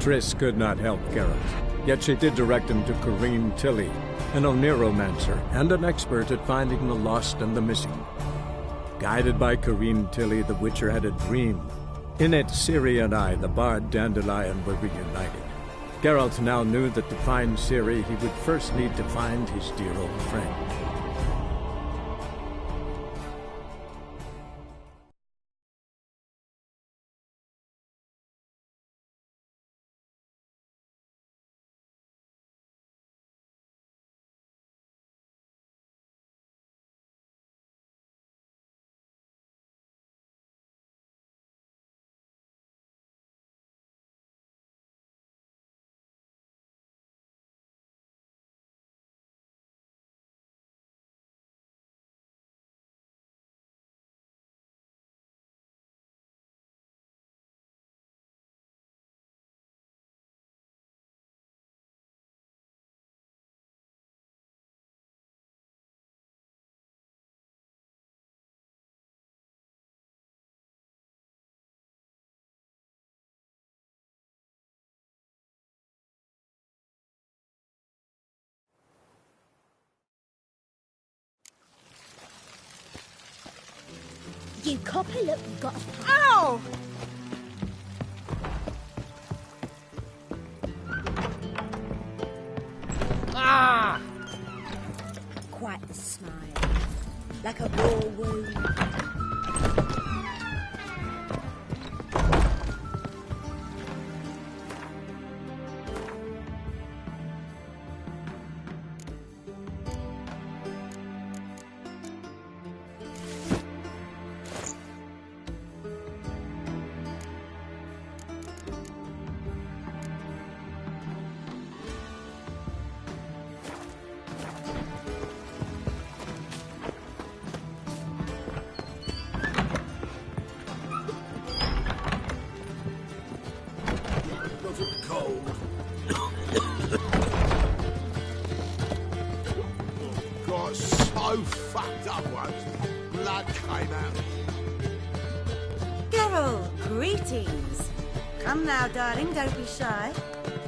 Triss could not help Geralt, yet she did direct him to Corrine Tilly, an Oniromancer and an expert at finding the lost and the missing. Guided by Corrine Tilly, the Witcher had a dream. In it, Ciri and I, the bard Dandelion, were reunited. Geralt now knew that to find Ciri, he would first need to find his dear old friend. You copper, look, you've got a... Ow! Ah! Quite the smile. Like a raw wound. Got so fucked up once. Blood came out. Geralt, greetings. Come now, darling, don't be shy.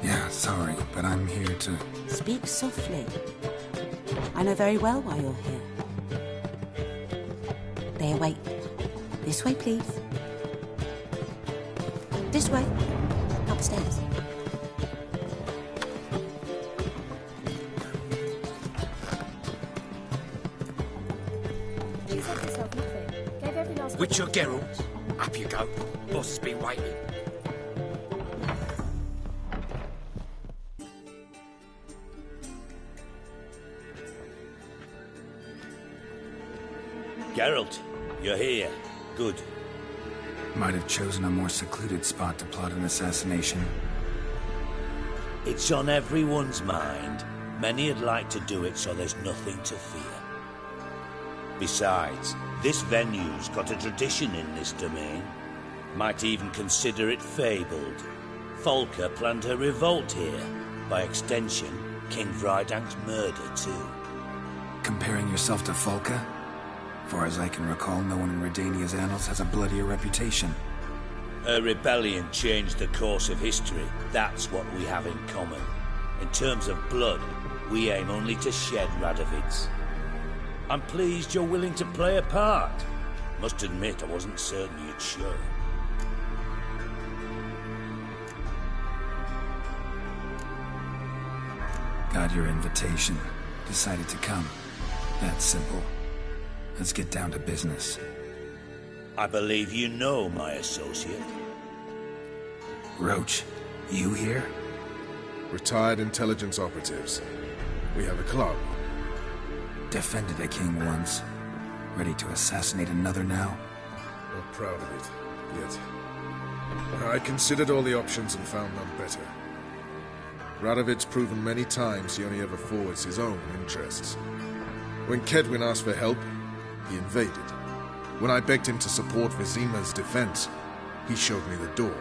Yeah, sorry, but I'm here to... Speak softly. I know very well why you're here. There, wait. This way, please. This way. Upstairs. She said herself nothing. Gave every last... Witcher Geralt, up you go. Boss has been waiting. Geralt, you're here. Good. Might have chosen a more secluded spot to plot an assassination. It's on everyone's mind. Many would like to do it so there's nothing to fear. Besides, this venue's got a tradition in this domain. Might even consider it fabled. Folka planned her revolt here. By extension, King Vrydank's murder too. Comparing yourself to Folka? Far as I can recall, no one in Redania's annals has a bloodier reputation. Her rebellion changed the course of history. That's what we have in common. In terms of blood, we aim only to shed Radovid's. I'm pleased you're willing to play a part. Must admit, I wasn't certain you'd show. Got your invitation. Decided to come. That's simple. Let's get down to business. I believe you know my associate. Roach, you here? Retired intelligence operatives. We have a club. Defended a king once. Ready to assassinate another now? Not proud of it, yet. I considered all the options and found none better. Radovid's proven many times he only ever forwards his own interests. When Kedwin asked for help, he invaded. When I begged him to support Vizima's defense, he showed me the door.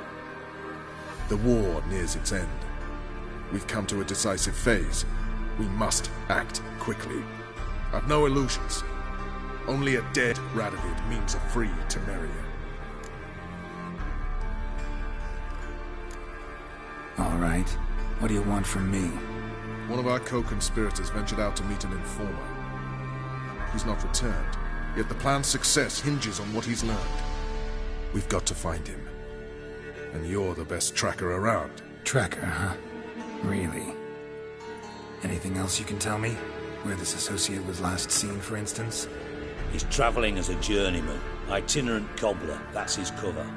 The war nears its end. We've come to a decisive phase. We must act quickly. I've no illusions. Only a dead Radovid means a free Temeria. All right. What do you want from me? One of our co-conspirators ventured out to meet an informer. He's not returned, yet the plan's success hinges on what he's learned. We've got to find him. And you're the best tracker around. Tracker, huh? Really? Anything else you can tell me? Where this associate was last seen, for instance? He's travelling as a journeyman, itinerant cobbler, that's his cover.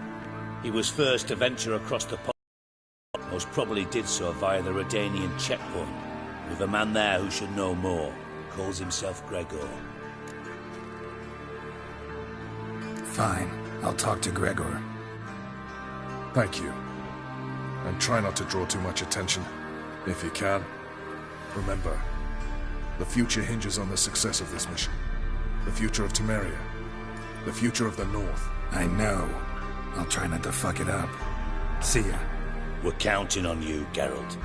He was first to venture across the pond, most probably did so via the Redanian checkpoint, with a man there who should know more, calls himself Gregor. Fine, I'll talk to Gregor. Thank you. And try not to draw too much attention, if you can. Remember, the future hinges on the success of this mission. The future of Temeria. The future of the North. I know. I'll try not to fuck it up. See ya. We're counting on you, Geralt.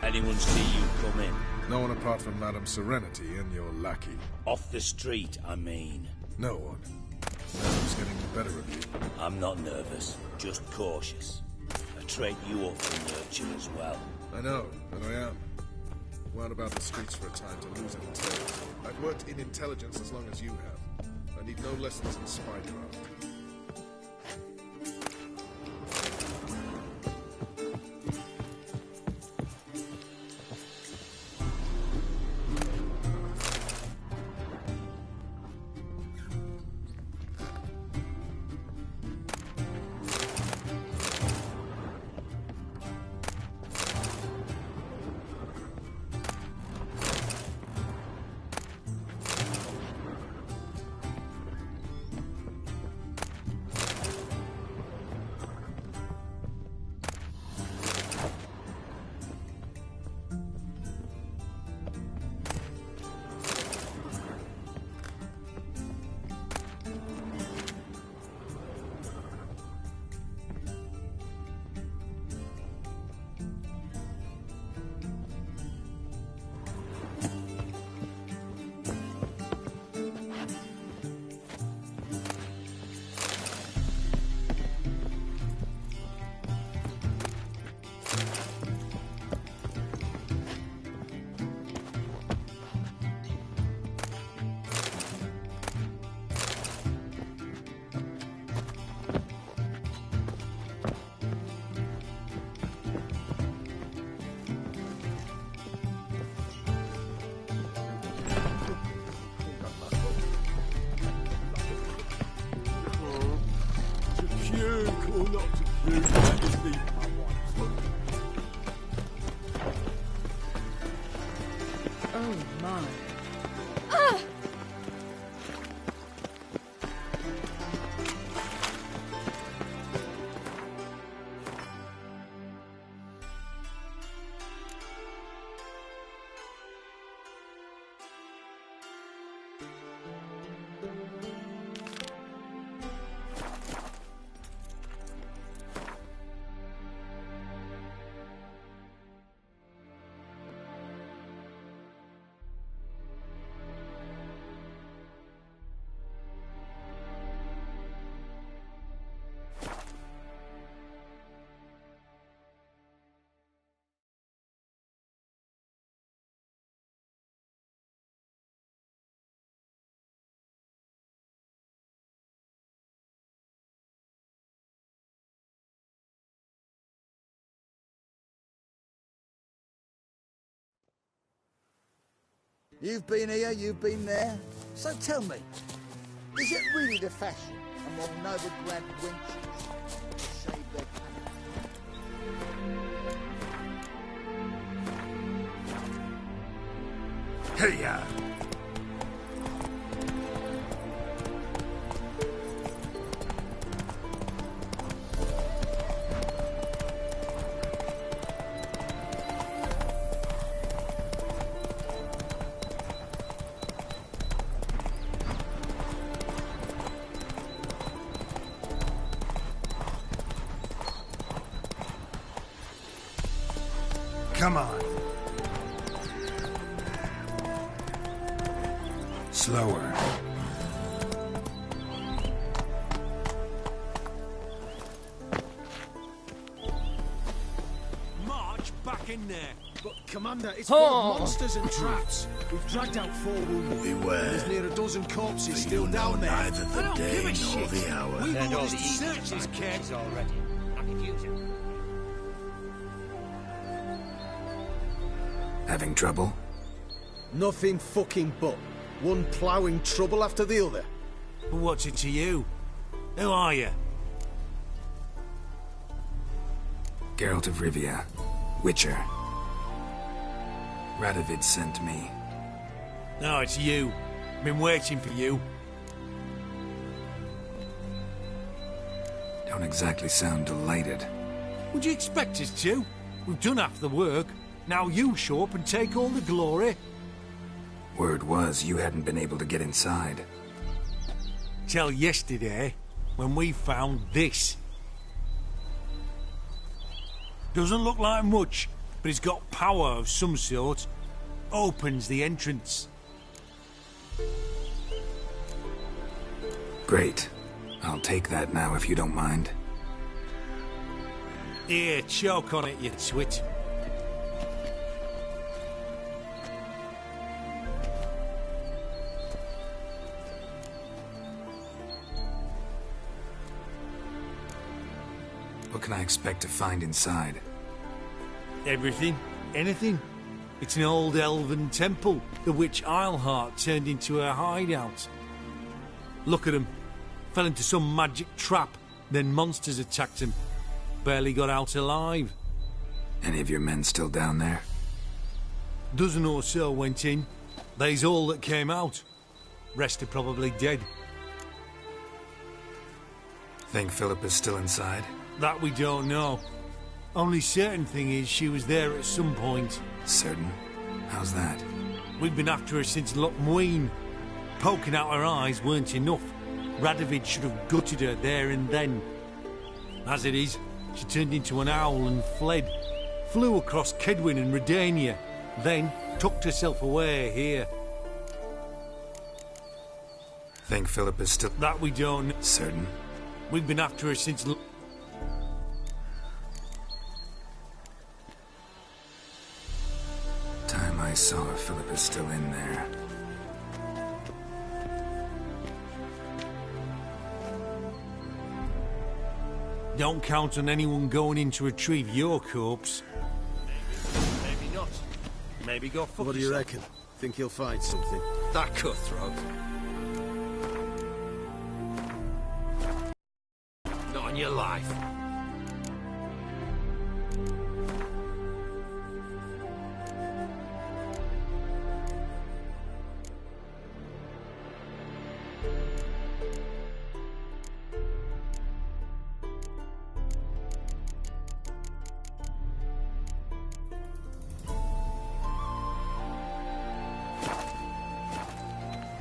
Anyone see you come in? No one apart from Madame Serenity and your lackey. Off the street, I mean. No one. Madame's getting the better of you. I'm not nervous, just cautious. A trait you often nurture as well. I know, and I am. Wound about the streets for a time to lose any tails. I've worked in intelligence as long as you have. I need no lessons in spycraft. Oh my. You've been here, you've been there. So tell me, is it really the fashion among Novigrad wenches to shave their colours? Hey-ya! Come on. Slower. Commander, it's full of monsters and traps. We've dragged out 4 wounded. Beware. There's near a dozen corpses still You know down there. neither the I don't day give a nor shit. the hour. We've And all orders the to search this camp already. I confuse him. Having trouble? Nothing fucking but. One ploughing trouble after the other. But what's it to you? Who are you? Geralt of Rivia. Witcher. Radovid sent me. No, it's you. Been waiting for you. Don't exactly sound delighted. Would you expect us to? We've done half the work. Now you show up and take all the glory. Word was you hadn't been able to get inside. Till yesterday, when we found this. Doesn't look like much, but it's got power of some sort. Opens the entrance. Great. I'll take that now if you don't mind. Here, choke on it, you twit. What can I expect to find inside? Everything, anything. It's an old elven temple, the witch Isleheart turned into her hideout. Look at him. Fell into some magic trap, then monsters attacked him. Barely got out alive. Any of your men still down there? Dozen or so went in. They's all that came out. Rest are probably dead. Think Philippa's still inside? That we don't know. Only certain thing is she was there at some point. Certain? How's that? We've been after her since Lochmuin. Poking out her eyes weren't enough. Radovid should have gutted her there and then. As it is, she turned into an owl and fled. Flew across Kedwin and Redania. Then tucked herself away here. Think Philippa's still... That we don't know. Certain? We've been after her since... Time I saw her, Philippa's still in there. Don't count on anyone going in to retrieve your corpse. Maybe not. Maybe go fuck What do you yourself. reckon? Think he'll find something? That cutthroat. Not on your life.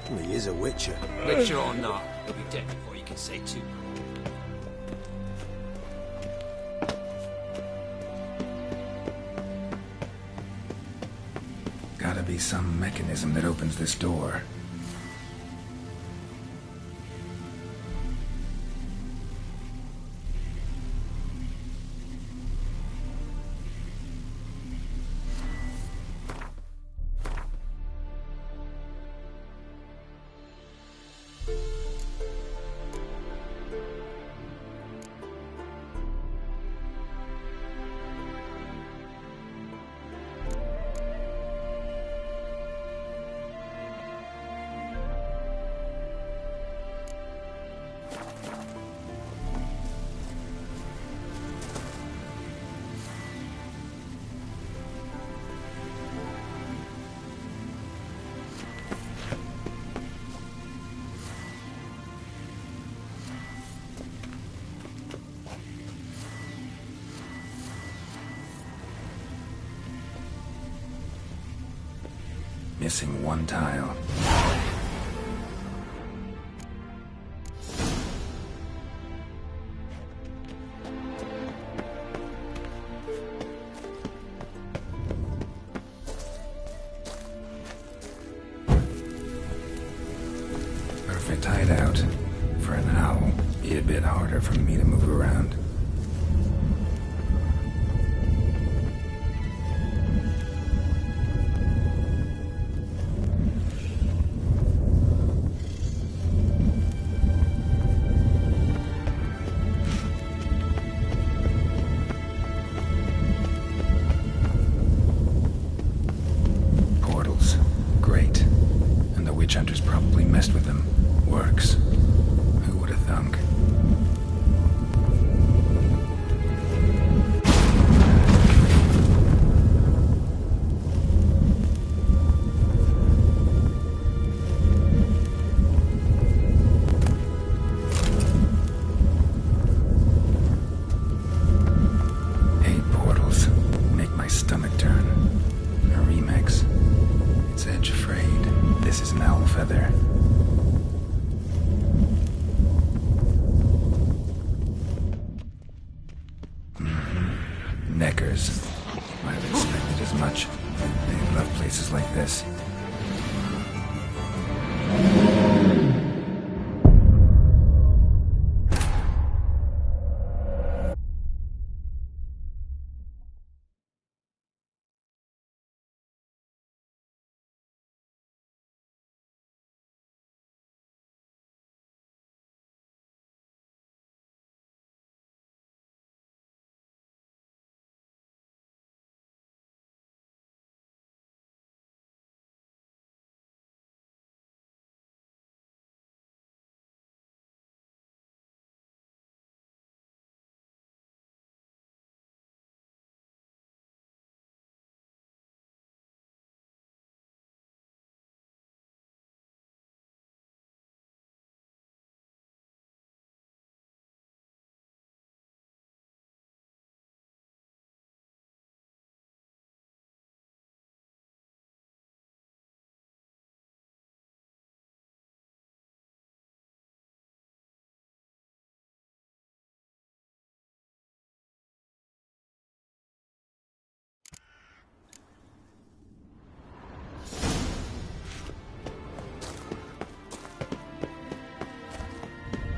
Well, he is a witcher. Witcher or not, he'll be dead before you can say too. Gotta be some mechanism that opens this door. Missing one tile. Perfect hideout. For an owl, be a bit harder for me to move around. witch hunters probably messed with them. Works. Who would have thunk?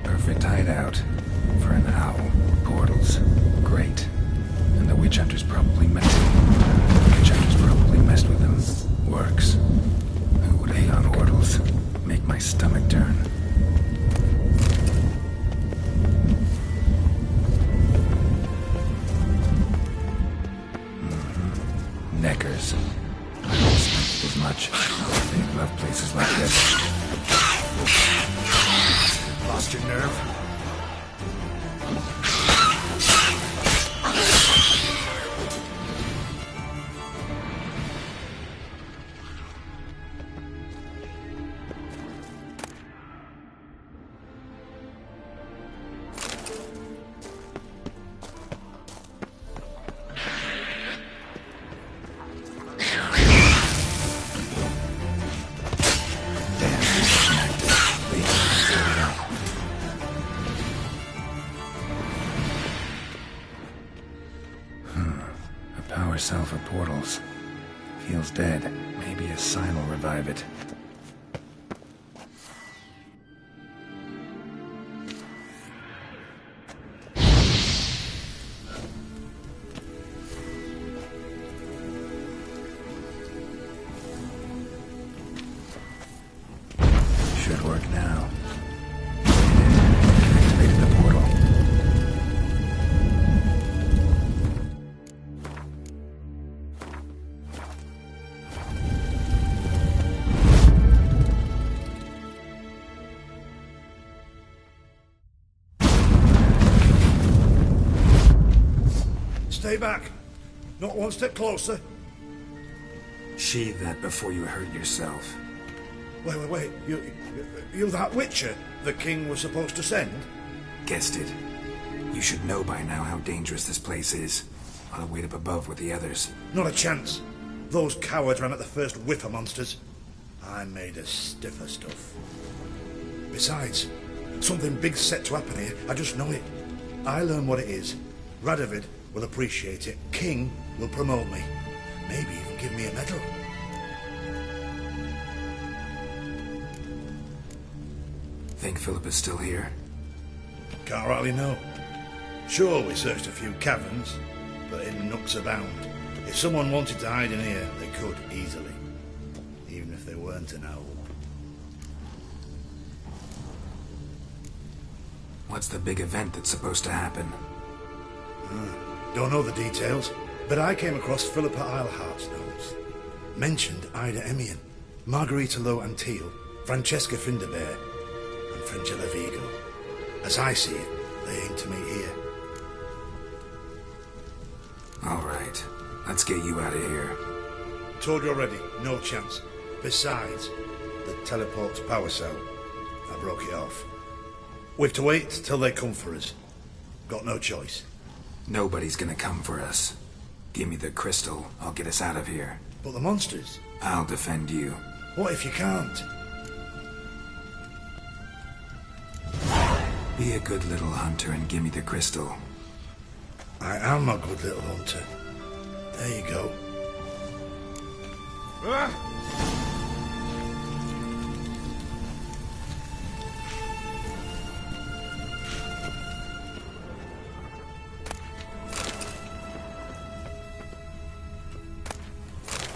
Perfect hideout for an owl. Portals. Great. And the witch hunters probably messed with them. Works. Who would hate on portals? Make my stomach turn. Neckers. I don't expect as much. They love places like this. Lost your nerve? Cell for portals. Feels dead. Maybe a sign will revive it. Should work now. Activated the portal. Stay back. Not one step closer. Sheathe that before you hurt yourself. Wait. You that Witcher the king was supposed to send? Guessed it. You should know by now how dangerous this place is. I'll wait up above with the others. Not a chance. Those cowards ran at the first whiff of monsters. I'm made of stiffer stuff. Besides, something big's set to happen here. I just know it. I learn what it is. Radovid will appreciate it. King will promote me. Maybe even give me a medal. Think Philip is still here? Can't rightly know. Sure, we searched a few caverns, but in nooks abound. If someone wanted to hide in here, they could easily. Even if they weren't an owl. What's the big event that's supposed to happen? Don't know the details, but I came across Philippa Eilhart's notes. Mentioned Ida Emian, Margarita Low Antil, Francesca Finderbear and Fringilla Vigo. As I see it, they aim to meet here. All right, let's get you out of here. Told you already, no chance. Besides, the teleport's power cell. I broke it off. We have to wait till they come for us. Got no choice. Nobody's gonna come for us. Give me the crystal, I'll get us out of here. But the monsters? I'll defend you. What if you can't? Be a good little hunter and give me the crystal. I am a good little hunter. There you go.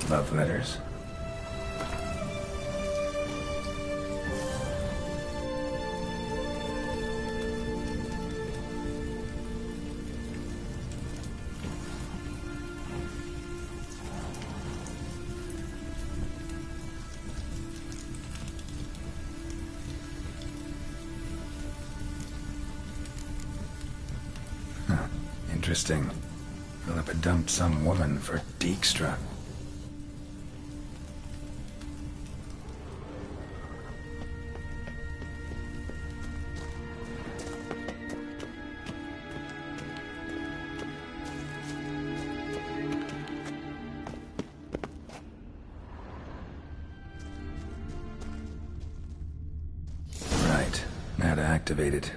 Love letters. Interesting. Philippa dumped some woman for Dijkstra. Right. Now to activate it.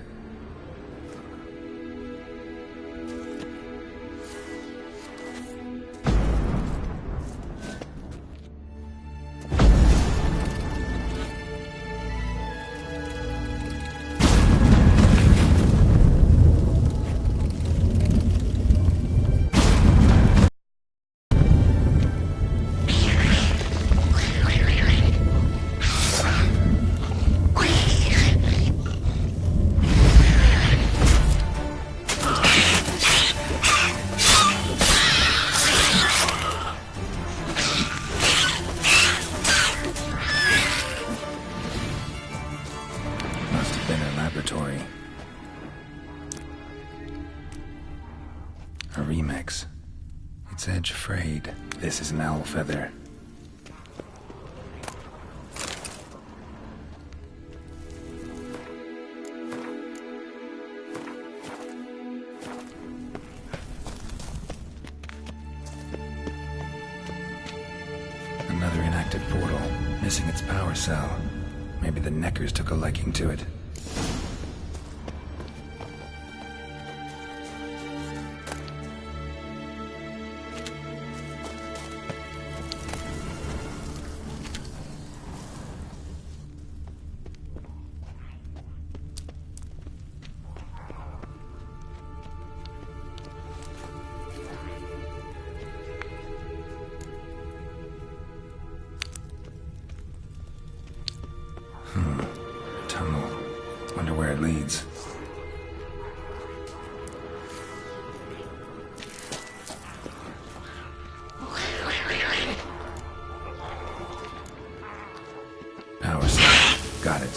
A remix. It's edge frayed. This is an owl feather. Another inactive portal, missing its power cell. Maybe the Neckers took a liking to it. Tunnel. Wonder where it leads. Power cell. Got it.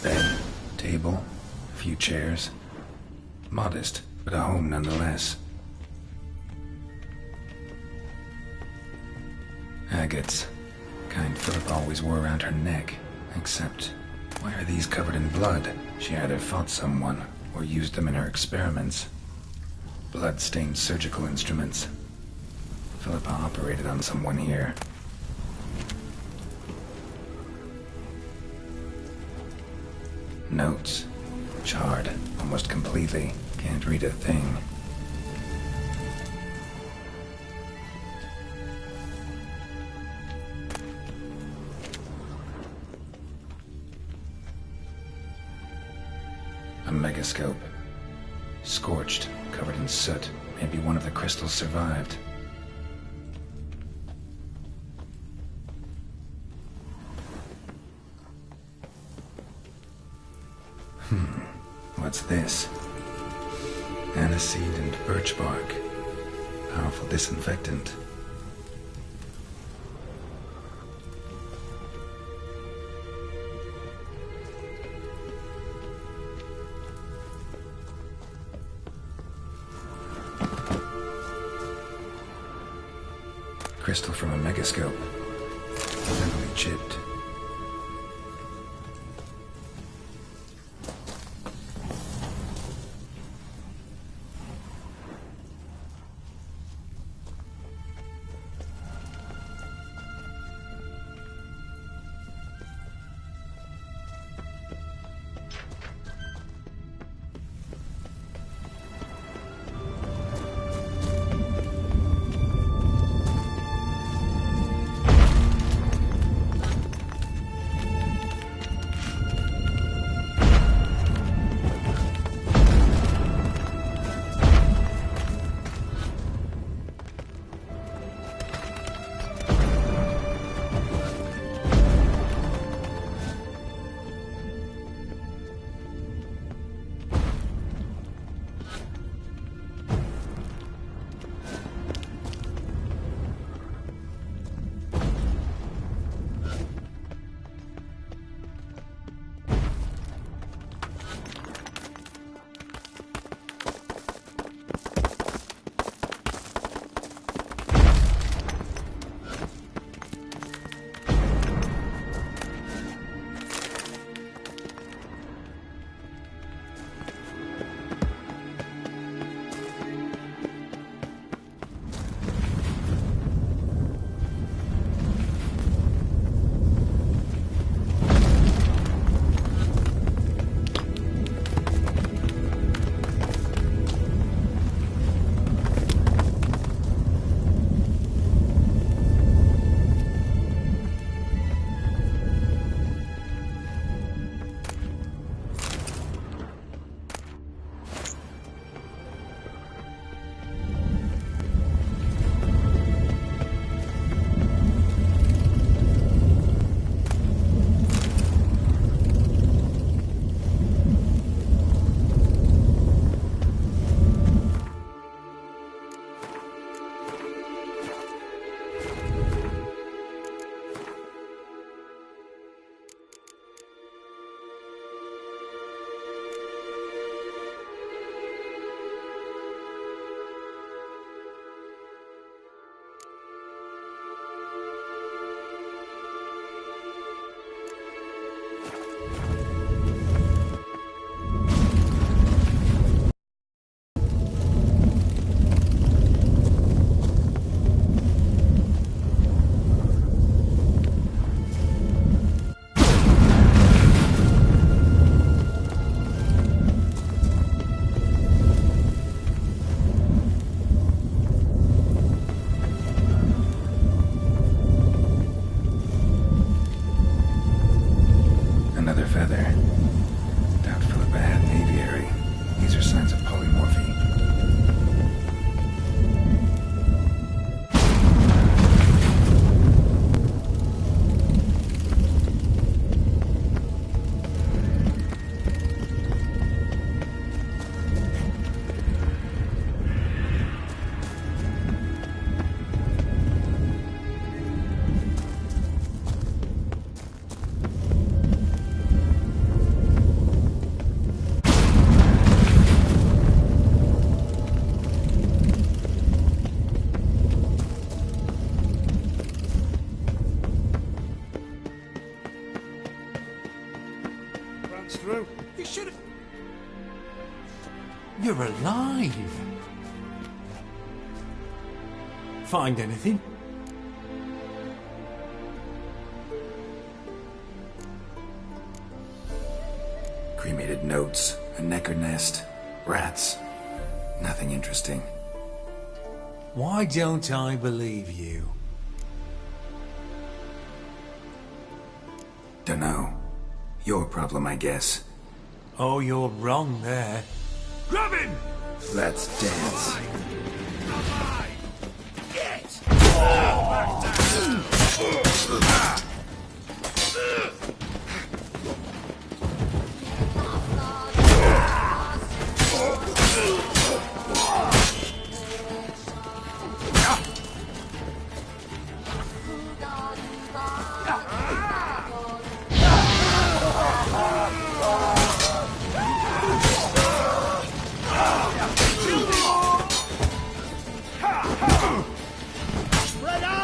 Bed, table, a few chairs. Modest, but a home nonetheless. Agates. Kind Philip always wore around her neck. Except, why are these covered in blood? She either fought someone, or used them in her experiments. Blood-stained surgical instruments. Philippa operated on someone here. Notes. Charred, almost completely. Can't read a thing. A megascope. Scorched, covered in soot. Maybe one of the crystals survived. What's this? Aniseed and birch bark. Powerful disinfectant. Crystal from a megascope. Heavily chipped. You should have... You're alive. Find anything? Cremated notes, a necker nest, rats. Nothing interesting. Why don't I believe you? Dunno. Your problem, I guess. Oh, you're wrong there. Grab him! Let's dance. Spread out!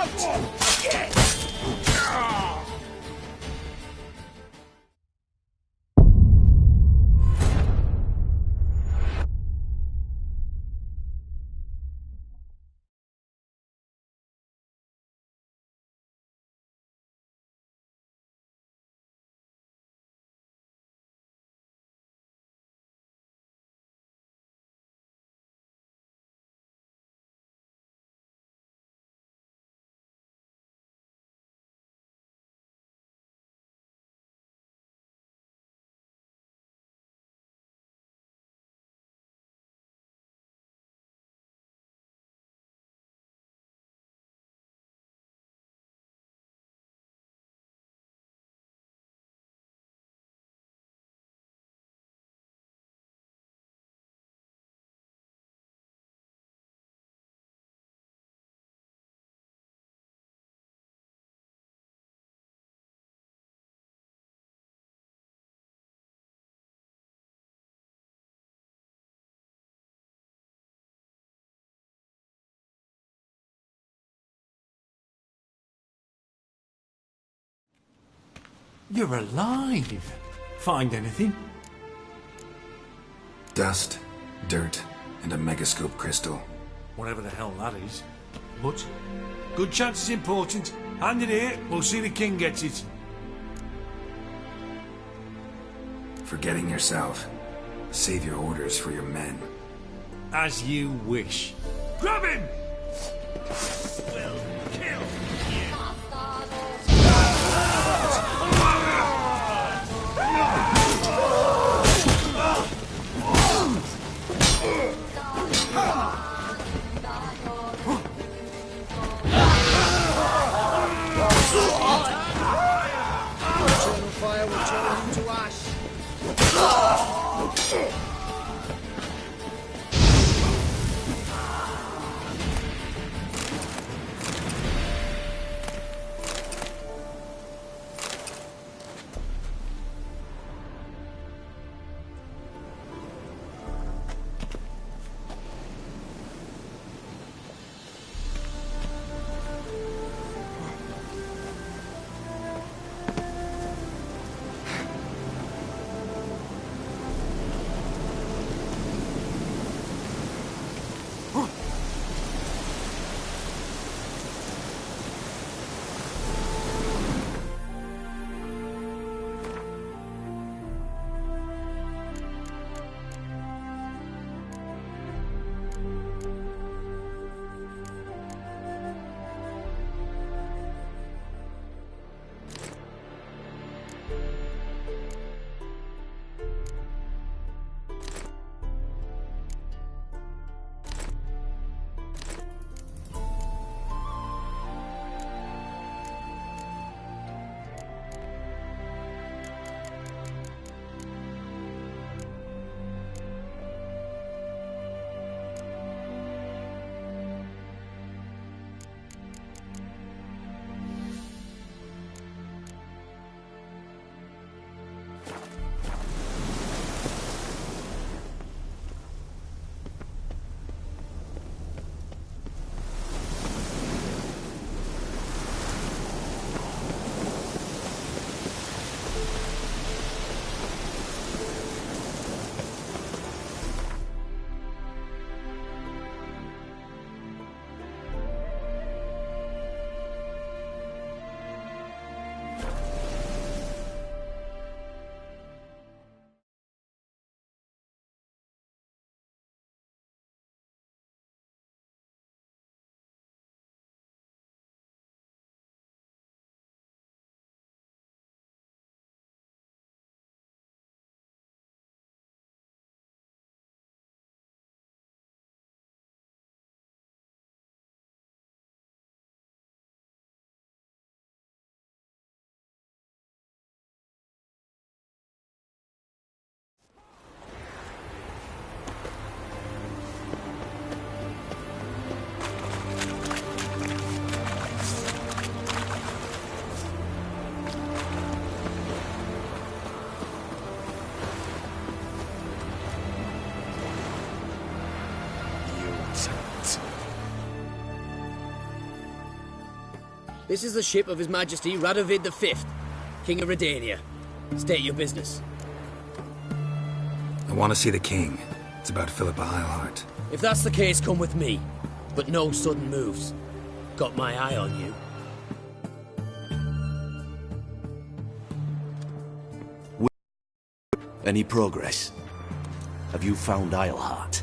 You're alive. Find anything? Dust, dirt, and a megascope crystal. Whatever the hell that is. But, good chance is important. Hand it here, we'll see the king gets it. Forgetting yourself. Save your orders for your men. As you wish. Grab him! We'll kill you. Eternal fire will turn you to ash. This is the ship of His Majesty Radovid V, King of Redania. State your business. I want to see the king. It's about Philippa Eilhart. If that's the case, come with me. But no sudden moves. Got my eye on you. Any progress? Have you found Eilhart?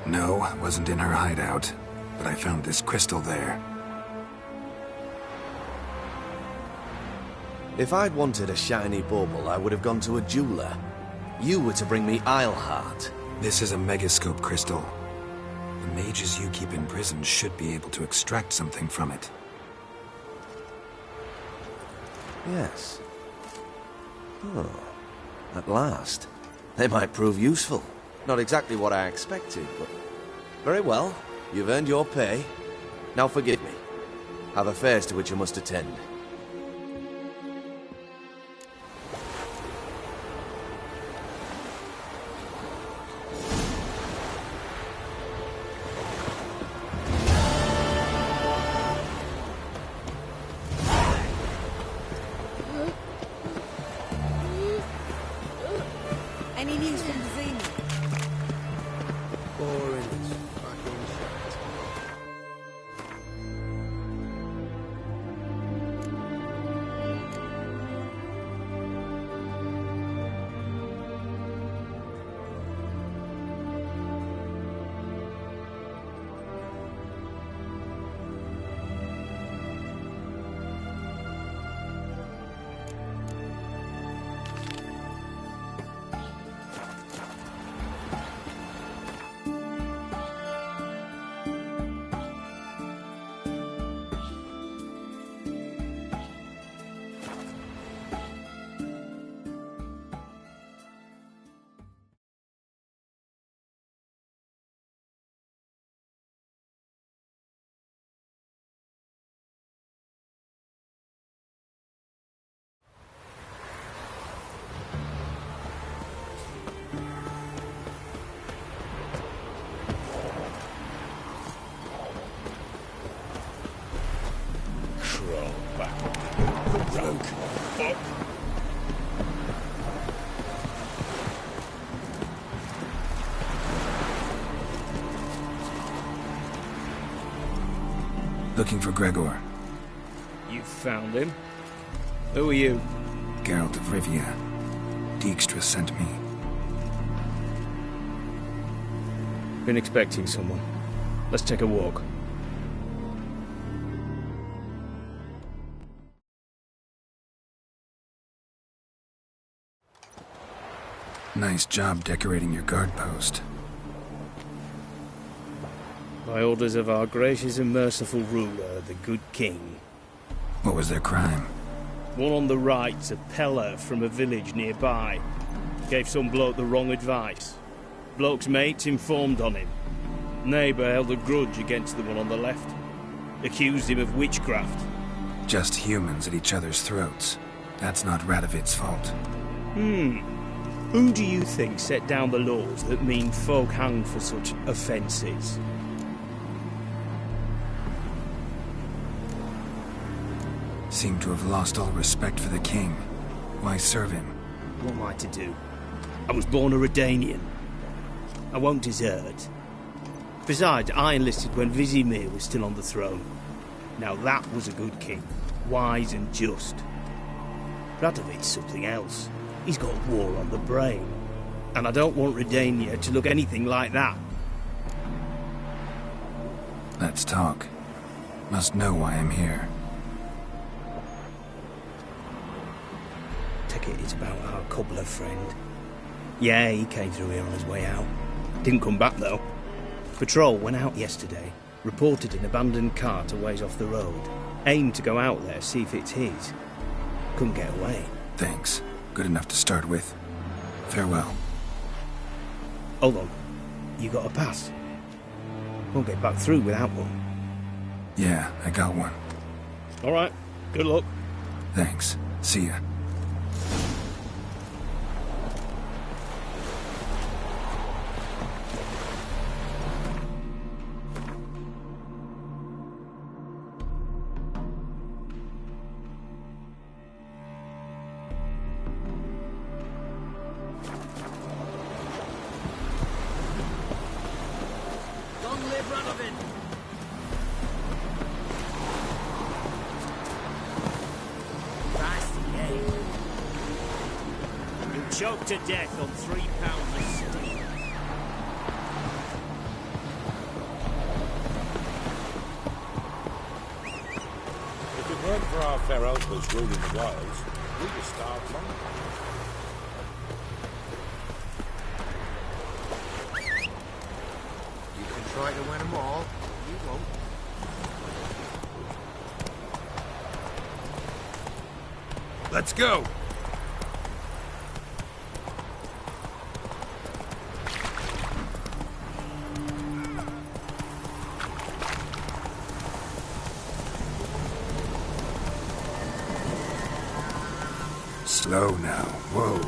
No, I wasn't in her hideout, but I found this crystal there. If I'd wanted a shiny bauble, I would have gone to a jeweler. You were to bring me Eilhart. This is a megascope crystal. The mages you keep in prison should be able to extract something from it. Yes. Oh, at last. They might prove useful. Not exactly what I expected, but... Very well. You've earned your pay. Now forgive me. Have affairs to which you must attend. Any news from the Zine? Looking for Gregor. You found him? Who are you? Geralt of Rivia. Dijkstra sent me. Been expecting someone. Let's take a walk. Nice job decorating your guard post. By orders of our gracious and merciful ruler, the good king. What was their crime? One on the right's a peller from a village nearby. Gave some bloke the wrong advice. Bloke's mates informed on him. Neighbour held a grudge against the one on the left. Accused him of witchcraft. Just humans at each other's throats. That's not Radovid's fault. Who do you think set down the laws that mean folk hang for such offences? Seem to have lost all respect for the king. Why serve him? What am I to do? I was born a Redanian. I won't desert. Besides, I enlisted when Vizimir was still on the throne. Now that was a good king. Wise and just. Radovid's something else. He's got war on the brain. And I don't want Redania to look anything like that. Let's talk. Must know why I'm here. Take it it's about our cobbler friend. Yeah, he came through here on his way out. Didn't come back, though. Patrol went out yesterday. Reported an abandoned cart a ways off the road. Aimed to go out there, see if it's his. Couldn't get away. Thanks. Good enough to start with. Farewell. Hold on. You got a pass? Won't get back through without one. Yeah, I got one. All right. Good luck. Thanks. See ya. live, Radovid! Christy, eh? You'll choke to death on 3 pounds of steak. If it weren't for our fair uncles ruling the wilds, we'd have starved long. You can try to win them all. You won't. Let's go! Slow now. Whoa.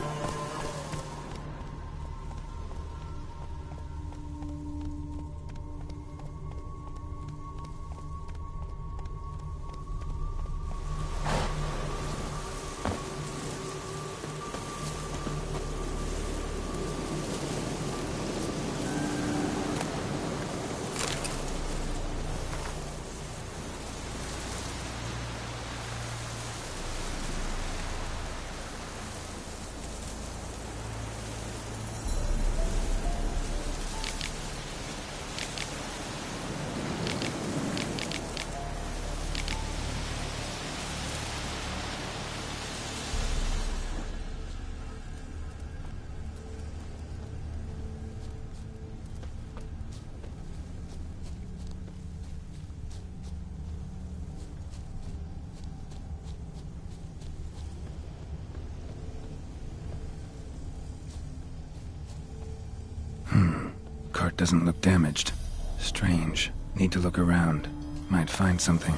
Cart doesn't look damaged. Strange. Need to look around. Might find something.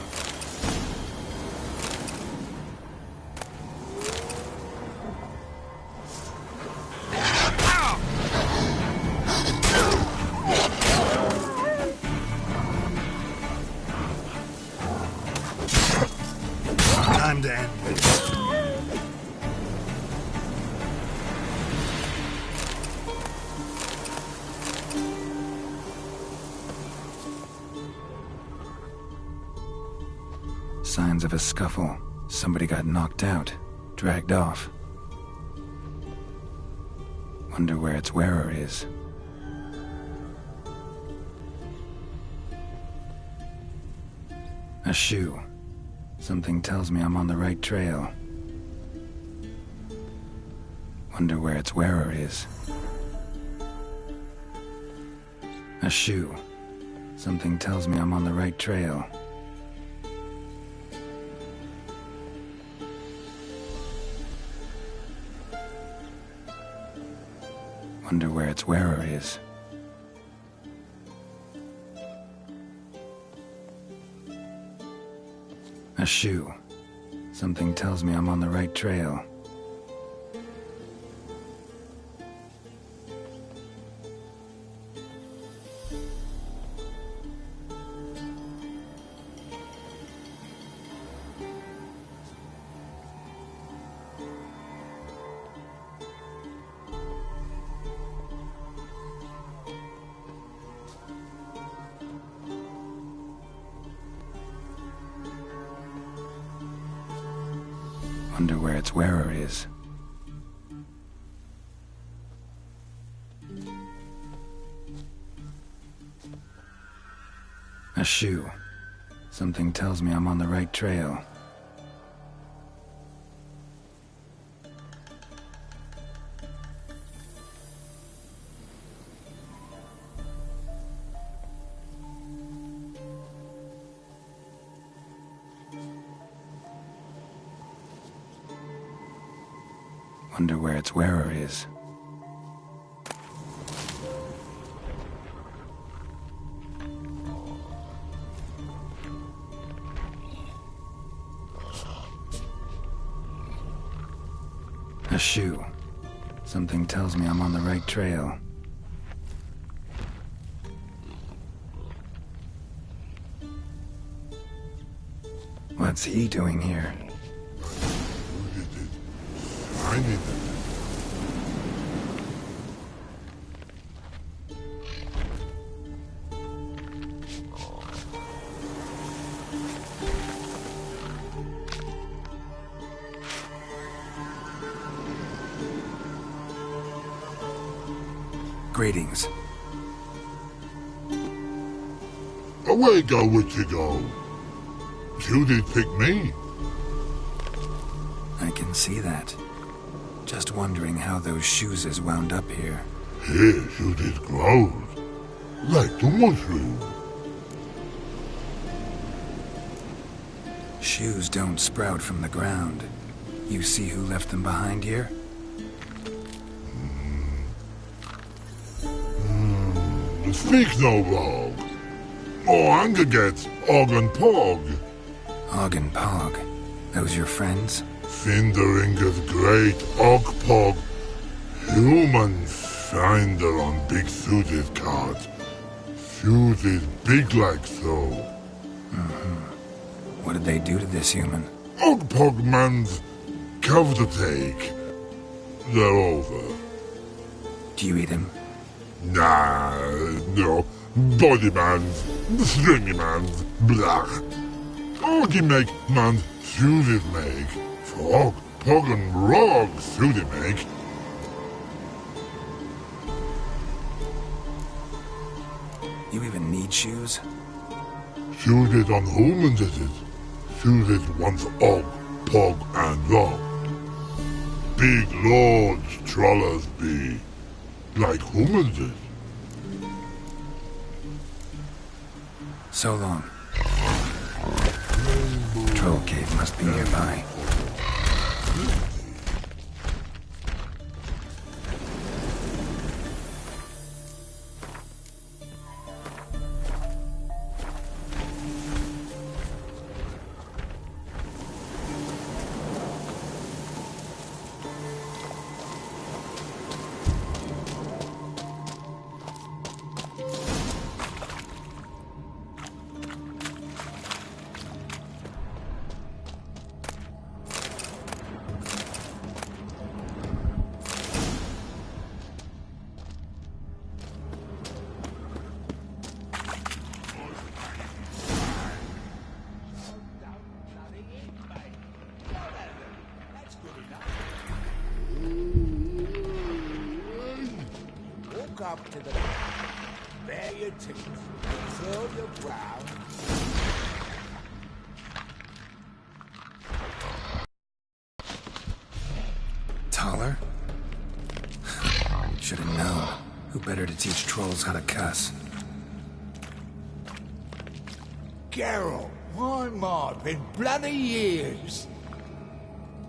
Time to end this. Signs of a scuffle. Somebody got knocked out. Dragged off. Wonder where its wearer is. A shoe. Something tells me I'm on the right trail. Wonder where its wearer is. A shoe. Something tells me I'm on the right trail. Wonder where its wearer is. A shoe. Something tells me I'm on the right trail. Wonder where its wearer is. A shoe. Something tells me I'm on the right trail. Wonder where its wearer is. A shoe. Something tells me I'm on the right trail. What's he doing here? I need them. Greetings. Away go, witchy go. You did pick me. I can see that. Just wondering how those shoes is wound up here. Here you did grow. Like the mushroom. Shoes don't sprout from the ground. You see who left them behind here? Speak no wrong. Oh, anger gets Og and Pog. Og and Pog. Those your friends? Finderinger's great Og Pog. Humans finder on big suited cards. Shoes is big like so. What did they do to this human? Og Pog man's cover to take. They're over. Do you eat him? Nah, no. Body man's, stringy man's, blah. Og he make man's shoes make. Frog, Pog and Rog shoes make. You even need shoes? Shoes is on humans is it. Shoes is once Og, Pog and Rog. Big lords trollers be. Like humans is. So long. Troll cave must be nearby. Up to the bare your teeth, curl your brow. Taller? Should have known. Who better to teach trolls how to cuss? Geralt, my, been bloody years.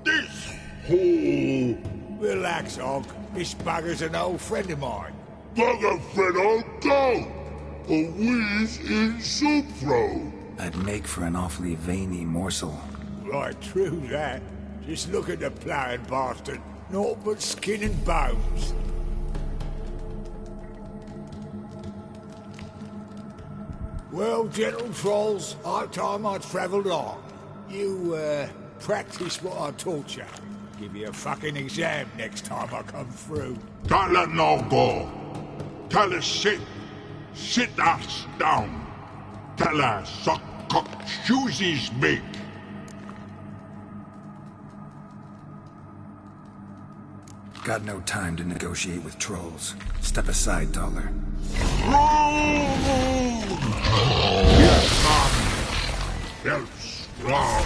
This hole. Relax, Og. This bugger's an old friend of mine. Bugger friend I'll go. A wheeze in soup throw. I'd make for an awfully veiny morsel. Right, true that. Just look at the ploughing bastard. Naught but skin and bones. Well, gentle trolls, high time I travelled on. You, practice what I taught you. Give you a fucking exam next time I come through. Don't let no go. Tell her sit. Sit ass down. Tell her suck cock shoesies make. Got no time to negotiate with trolls. Step aside, Taller. Yes, strong.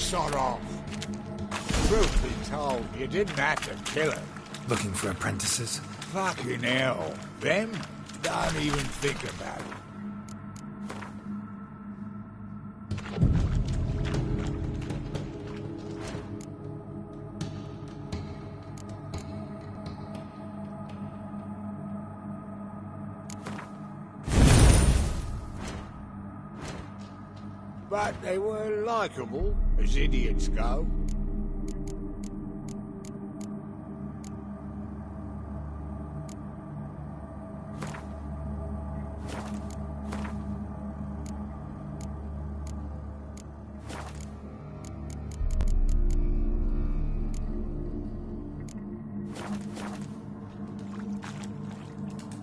sod off. Truth be told, you didn't have to kill him. Looking for apprentices? Fucking hell. Them? Don't even think about it. But they were likeable, as idiots go.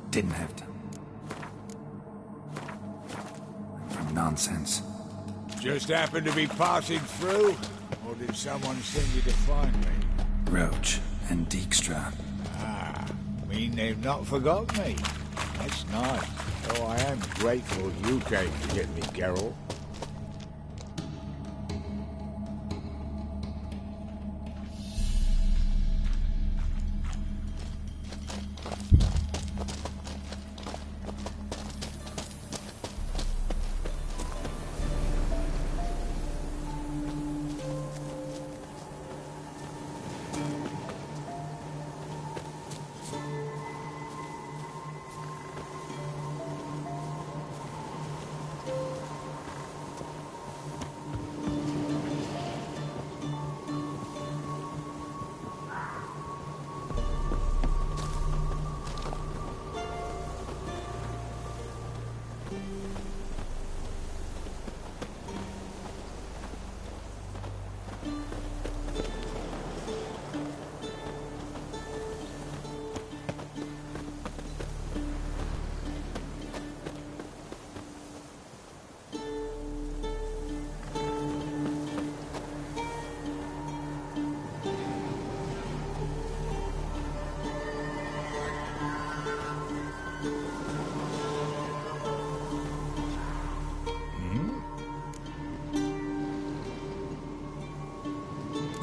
Didn't have to. Nonsense. Just happened to be passing through? Or did someone send you to find me? Roach and Dijkstra. Ah, mean they've not forgotten me. That's nice. Though I am grateful you came to get me, Geralt.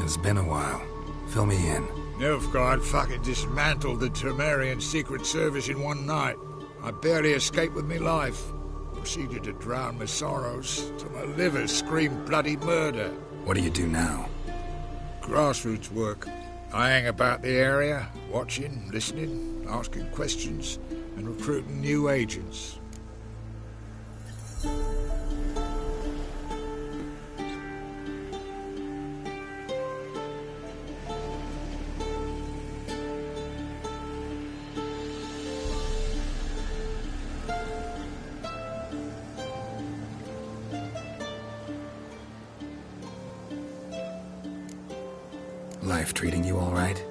It's been a while. Fill me in. Nilfgaard fucking dismantled the Temerian Secret Service in one night. I barely escaped with me life. Proceeded to drown my sorrows till my liver screamed bloody murder. What do you do now? Grassroots work. I hang about the area, watching, listening, asking questions, and recruiting new agents. Life treating you all right?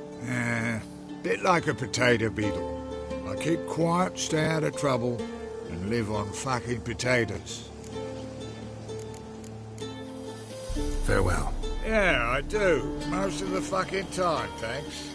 Bit like a potato beetle. I keep quiet, stay out of trouble, and live on fucking potatoes. Farewell. Yeah, I do. Most of the fucking time, thanks.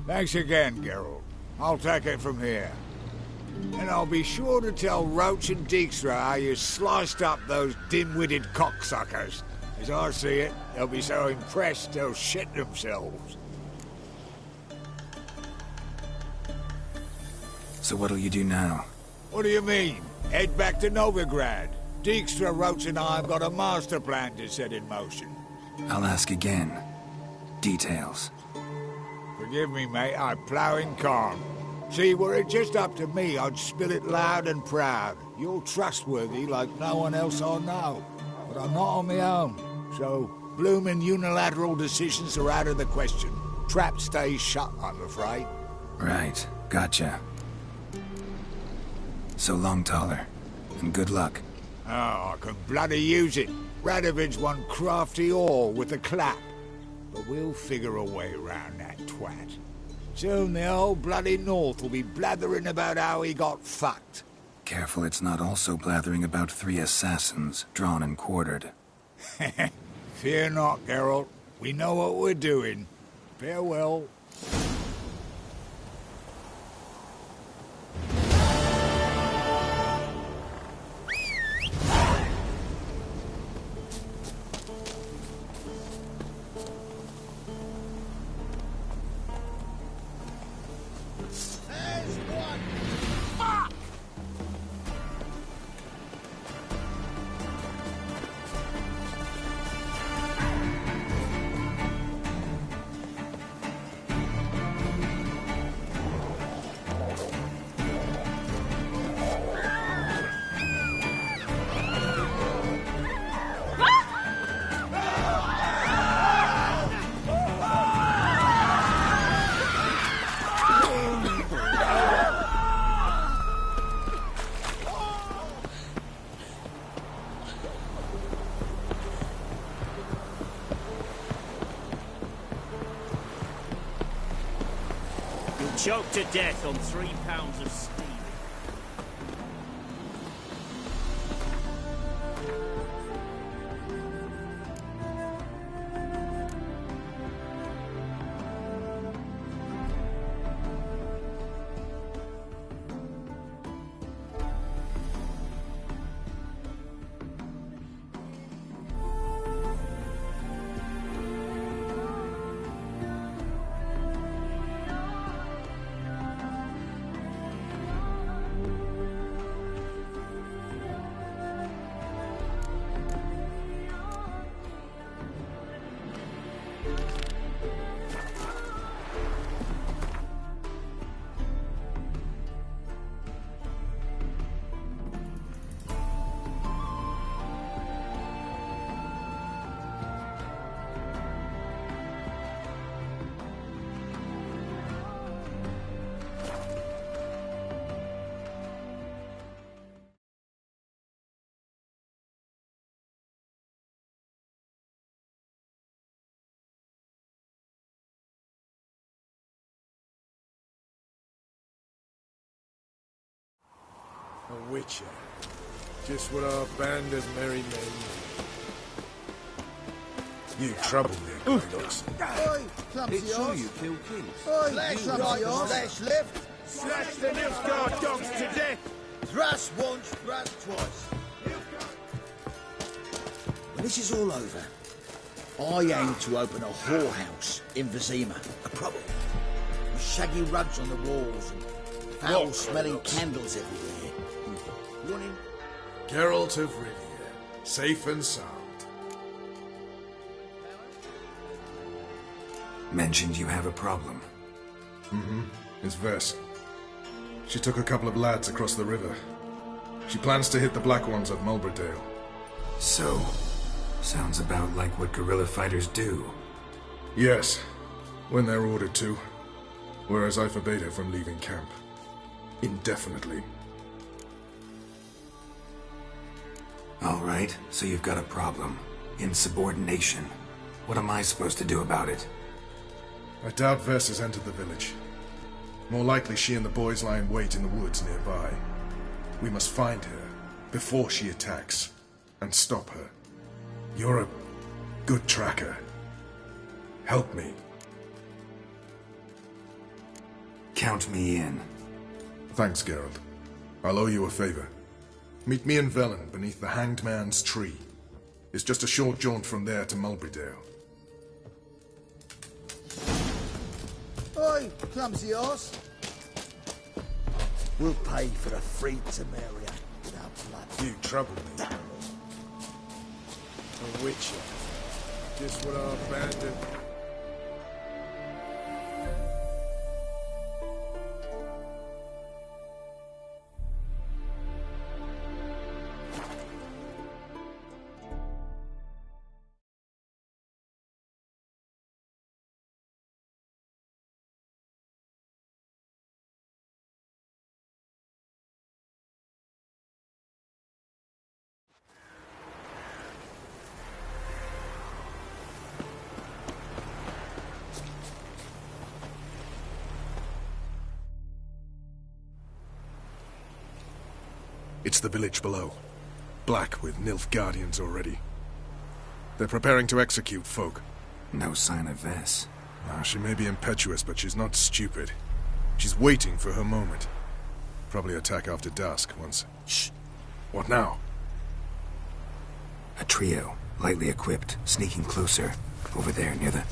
Thanks again, Geralt. I'll take it from here. And I'll be sure to tell Roach and Dijkstra how you sliced up those dim-witted cocksuckers. As I see it, they'll be so impressed they'll shit themselves. So what'll you do now? What do you mean? Head back to Novigrad. Dijkstra, Roach and I have got a master plan to set in motion. I'll ask again. Details. Forgive me, mate, I'm ploughing corn. See, were it just up to me, I'd spill it loud and proud. You're trustworthy like no one else I know. But I'm not on my own. So, bloomin' unilateral decisions are out of the question. Trap stays shut, I'm afraid. Right, gotcha. So long, Taller. And good luck. Oh, I can bloody use it. Radovid's one crafty ore with a clap. But we'll figure a way around that twat. Soon the whole bloody North will be blathering about how he got fucked. Careful it's not also blathering about 3 assassins, drawn and quartered. Fear not, Geralt. We know what we're doing. Farewell. Choked to death on 3 pounds of steel. A witcher. Just what our band of merry men need. You troubled me, Kratos. Oi, clumsy It's true arse. you kill kings. Oi, clumsy arse. Slash left. Slash the Nilfgaard dogs to death! Thrust once, thrust twice. When this is all over, I aim to open a whorehouse in Vizima. A problem. With shaggy rugs on the walls and foul-smelling candles everywhere. You want in? Geralt of Rivia, safe and sound. Mentioned you have a problem. Mm-hmm. It's Vess. She took a couple of lads across the river. She plans to hit the Black Ones at Mulberdale. So, sounds about like what guerrilla fighters do. Yes, when they're ordered to. Whereas I forbade her from leaving camp. Indefinitely. All right, so you've got a problem. Insubordination. What am I supposed to do about it? I doubt Vess has entered the village. More likely she and the boys lie in wait in the woods nearby. We must find her before she attacks and stop her. You're a good tracker. Help me. Count me in. Thanks, Geralt. I'll owe you a favor. Meet me in Velen beneath the Hanged Man's tree. It's just a short jaunt from there to Mulberydale. Oi, clumsy arse. We'll pay for the free Temeria with our blood. You trouble me. A witcher. Just what our bandit... It's the village below. Black with Nilfgaardians already. They're preparing to execute folk. No sign of Vess. She may be impetuous, but she's not stupid. She's waiting for her moment. Probably attack after dusk once... Shh! What now? A trio, lightly equipped, sneaking closer. Over there, near the...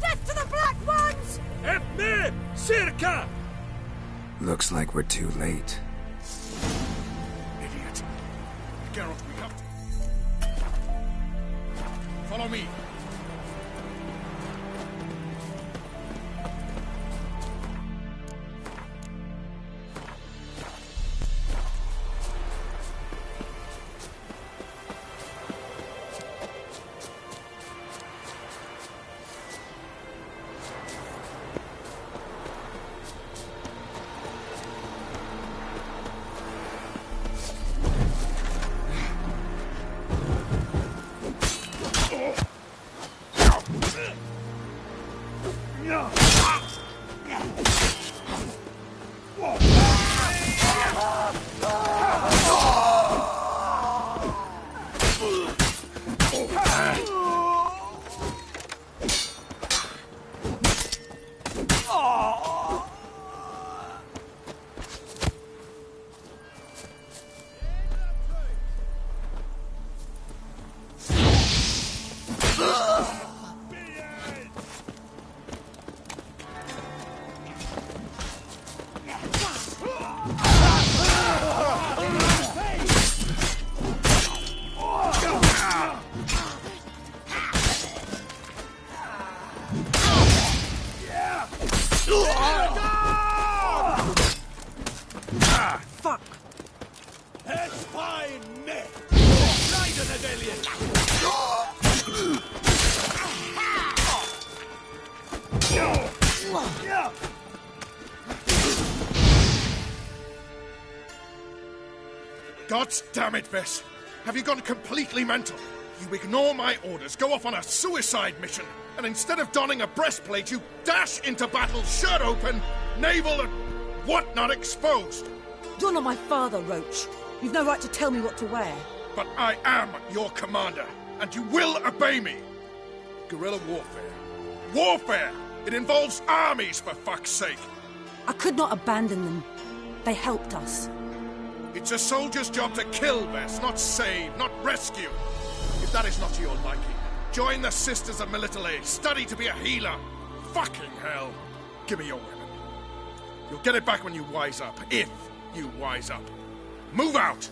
Death to the Black Ones! Help me! Circa! Looks like we're too late. Idiot. Geralt, we have to... Follow me. Fuck! It's fine, mate! Ride an Dandelion! God damn it, Vess! Have you gone completely mental? You ignore my orders, go off on a suicide mission, and instead of donning a breastplate, you dash into battle, shirt open, navel and whatnot exposed. You're not my father, Roach. You've no right to tell me what to wear. But I am your commander, and you will obey me. Guerrilla warfare. Warfare! It involves armies, for fuck's sake. I could not abandon them. They helped us. It's a soldier's job to kill, Vess, not save, not rescue. If that is not to your liking, join the Sisters of Melitele. Study to be a healer. Fucking hell. Give me your weapon. You'll get it back when you wise up, if you wise up. Move out!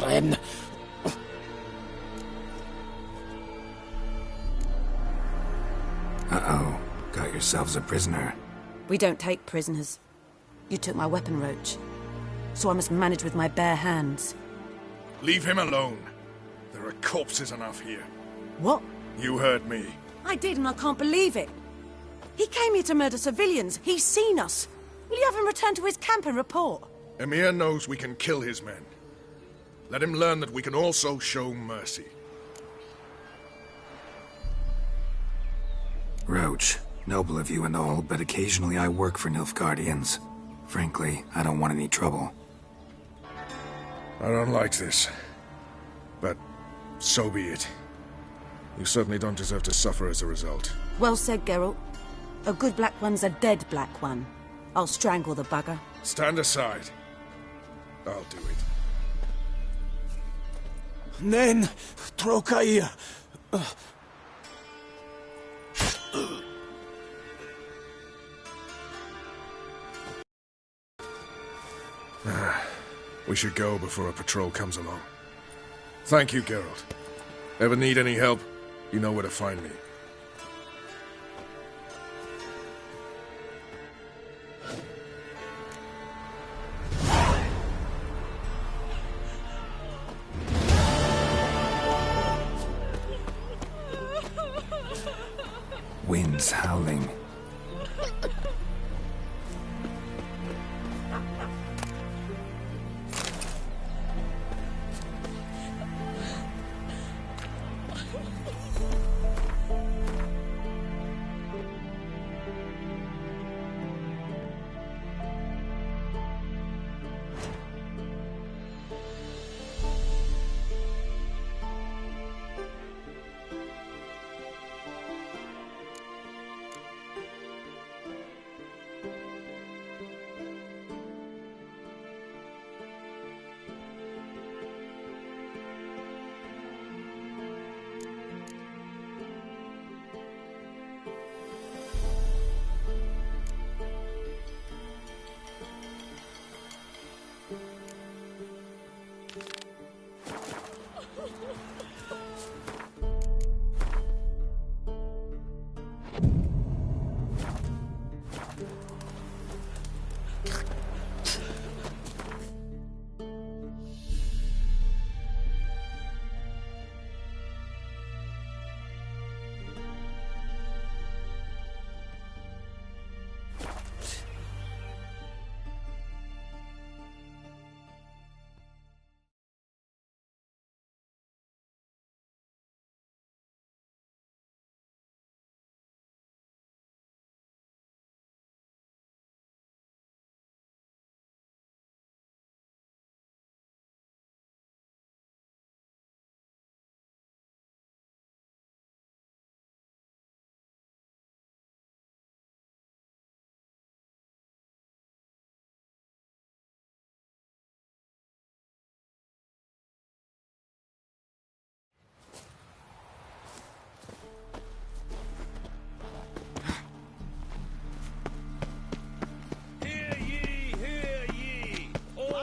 Ren. Uh-oh. Got yourselves a prisoner. We don't take prisoners. You took my weapon, Roach. So I must manage with my bare hands. Leave him alone. There are corpses enough here. What? You heard me. I did, and I can't believe it. He came here to murder civilians. He's seen us. Will you have him return to his camp and report? Emir knows we can kill his men. Let him learn that we can also show mercy. Roach, noble of you and all, but occasionally I work for Nilfgaardians. Frankly, I don't want any trouble. I don't like this. But so be it. You certainly don't deserve to suffer as a result. Well said, Geralt. A good black one's a dead black one. I'll strangle the bugger. Stand aside. I'll do it. Nen, Trokair. We should go before a patrol comes along. Thank you, Geralt. Ever need any help, you know where to find me. Winds howling.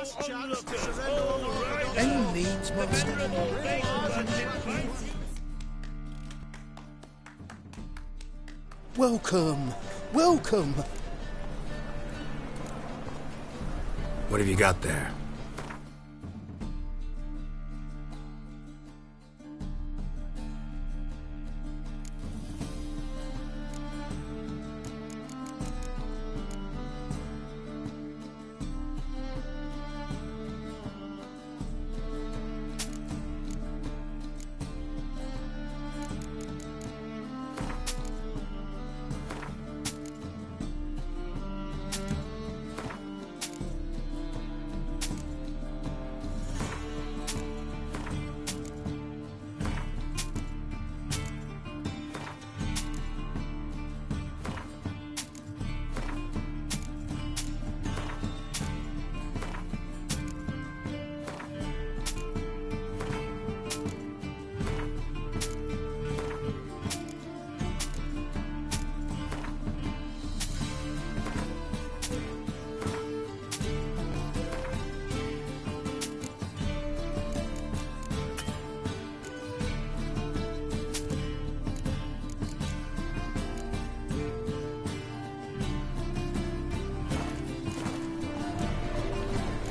last chance to surrender all the Any needs, monster? Welcome, welcome. What have you got there?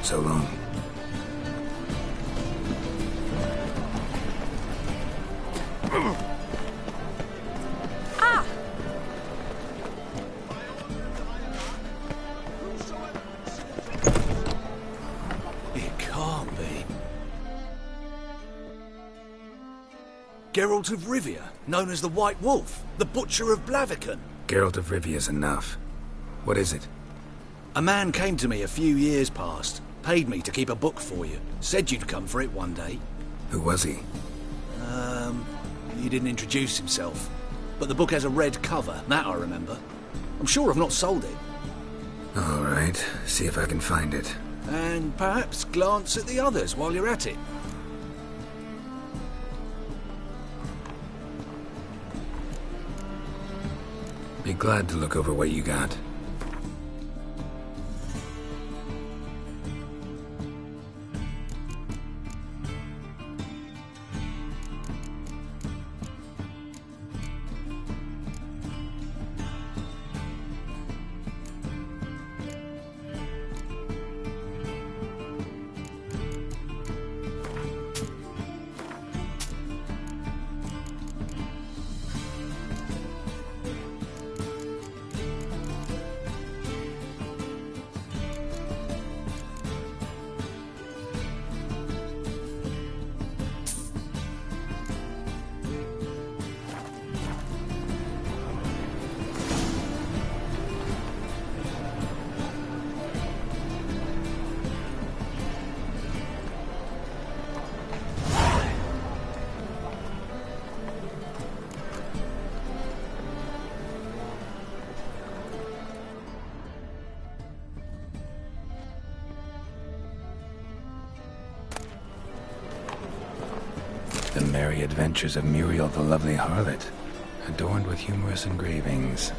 So long. Ah! It can't be. Geralt of Rivia, known as the White Wolf, the Butcher of Blaviken. Geralt of Rivia's enough. What is it? A man came to me a few years past, paid me to keep a book for you, said you'd come for it one day. Who was he? He didn't introduce himself. But the book has a red cover, that I remember. I'm sure I've not sold it. All right, see if I can find it. And perhaps glance at the others while you're at it. Be glad to look over what you got. The Merry Adventures of Muriel the Lovely Harlot, adorned with humorous engravings.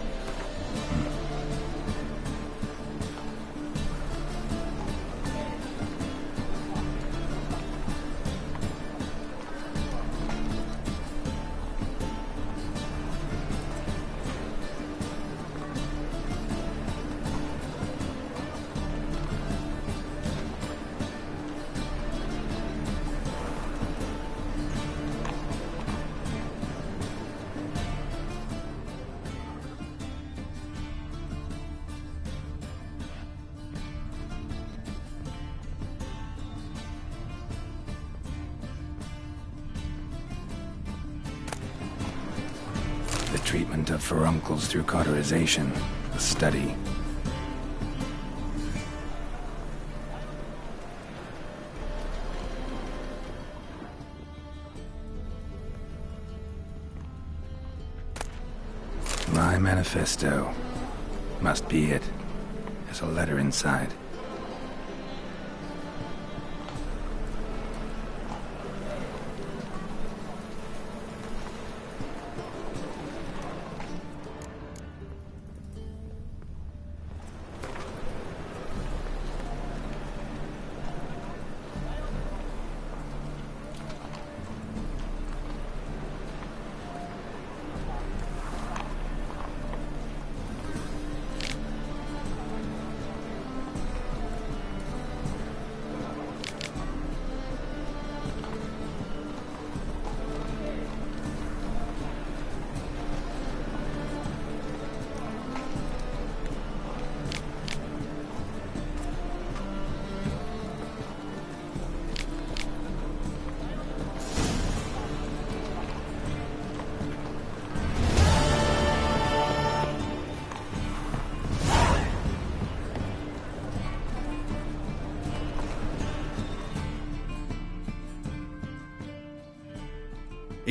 The treatment of furuncles through cauterization, a study. My manifesto. Must be it. There's a letter inside.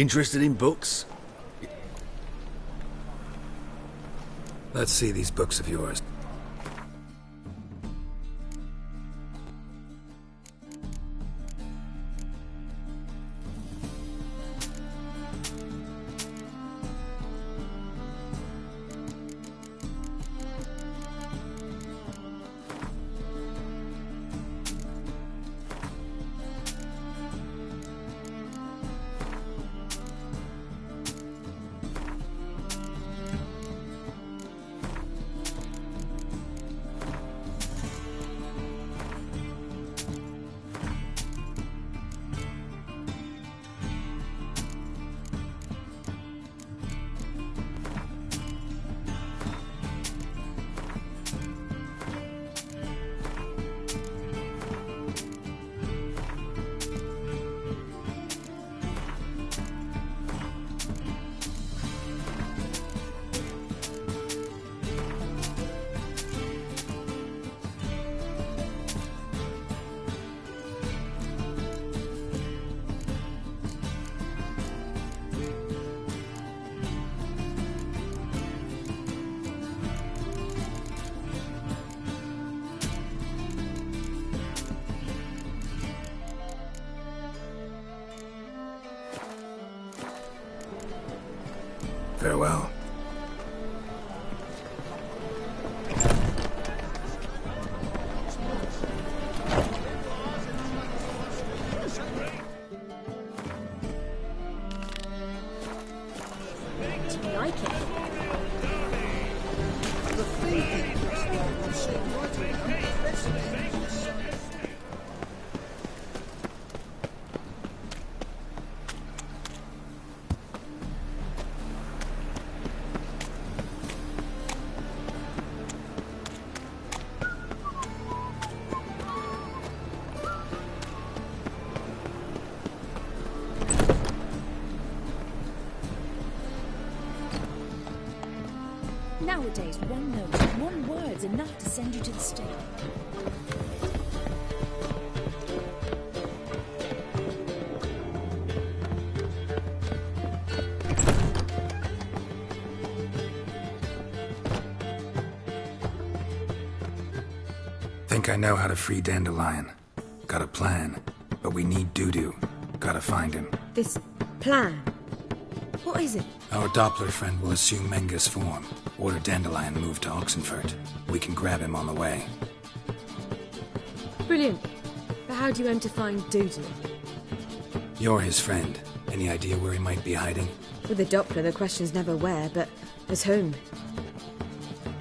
Interested in books? Let's see these books of yours. Farewell. Do you like it? Nowadays, one note, one word's enough to send you to the stake. Think I know how to free Dandelion. Got a plan, but we need Dudu. Gotta find him. This plan? What is it? Our Doppler friend will assume Menga's form. Order Dandelion moved to Oxenfurt. We can grab him on the way. Brilliant. But how do you aim to find Dudu? You're his friend. Any idea where he might be hiding? With the Doppler, the question's never where, but as whom.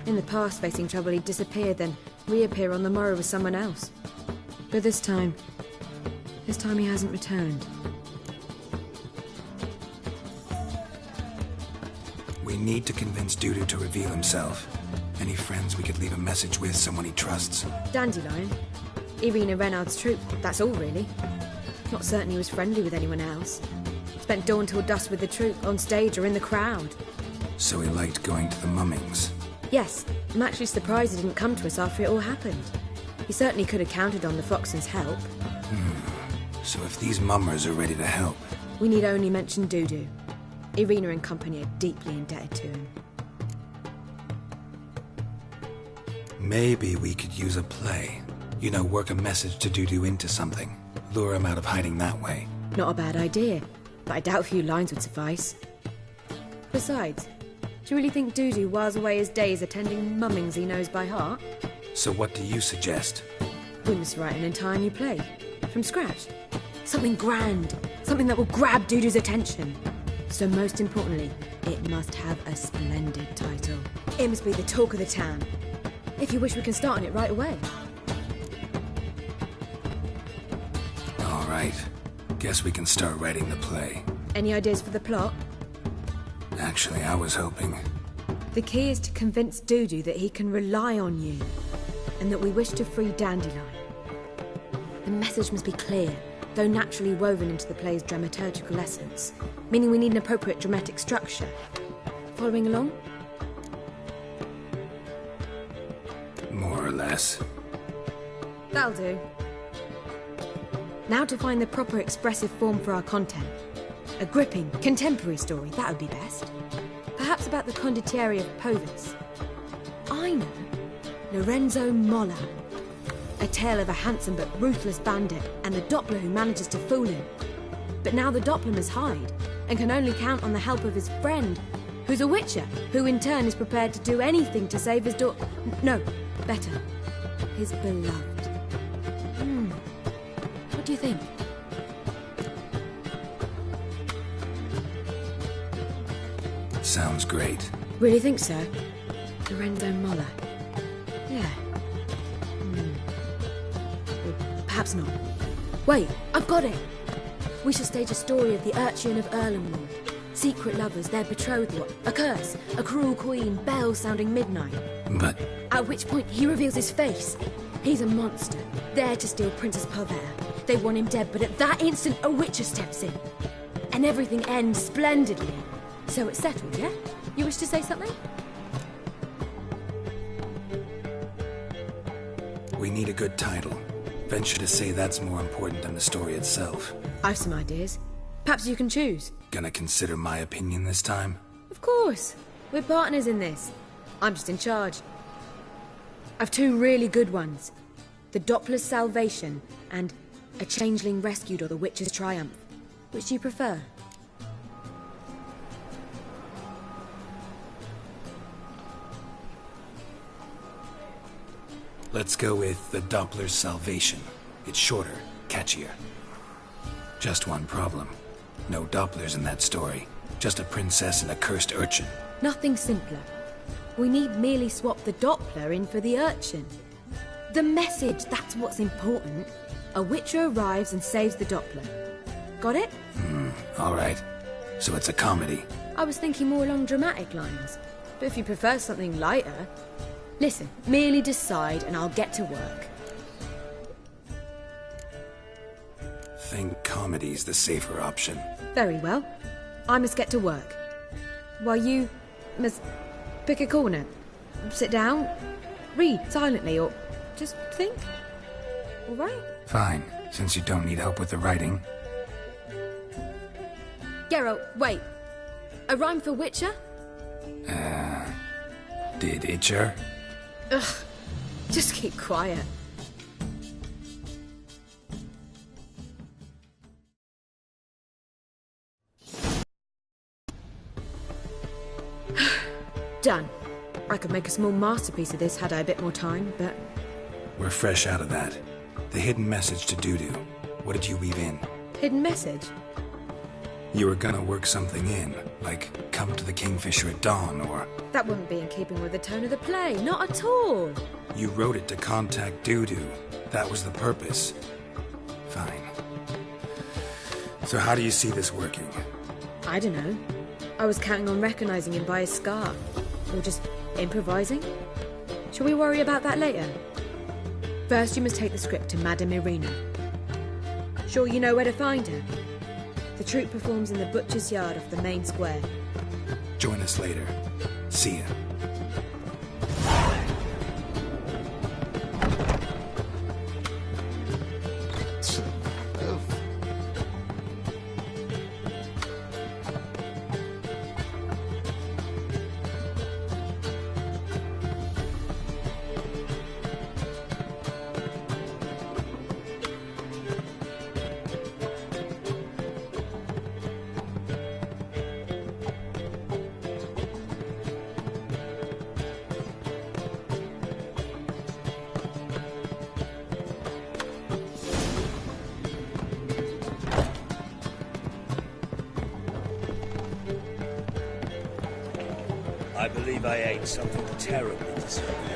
In the past, facing trouble, he'd disappear, then reappear on the morrow with someone else. But this time he hasn't returned. We need to convince Dudu to reveal himself. Any friends we could leave a message with, someone he trusts? Dandelion? Irina Renard's troop, that's all really. Not certain he was friendly with anyone else. Spent dawn till dusk with the troop, on stage or in the crowd. So he liked going to the mummings? Yes, I'm actually surprised he didn't come to us after it all happened. He certainly could have counted on the Foxen's help. So if these mummers are ready to help... We need only mention Dudu. Irina and company are deeply indebted to him. Maybe we could use a play. You know, work a message to Dudu into something. Lure him out of hiding that way. Not a bad idea, but I doubt a few lines would suffice. Besides, do you really think Dudu whiles away his days attending mummings he knows by heart? So what do you suggest? We must write an entire new play. From scratch. Something grand. Something that will grab Dudu's attention. So most importantly, it must have a splendid title. It must be the talk of the town. If you wish, we can start on it right away. All right. Guess we can start writing the play. Any ideas for the plot? Actually, I was hoping... The key is to convince Dudu that he can rely on you, and that we wish to free Dandelion. The message must be clear, though naturally woven into the play's dramaturgical essence, meaning we need an appropriate dramatic structure. Following along? More or less. That'll do. Now to find the proper expressive form for our content. A gripping, contemporary story, that would be best. Perhaps about the condottieri of Povis. I know. Lorenzo Molla. A tale of a handsome but ruthless bandit and the Doppler who manages to fool him. But now the Doppler must hide and can only count on the help of his friend, who's a witcher, who in turn is prepared to do anything to save his no, better, his beloved. What do you think? Sounds great. Really think so? Lorenzo Molla. Yeah. Or perhaps not. Wait, I've got it! We shall stage a story of the urchin of Erlenwald. Secret lovers, their betrothal, a curse, a cruel queen, bells sounding midnight. But... At which point he reveals his face. He's a monster, there to steal Princess Pavere. They want him dead, but at that instant a witcher steps in. And everything ends splendidly. So it's settled, yeah? You wish to say something? We need a good title. Venture to say that's more important than the story itself. I've some ideas. Perhaps you can choose. Gonna consider my opinion this time? Of course. We're partners in this. I'm just in charge. I've two really good ones. The Doppler's Salvation and A Changeling Rescued or the Witch's Triumph. Which do you prefer? Let's go with the Doppler's Salvation. It's shorter, catchier. Just one problem. No Dopplers in that story. Just a princess and a cursed urchin. Nothing simpler. We need merely swap the Doppler in for the urchin. The message, that's what's important. A witcher arrives and saves the Doppler. Got it? All right. So it's a comedy. I was thinking more along dramatic lines. But if you prefer something lighter... Listen, merely decide and I'll get to work. Think comedy's the safer option. Very well. I must get to work. While you must pick a corner. Sit down, read silently, or just think. All right? Fine, since you don't need help with the writing. Geralt, wait. A rhyme for Witcher? Did Itcher? Ugh, just keep quiet. Done. I could make a small masterpiece of this had I a bit more time, but... We're fresh out of that. The hidden message to Dudu. What did you weave in? Hidden message? You were gonna work something in, like come to the Kingfisher at dawn, or... That wouldn't be in keeping with the tone of the play, not at all. You wrote it to contact Dudu. That was the purpose. Fine. So how do you see this working? I don't know. I was counting on recognizing him by his scar. Or just improvising. Shall we worry about that later? First you must take the script to Madame Irina. Sure you know where to find her? The troupe performs in the butcher's yard off the main square. Join us later. See ya. I believe I ate something terribly disappointing.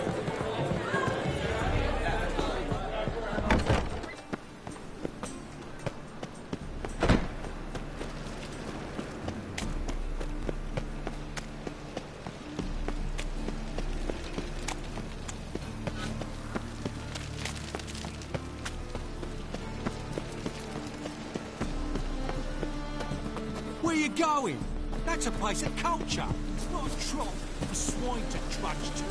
Where you going? That's a place of culture. It's not a trough for swine to trudge to.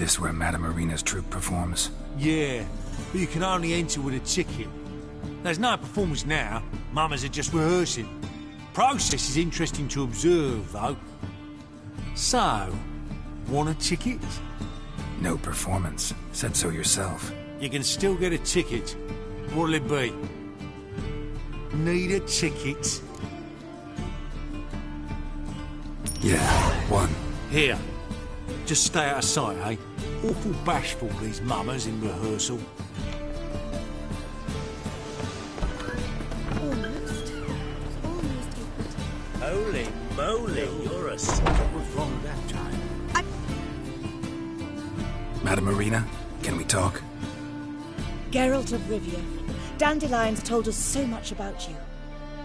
This where Madame Marina's troupe performs? Yeah, but you can only enter with a ticket. There's no performance now. Mamas are just rehearsing. Process is interesting to observe, though. So, want a ticket? No performance. Said so yourself. You can still get a ticket. What'll it be? Need a ticket? Yeah, one. Here. Just stay out of sight, eh? Awful bashful, these mamas in rehearsal. Holy moly, you're a... What was wrong that time? Madame Marina, can we talk? Geralt of Rivia. Dandelion's told us so much about you.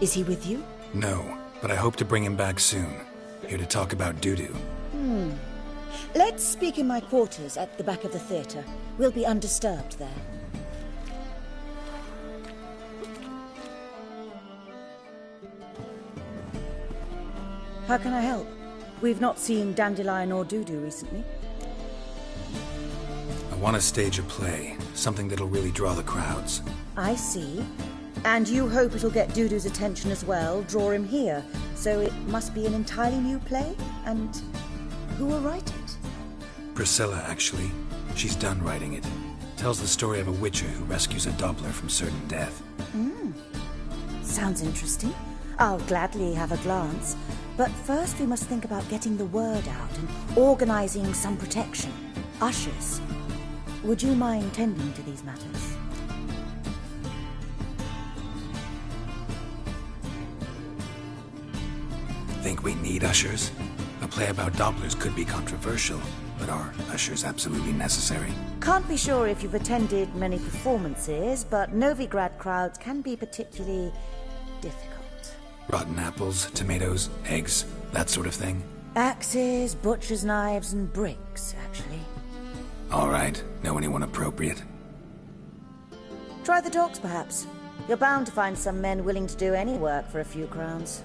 Is he with you? No, but I hope to bring him back soon. Here to talk about Dudu. Let's speak in my quarters at the back of the theatre. We'll be undisturbed there. How can I help? We've not seen Dandelion or Dudu recently. I want to stage a play, something that'll really draw the crowds. I see. And you hope it'll get Dudu's attention as well, draw him here. So it must be an entirely new play? And who will write it? Priscilla, actually. She's done writing it. Tells the story of a witcher who rescues a Doppler from certain death. Sounds interesting. I'll gladly have a glance. But first we must think about getting the word out and organizing some protection. Ushers. Would you mind tending to these matters? Think we need ushers? A play about Dopplers could be controversial, but are ushers absolutely necessary? Can't be sure if you've attended many performances, but Novigrad crowds can be particularly difficult. Rotten apples, tomatoes, eggs, that sort of thing? Axes, butcher's knives, and bricks, actually. All right. Know anyone appropriate? Try the docks, perhaps. You're bound to find some men willing to do any work for a few crowns.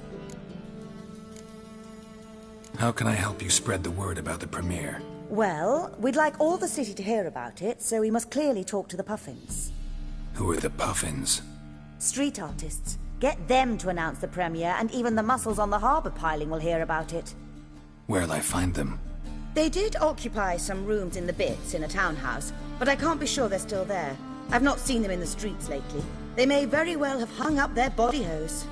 How can I help you spread the word about the premiere? Well, we'd like all the city to hear about it, so we must clearly talk to the Puffins. Who are the Puffins? Street artists. Get them to announce the premiere, and even the muscles on the harbour piling will hear about it. Where'll I find them? They did occupy some rooms in the Bits in a townhouse, but I can't be sure they're still there. I've not seen them in the streets lately. They may very well have hung up their body hose.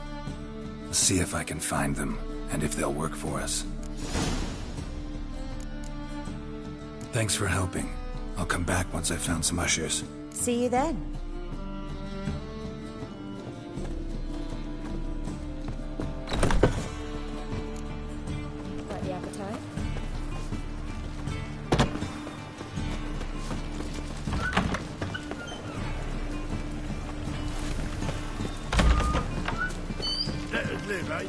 See if I can find them, and if they'll work for us. Thanks for helping. I'll come back once I've found some ushers. See you then. Got the appetite? Let us live, eh?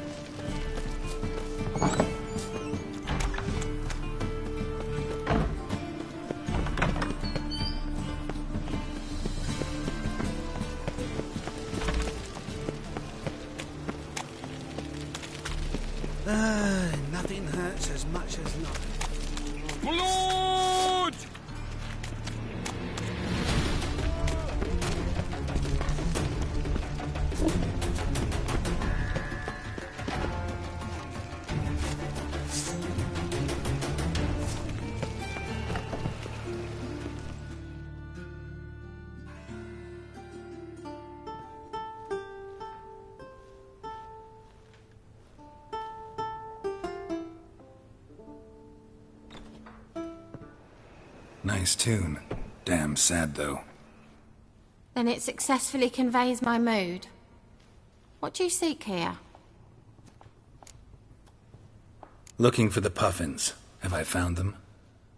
Nothing hurts as much as nothing. Blood! Nice tune. Damn sad, though. Then it successfully conveys my mood. What do you seek here? Looking for the Puffins. Have I found them?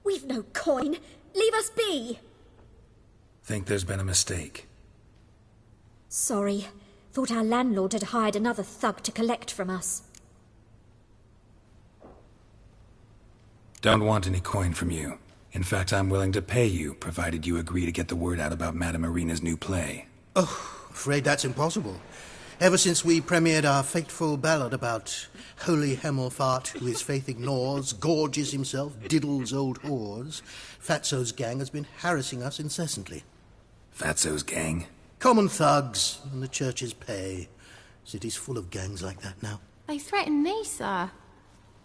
We've no coin. Leave us be. Think there's been a mistake. Sorry. Thought our landlord had hired another thug to collect from us. Don't want any coin from you. In fact, I'm willing to pay you, provided you agree to get the word out about Madame Marina's new play. Oh, afraid that's impossible. Ever since we premiered our fateful ballad about holy Hemelfart, who his faith ignores, gorges himself, diddles old whores, Fatso's gang has been harassing us incessantly. Fatso's gang? Common thugs in the church's pay. City's full of gangs like that now. They threatened me, sir.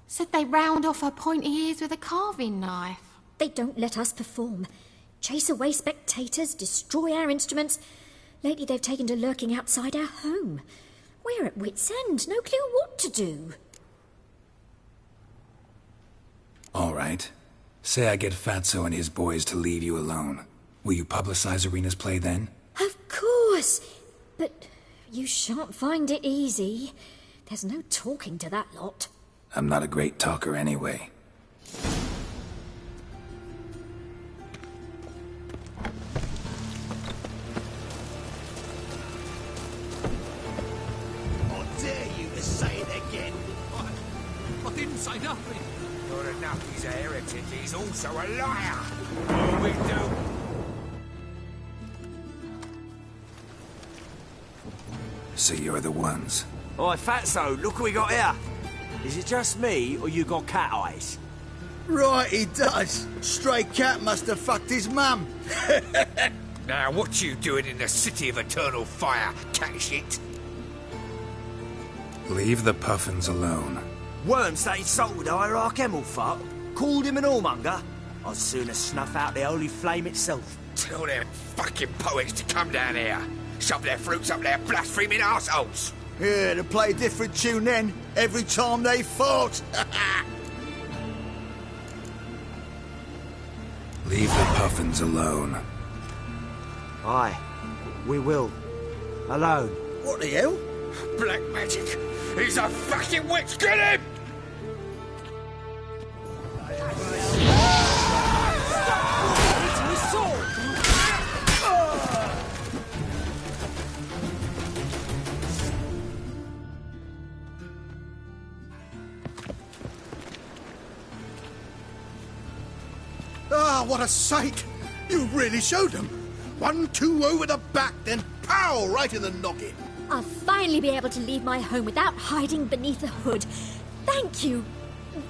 Said they round off her pointy ears with a carving knife. They don't let us perform. Chase away spectators, destroy our instruments. Lately they've taken to lurking outside our home. We're at wit's end, no clue what to do. All right. Say I get Fatso and his boys to leave you alone. Will you publicize Arena's play then? Of course, but you shan't find it easy. There's no talking to that lot. I'm not a great talker anyway. I dare you to say it again. I didn't say nothing. Not enough he's a heretic, he's also a liar. Oh, we do. So you're the ones. Oi, Fatso, look what we got here. Is it just me, or you got cat eyes? Right, he does. Stray cat must have fucked his mum. Now, what you doing in the city of eternal fire, cat shit? Leave the puffins alone. Worms that insulted Hierarch Hemelfart, called him an whoremonger. I'd sooner snuff out the holy flame itself. Tell them fucking poets to come down here. Shove their fruits up their blaspheming arseholes. Yeah, to play a different tune then, every time they fought. Leave the puffins alone. Aye, we will. Alone. What the hell? Black magic. He's a fucking witch. Get him! Ah, what a sight! You really showed them. 1-2 over the back, then pow, right in the noggin. I'll finally be able to leave my home without hiding beneath a hood. Thank you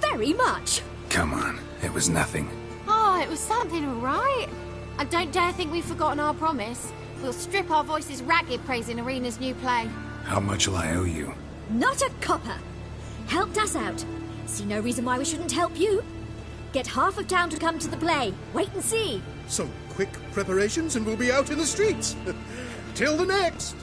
very much. Come on, it was nothing. Oh, it was something, all right. I don't dare think we've forgotten our promise. We'll strip our voices ragged praising Arena's new play. How much will I owe you? Not a copper. Helped us out. See no reason why we shouldn't help you. Get half of town to come to the play. Wait and see. Some quick preparations and we'll be out in the streets. Till the next.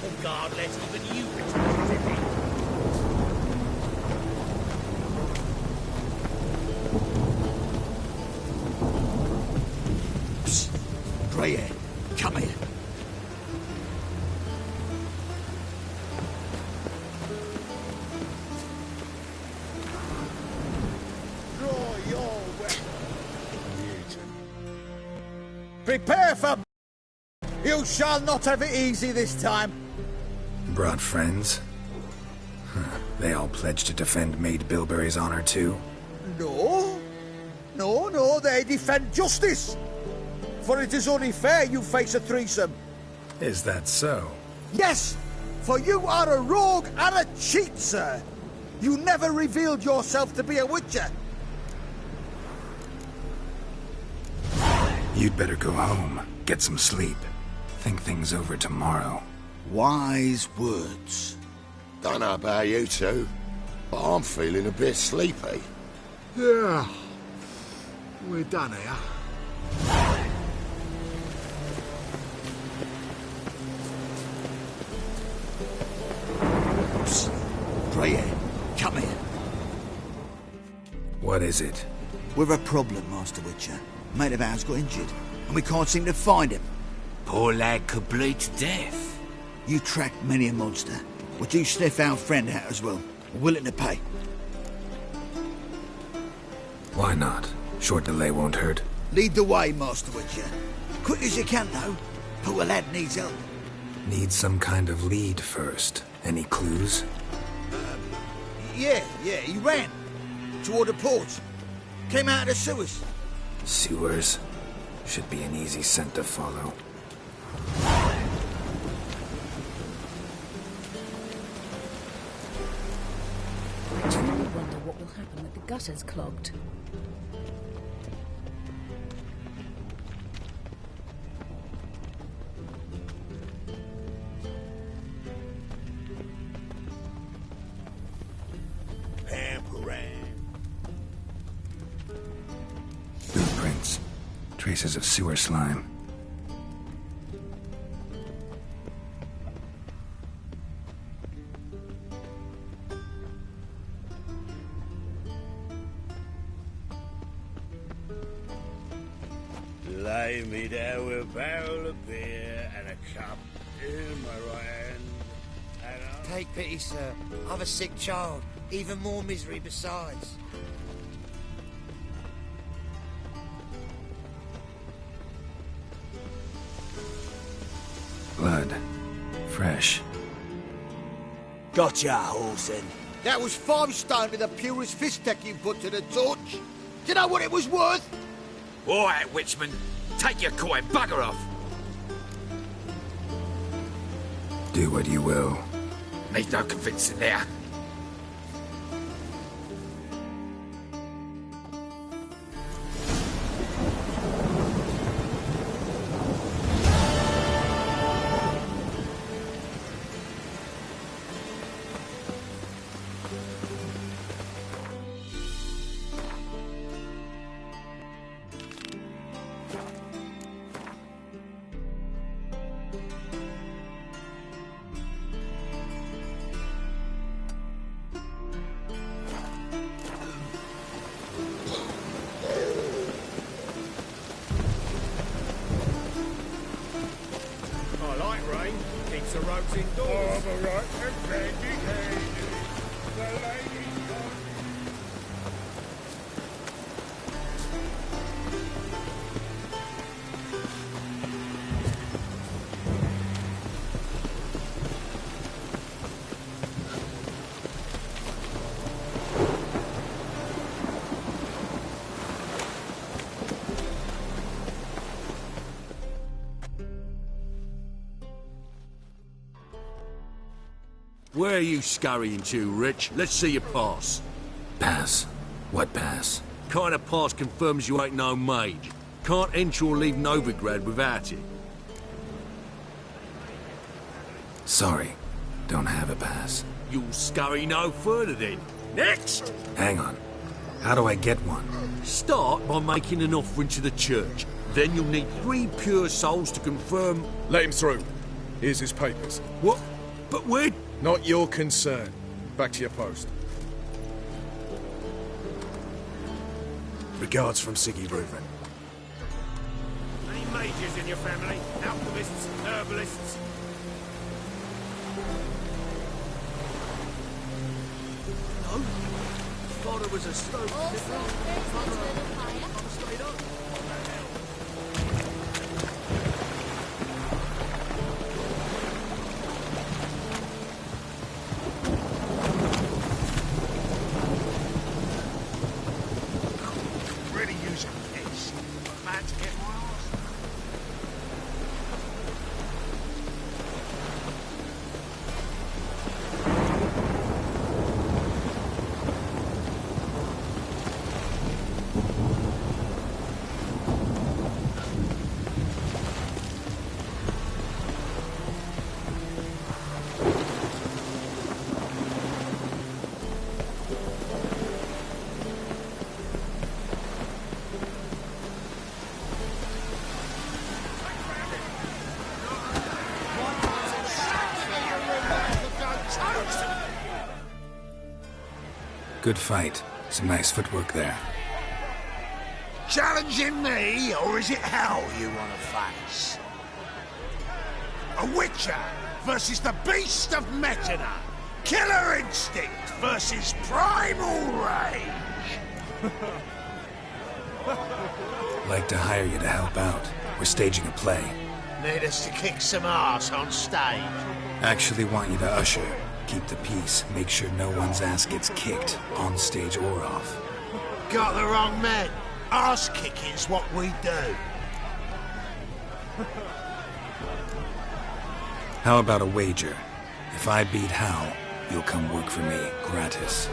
Oh God, let even you return to me. Psst. Greyhair, come here. Draw your weapon. Prepare for... You shall not have it easy this time. Brought friends? Huh. They all pledged to defend Maid Bilberry's honor too? No. No, they defend justice. For it is only fair you face a threesome. Is that so? Yes, for you are a rogue and a cheat, sir. You never revealed yourself to be a witcher. You'd better go home, get some sleep. Think things over tomorrow. Wise words. Don't know about you two, but I'm feeling a bit sleepy. Yeah. We're done here. Psst. Greyhair, come here. What is it? We're a problem, Master Witcher. Mate of ours got injured, and we can't seem to find him. Poor lad could bleed to death. You tracked many a monster. Would you sniff our friend out as well? We're willing to pay. Why not? Short delay won't hurt. Lead the way, Master Witcher. Quick as you can, though. Poor lad needs help. Need some kind of lead first. Any clues? Yeah, he ran. Toward the port. Came out of the sewers. Sewers? Should be an easy scent to follow. I truly wonder what will happen with the gutters clogged. Footprints. Traces of sewer slime. Lay me down with a barrel of beer and a cup in my right hand. And Take pity, sir. I've a sick child. Even more misery besides. Blood. Fresh. Gotcha, Horsen. That was 5 stone with the purest fist tech you put to the torch. Do you know what it was worth? All right, Witchman. Take your coin, bugger off. Do what you will. Need no convincing there. I like rain. Keeps the roads indoors. All right, and candy. The lady's gone. Where are you scurrying to, Rich? Let's see your pass. Pass? What pass? Kind of pass confirms you ain't no maid. Can't enter or leave Novigrad without it. Sorry. Don't have a pass. You'll scurry no further then. Next! Hang on. How do I get one? Start by making an offering to the church. Then you'll need 3 pure souls to confirm... Let him through. Here's his papers. What? But we're... Not your concern. Back to your post. Regards from Siggy Reuven. Any mages in your family? Alchemists, herbalists? No. Father was a stone. Really use a piss. Man to get my arse. Good fight. Some nice footwork there. Challenging me, or is it hell you want to face? A Witcher versus the Beast of Metana. Killer instinct versus primal rage. Like to hire you to help out. We're staging a play. Need us to kick some ass on stage. Actually want you to usher. Keep the peace. Make sure no one's ass gets kicked, on stage or off. Got the wrong man. Ass kicking's what we do. How about a wager? If I beat Hal, you'll come work for me, gratis.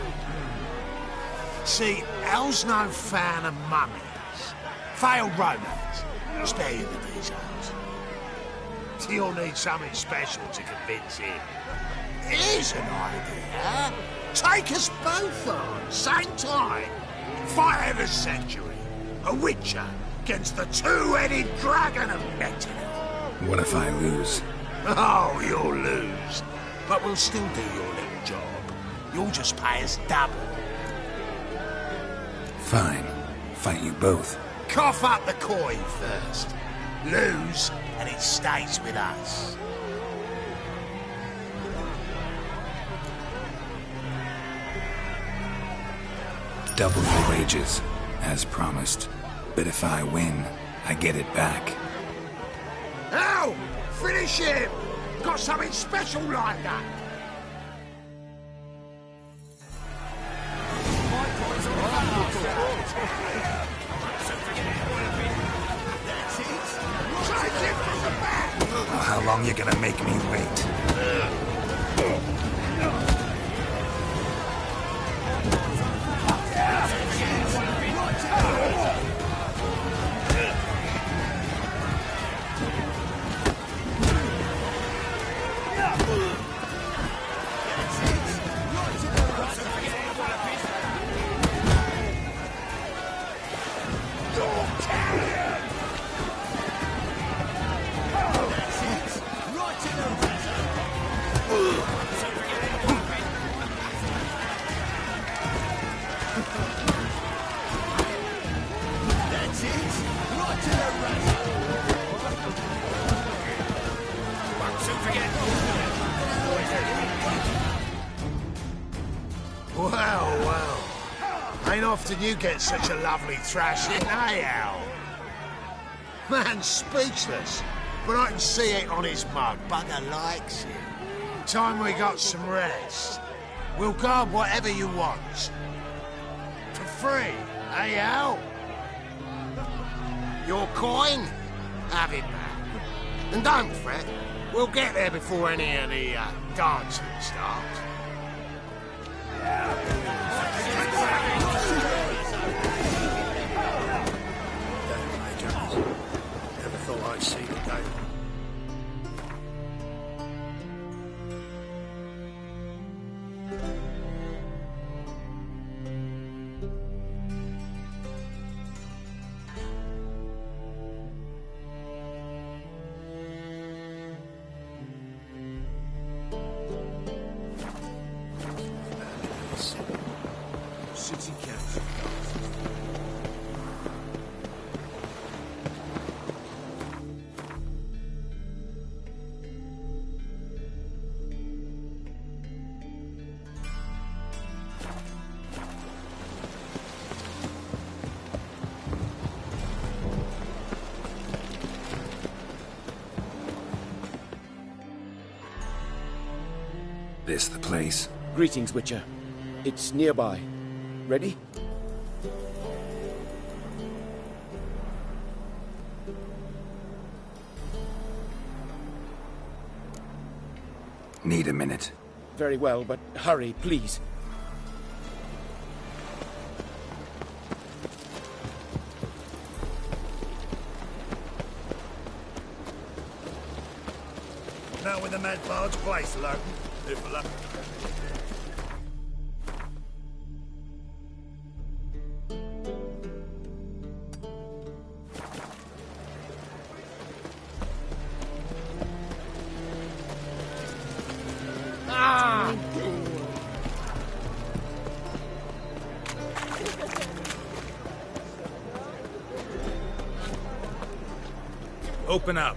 See, Hal's no fan of mummies. Failed romance. Spare you the details. You'll need something special to convince him. Here's an idea. Take us both on, same time. Fight of the century. A Witcher against the two-headed dragon of Meta. What if I lose? Oh, you'll lose. But we'll still do your little job. You'll just pay us double. Fine. Fight you both. Cough up the coin first. Lose, and it stays with us. Double your wages, as promised. But if I win, I get it back. Ow! Finish him! Got something special like that! Oh, how long you gonna make me wait? Well. Ain't often you get such a lovely thrashing, eh, Al? Man's speechless, but I can see it on his mug. Bugger likes it. Time we got some rest. We'll guard whatever you want. For free, eh, Al? Your coin? Have it back. And don't fret, we'll get there before any of the dancing starts. Never thought I'd see the day. This the place? Greetings, Witcher. It's nearby. Ready? Need a minute. Very well, but hurry, please. Now with the mad barge place alone. Ufala. Open up.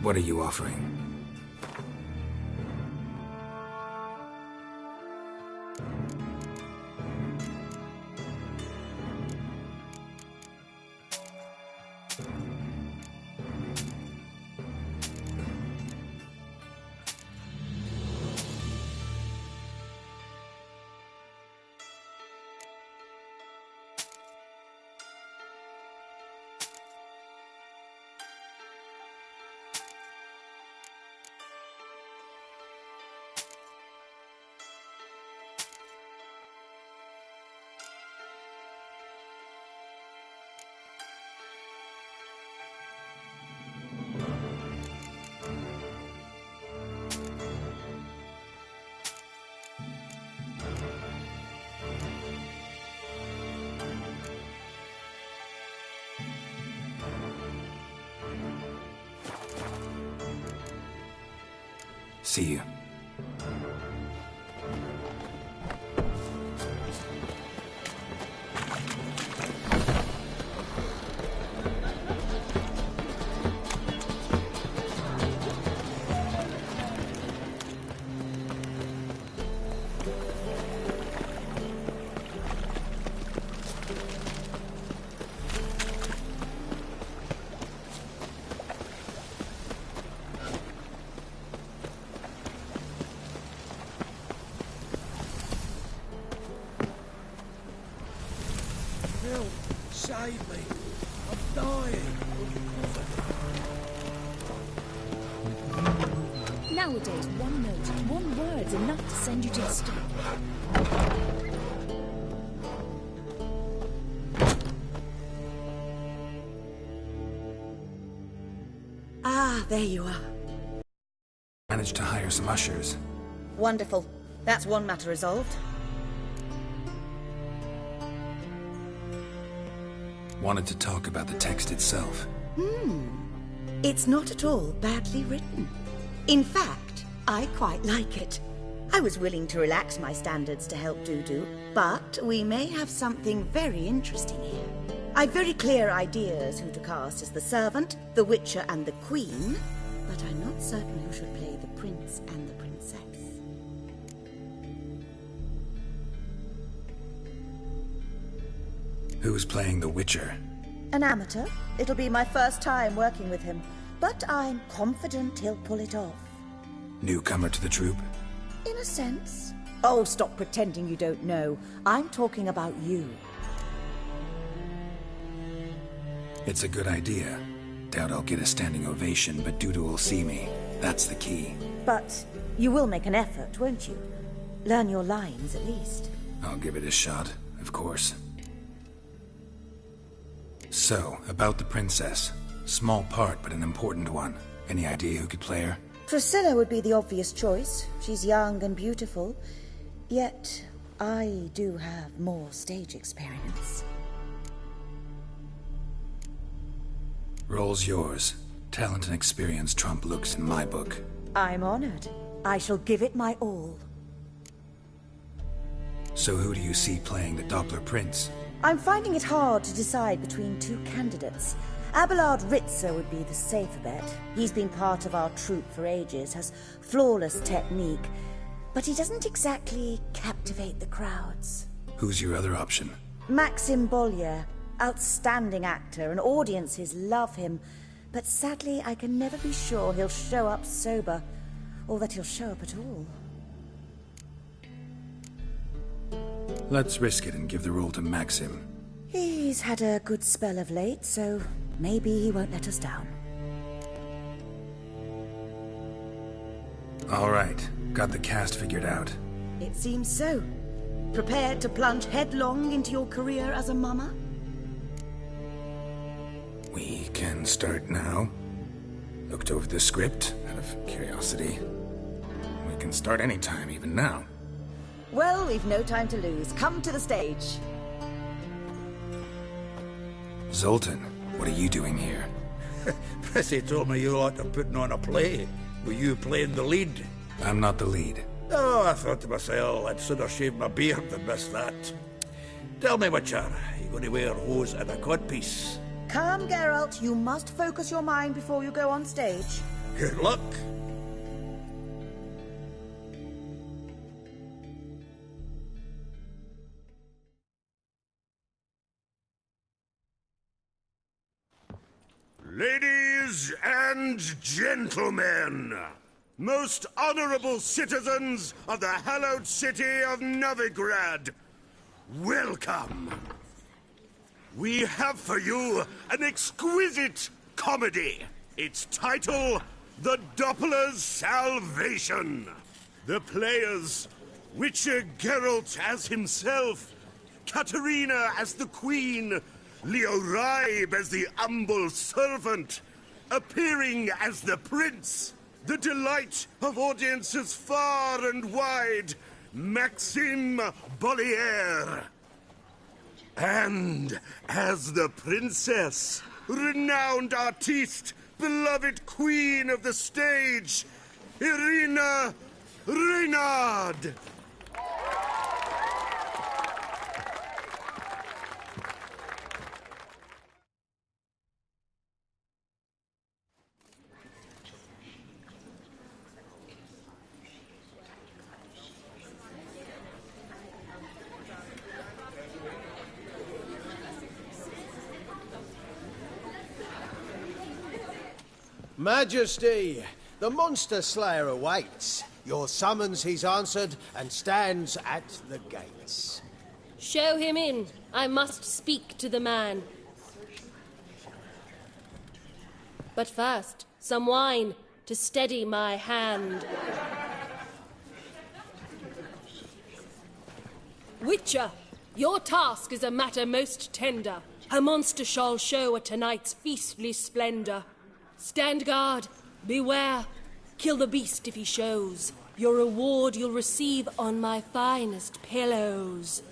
What are you offering? See you. Save me. I'm dying. Nowadays, one note, one word's enough to send you to the stake. Ah, there you are. Managed to hire some ushers. Wonderful. That's one matter resolved. Wanted to talk about the text itself. It's not at all badly written. In fact, I quite like it. I was willing to relax my standards to help Dudu, but we may have something very interesting here. I've very clear ideas who to cast as the servant, the Witcher and the Queen, but I'm not certain who should play the Prince and the Princess. Who's playing the Witcher? An amateur. It'll be my first time working with him, but I'm confident he'll pull it off. Newcomer to the troupe? In a sense. Oh, stop pretending you don't know. I'm talking about you. It's a good idea. Doubt I'll get a standing ovation, but Dudu will see me. That's the key. But you will make an effort, won't you? Learn your lines, at least. I'll give it a shot, of course. So, about the princess. Small part, but an important one. Any idea who could play her? Priscilla would be the obvious choice. She's young and beautiful. Yet, I do have more stage experience. Role's yours. Talent and experience trump looks in my book. I'm honored. I shall give it my all. So who do you see playing the Doppler Prince? I'm finding it hard to decide between two candidates. Abelard Ritzer would be the safer bet. He's been part of our troupe for ages, has flawless technique, but he doesn't exactly captivate the crowds. Who's your other option? Maxim Bollier, outstanding actor, and audiences love him, but sadly I can never be sure he'll show up sober, or that he'll show up at all. Let's risk it and give the role to Maxim. He's had a good spell of late, so maybe he won't let us down. All right, got the cast figured out. It seems so. Prepared to plunge headlong into your career as a mama? We can start now. Looked over the script, out of curiosity. We can start anytime, even now. Well, we've no time to lose. Come to the stage. Zoltan, what are you doing here? Prissy told me you like to putting on a play. Were you playing the lead? I'm not the lead. Oh, I thought to myself, I'd sooner shave my beard than miss that. Tell me, Witcher, are you going to wear hose and a codpiece? Calm, Geralt. You must focus your mind before you go on stage. Good luck. Ladies and gentlemen, most honorable citizens of the hallowed city of Novigrad, welcome. We have for you an exquisite comedy. Its title, The Doppler's Salvation. The players, Witcher Geralt as himself, Katerina as the Queen, Leo Raib as the humble servant, appearing as the prince, the delight of audiences far and wide, Maxim Bollier. And as the princess, renowned artiste, beloved queen of the stage, Irina Reynard. Majesty, the Monster Slayer awaits. Your summons he's answered and stands at the gates. Show him in. I must speak to the man. But first, some wine to steady my hand. Witcher, your task is a matter most tender. A monster shall show at tonight's feastly splendor. Stand guard, beware, kill the beast if he shows. Your reward you'll receive on my finest pillows.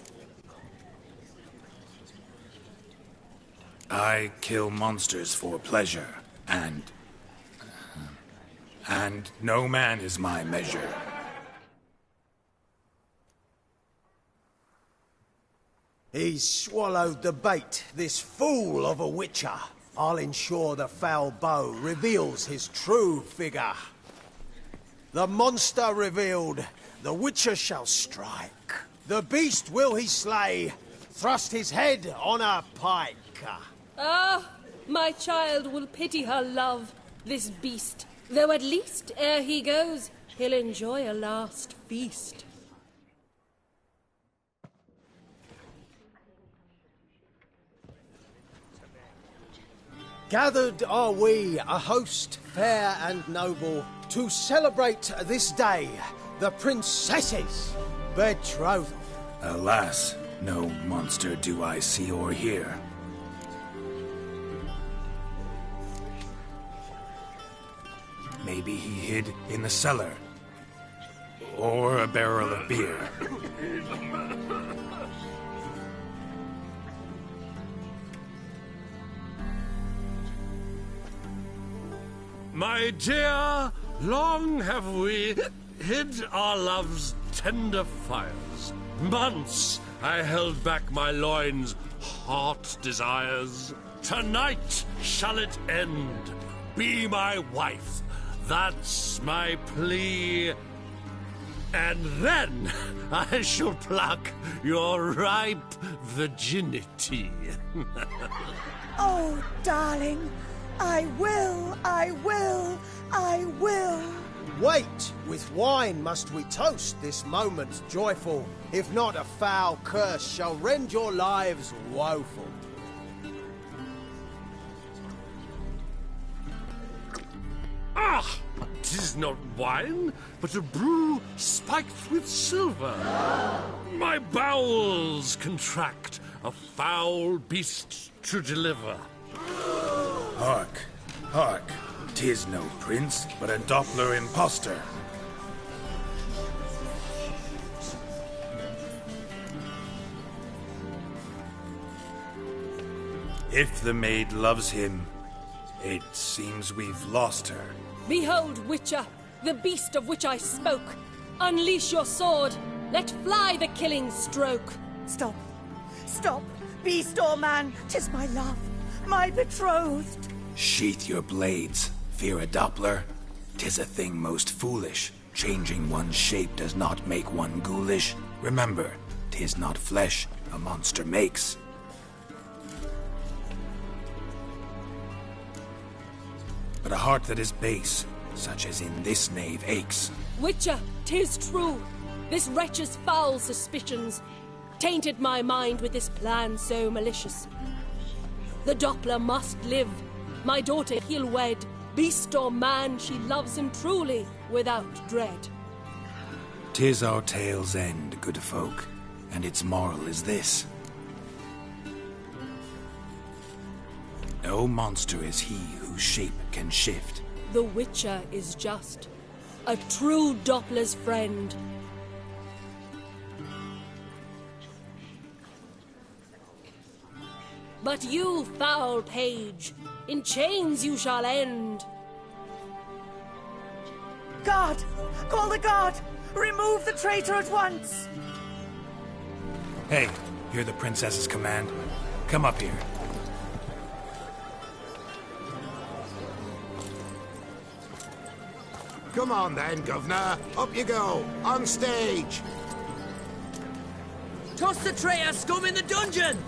I kill monsters for pleasure, and no man is my measure. He's swallowed the bait, this fool of a Witcher. I'll ensure the foul bow reveals his true figure. The monster revealed, the Witcher shall strike. The beast will he slay, thrust his head on a pike. Ah, my child will pity her love, this beast, though at least, ere he goes, he'll enjoy a last feast. Gathered are we, a host fair and noble, to celebrate this day, the princess's betrothal. Alas, no monster do I see or hear. Maybe he hid in the cellar. Or a barrel of beer. My dear, long have we hid our love's tender fires. Months I held back my loins' hot desires. Tonight shall it end. Be my wife. That's my plea. And then I shall pluck your ripe virginity. Oh, darling, I will, I will, I will. Wait, with wine must we toast this moment joyful. If not, a foul curse shall rend your lives woeful. Ah! 'Tis not wine, but a brew spiked with silver. My bowels contract, a foul beast to deliver. Hark, hark. 'Tis no prince, but a Doppler impostor. If the maid loves him, it seems we've lost her. Behold, Witcher, the beast of which I spoke. Unleash your sword. Let fly the killing stroke. Stop. Stop. Beast or man, 'tis my love, my betrothed. Sheath your blades. Fear a Doppler? 'Tis a thing most foolish. Changing one's shape does not make one ghoulish. Remember, 'tis not flesh a monster makes. But a heart that is base, such as in this knave aches. Witcher, 'tis true. This wretch's foul suspicions tainted my mind with this plan so malicious. The Doppler must live. My daughter he'll wed. Beast or man, she loves him truly, without dread. 'Tis our tale's end, good folk, and its moral is this. No monster is he whose shape can shift. The Witcher is just a true Doppler's friend. But you, foul page, in chains you shall end. Guard! Call the guard! Remove the traitor at once! Hey, hear the princess's command? Come up here. Come on then, Governor. Up you go. On stage. Toss the traitor scum in the dungeon!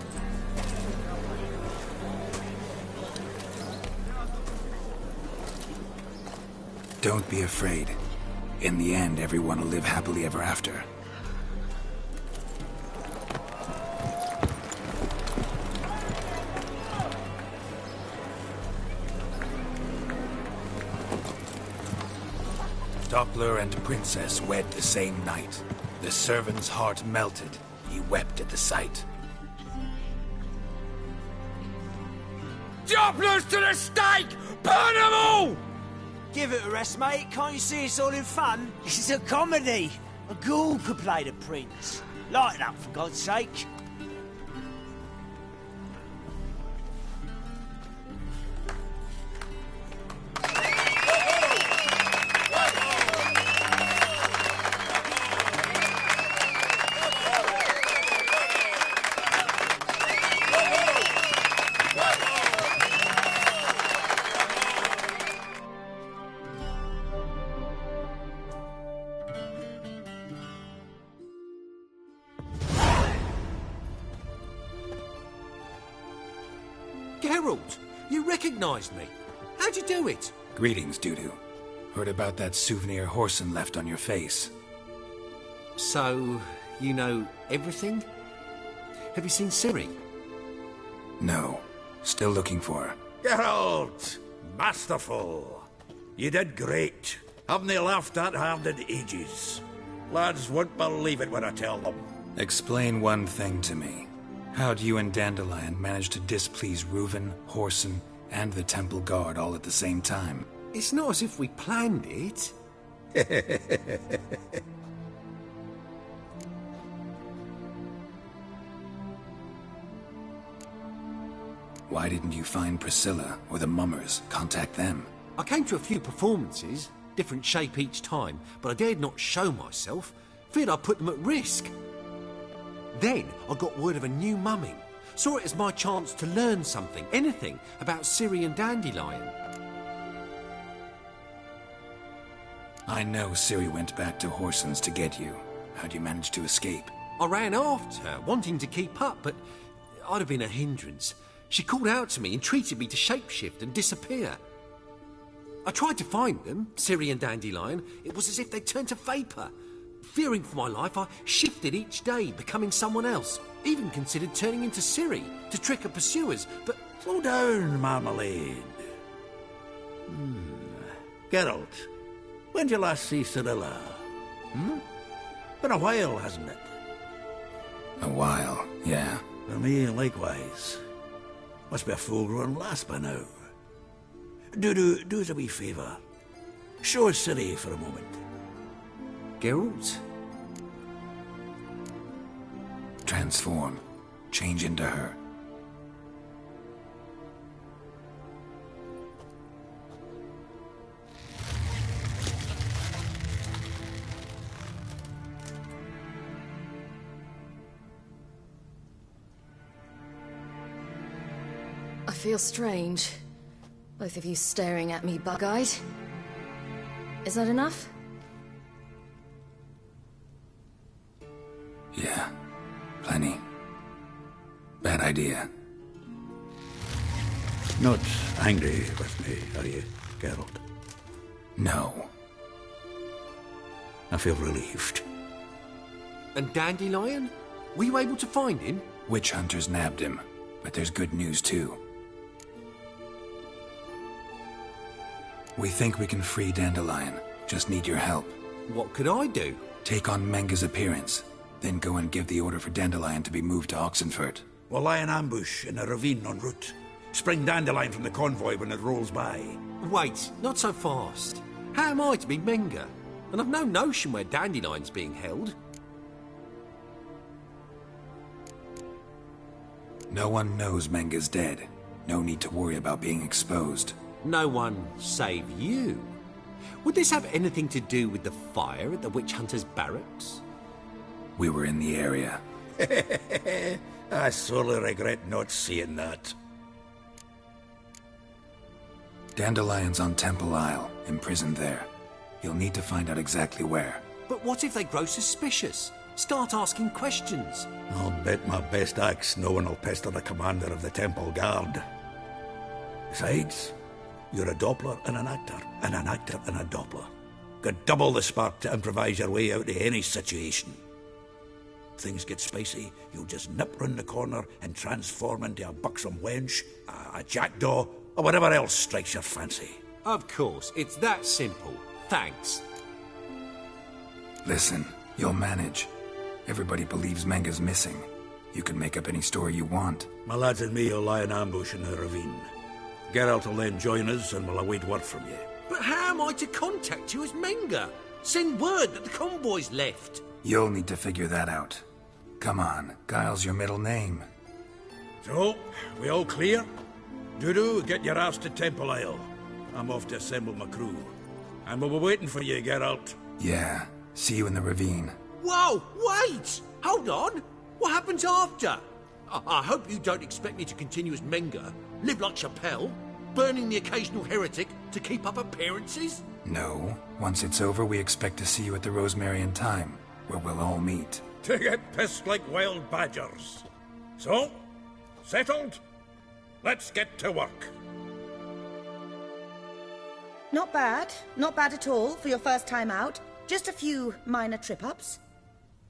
Don't be afraid. In the end, everyone will live happily ever after. Doppler and princess wed the same night. The servant's heart melted. He wept at the sight. Dopplers to the stake! Burn them all! Give it a rest, mate. Can't you see it's all in fun? This is a comedy. A ghoul could play the prince. Lighten up, for God's sake. Geralt, you recognized me. How'd you do it? Greetings, Dudu. Heard about that souvenir Horson left on your face. So, you know everything? Have you seen Ciri? No. Still looking for her. Geralt! Masterful. You did great. Haven't they laughed that hard in ages? Lads won't believe it when I tell them. Explain one thing to me. How'd you and Dandelion manage to displease Reuven, Horson, and the Temple Guard all at the same time? It's not as if we planned it. Why didn't you find Priscilla or the Mummers? Contact them. I came to a few performances, different shape each time, but I dared not show myself. Feared I'd put them at risk. Then I got word of a new mumming. Saw it as my chance to learn something, anything, about Ciri and Dandelion. I know Ciri went back to Horson's to get you. How'd you manage to escape? I ran after her, wanting to keep up, but I'd have been a hindrance. She called out to me, entreated me to shapeshift and disappear. I tried to find them, Ciri and Dandelion. It was as if they turned to vapour. Fearing for my life, I shifted each day, becoming someone else. Even considered turning into Ciri to trick her pursuers, but... Slow down, Marmalade. Geralt, when did you last see Cirilla? Been a while, hasn't it? A while, yeah. For me, likewise. Must be a full-grown lass by now. Do us a wee favour. Show us Ciri for a moment. Geralt? Transform. Change into her. I feel strange. Both of you staring at me bug-eyed. Is that enough? Yeah. Plenty. Bad idea. Not angry with me, are you, Geralt? No. I feel relieved. And Dandelion? Were you able to find him? Witch hunters nabbed him, but there's good news too. We think we can free Dandelion. Just need your help. What could I do? Take on Menga's appearance, then go and give the order for Dandelion to be moved to Oxenfurt. We'll lie in ambush in a ravine en route. Spring Dandelion from the convoy when it rolls by. Wait, not so fast. How am I to be Menga? And I've no notion where Dandelion's being held. No one knows Menga's dead. No need to worry about being exposed. No one save you. Would this have anything to do with the fire at the witch hunters' barracks? We were in the area. I sorely regret not seeing that. Dandelion's on Temple Isle, imprisoned there. You'll need to find out exactly where. But what if they grow suspicious? Start asking questions. I'll bet my best axe no one will pester the commander of the Temple Guard. Besides, you're a Doppler and an actor and a Doppler. Got double the spark to improvise your way out of any situation. If things get spicy, you'll just nip round the corner and transform into a buxom wench, a jackdaw, or whatever else strikes your fancy. Of course, it's that simple. Thanks. Listen, you'll manage. Everybody believes Menga's missing. You can make up any story you want. My lads and me will lie in ambush in the ravine. Geralt will then join us and we'll await word from you. But how am I to contact you as Menga? Send word that the convoy's left. You'll need to figure that out. Come on, Guile's your middle name. So, we all clear? Dudu, get your ass to Temple Isle. I'm off to assemble my crew. And we'll be waiting for you, Geralt. Yeah, see you in the ravine. Whoa, wait! Hold on! What happens after? I hope you don't expect me to continue as Menga, live like Chappelle, burning the occasional heretic to keep up appearances? No. Once it's over, we expect to see you at the Rosemary in Time, where we'll all meet. To get pissed like wild badgers. So, settled? Let's get to work. Not bad. Not bad at all for your first time out. Just a few minor trip-ups.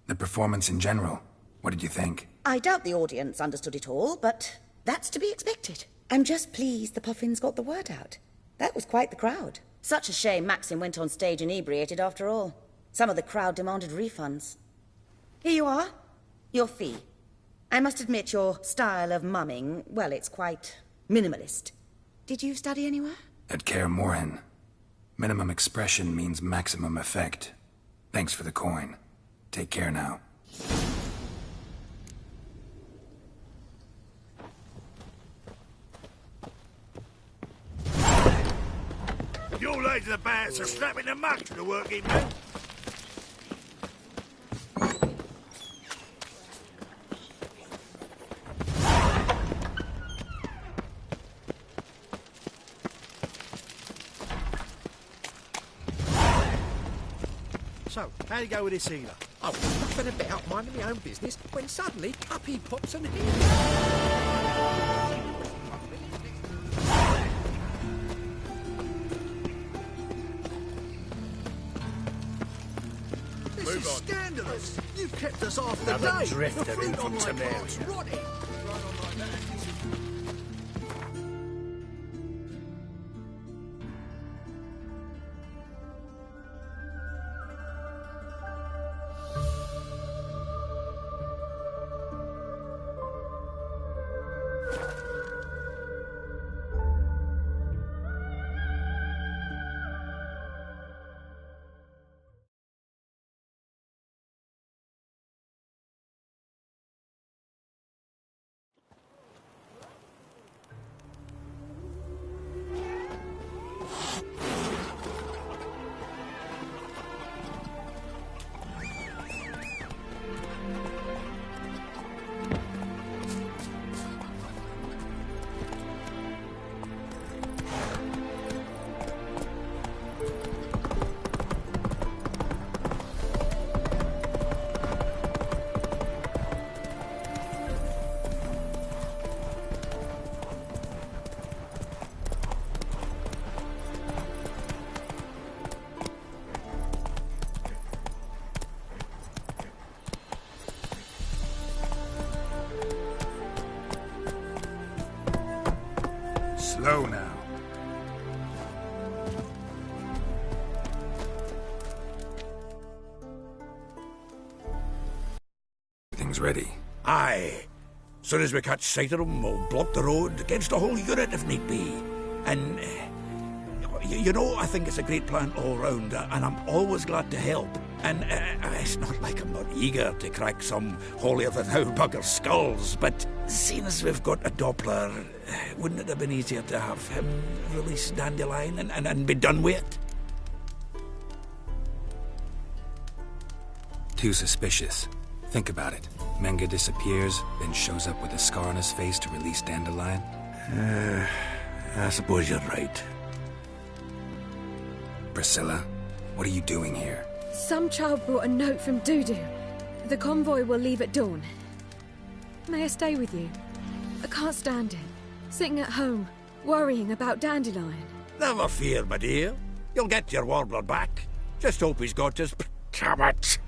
The performance in general, what did you think? I doubt the audience understood it all, but that's to be expected. I'm just pleased the Puffins got the word out. That was quite the crowd. Such a shame Maxim went on stage inebriated after all. Some of the crowd demanded refunds. Here you are. Your fee. I must admit your style of mumming, well, it's quite minimalist. Did you study anywhere? At Kaer Morhen. Minimum expression means maximum effect. Thanks for the coin. Take care now. You lads of the bats are strapping the muck to the working men. So, how'd you go with this healer? I was nothing about minding my own business when suddenly up he pops and here. This is scandalous. You've kept us half the Another day. drifter The fruit in from on my Samaria. plant's rotting. Slow now. Everything's ready. Aye. Soon as we catch sight of them, we'll block the road against the whole unit if need be. And, you know, I think it's a great plan all round, and I'm always glad to help. And it's not like I'm not eager to crack some holier-than-thou bugger's skulls, but seeing as we've got a Doppler, wouldn't it have been easier to have him release Dandelion and be done with it? Too suspicious. Think about it. Menga disappears, then shows up with a scar on his face to release Dandelion. I suppose you're right. Priscilla, what are you doing here? Some child brought a note from Dudu. The convoy will leave at dawn. May I stay with you? I can't stand it. Sitting at home, worrying about Dandelion. Never fear, my dear. You'll get your warbler back. Just hope he's got his... Damn it!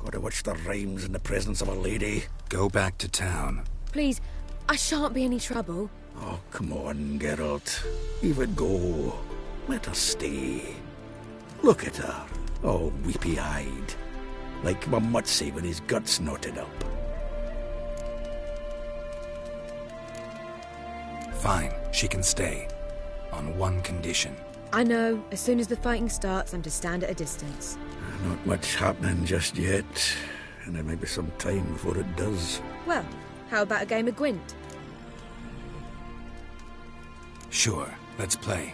Gotta watch the rhymes in the presence of a lady. Go back to town. Please, I shan't be any trouble. Oh, come on, Geralt. Even go. Let her stay. Look at her, all weepy-eyed. Like Mamutsi with his guts knotted up. Fine, she can stay. On one condition. I know, as soon as the fighting starts, I'm to stand at a distance. Not much happening just yet, and there may be some time before it does. Well, how about a game of Gwent? Sure, let's play.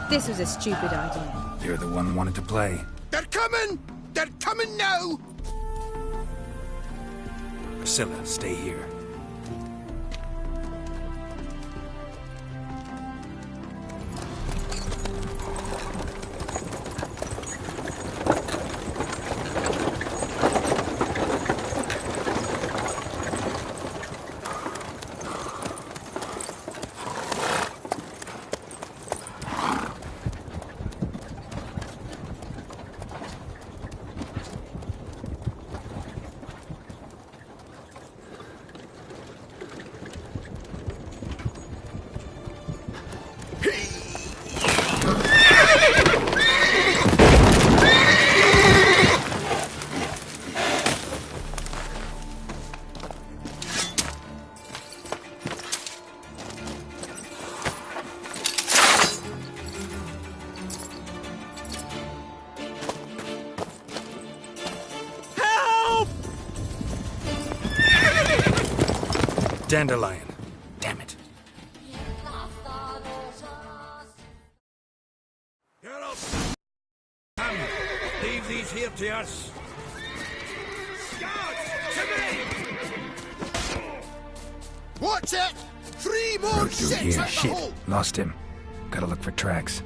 This was a stupid idea. You're the one who wanted to play. They're coming! They're coming now! Priscilla, stay here. Dandelion. Damn it. Leave these here to us. Guards, to me! Watch it! 3 more Dude ships here. at the Shit. hole! Lost him. Gotta look for tracks.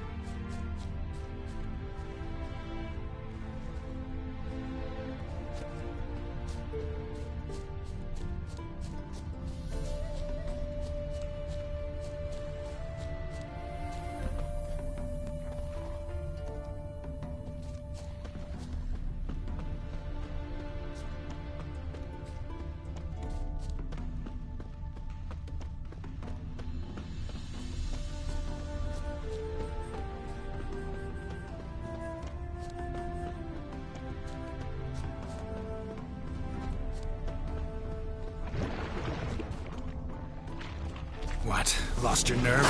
What? Lost your nerve?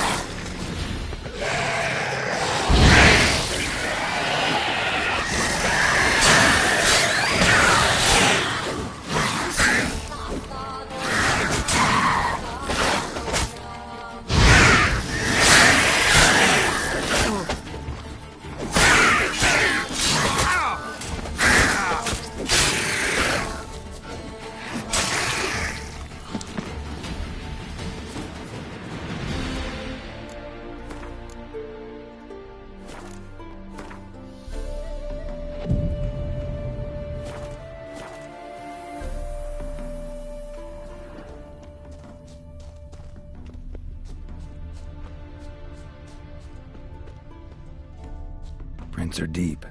Prints are deep.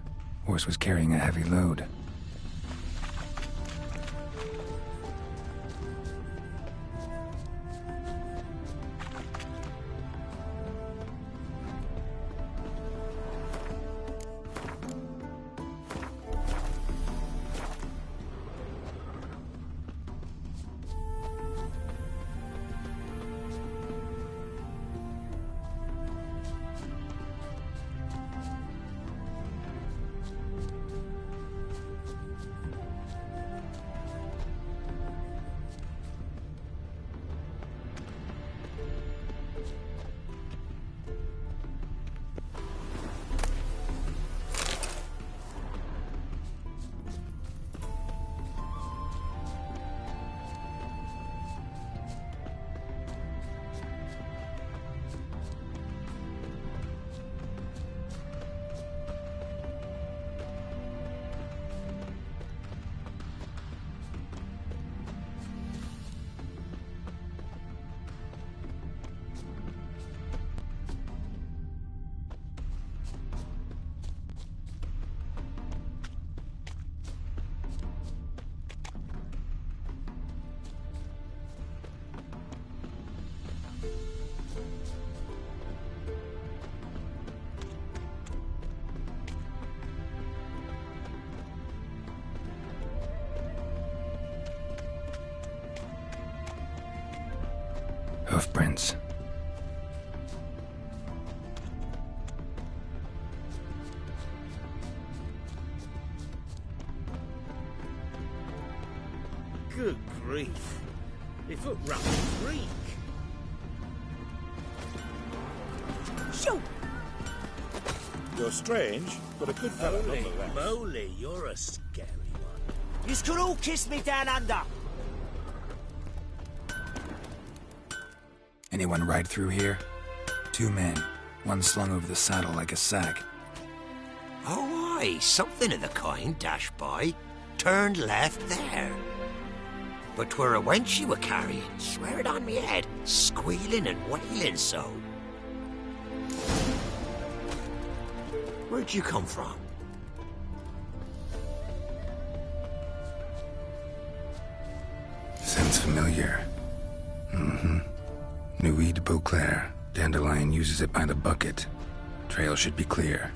Horse was carrying a heavy load. Hoofprints. Good grief. They foot rough creek. Shoot! You're strange, but a good fellow nonetheless. Moly, you're a scary one. Yous could all kiss me down under. Anyone ride through here? 2 men, one slung over the saddle like a sack. Oh, aye, something of the kind dashed by. Turned left there. But 'twere a wench you were carrying, swear it on me head, squealing and wailing so. Where'd you come from? Sounds familiar. Nuit de Beauclair. Dandelion uses it by the bucket. Trail should be clear.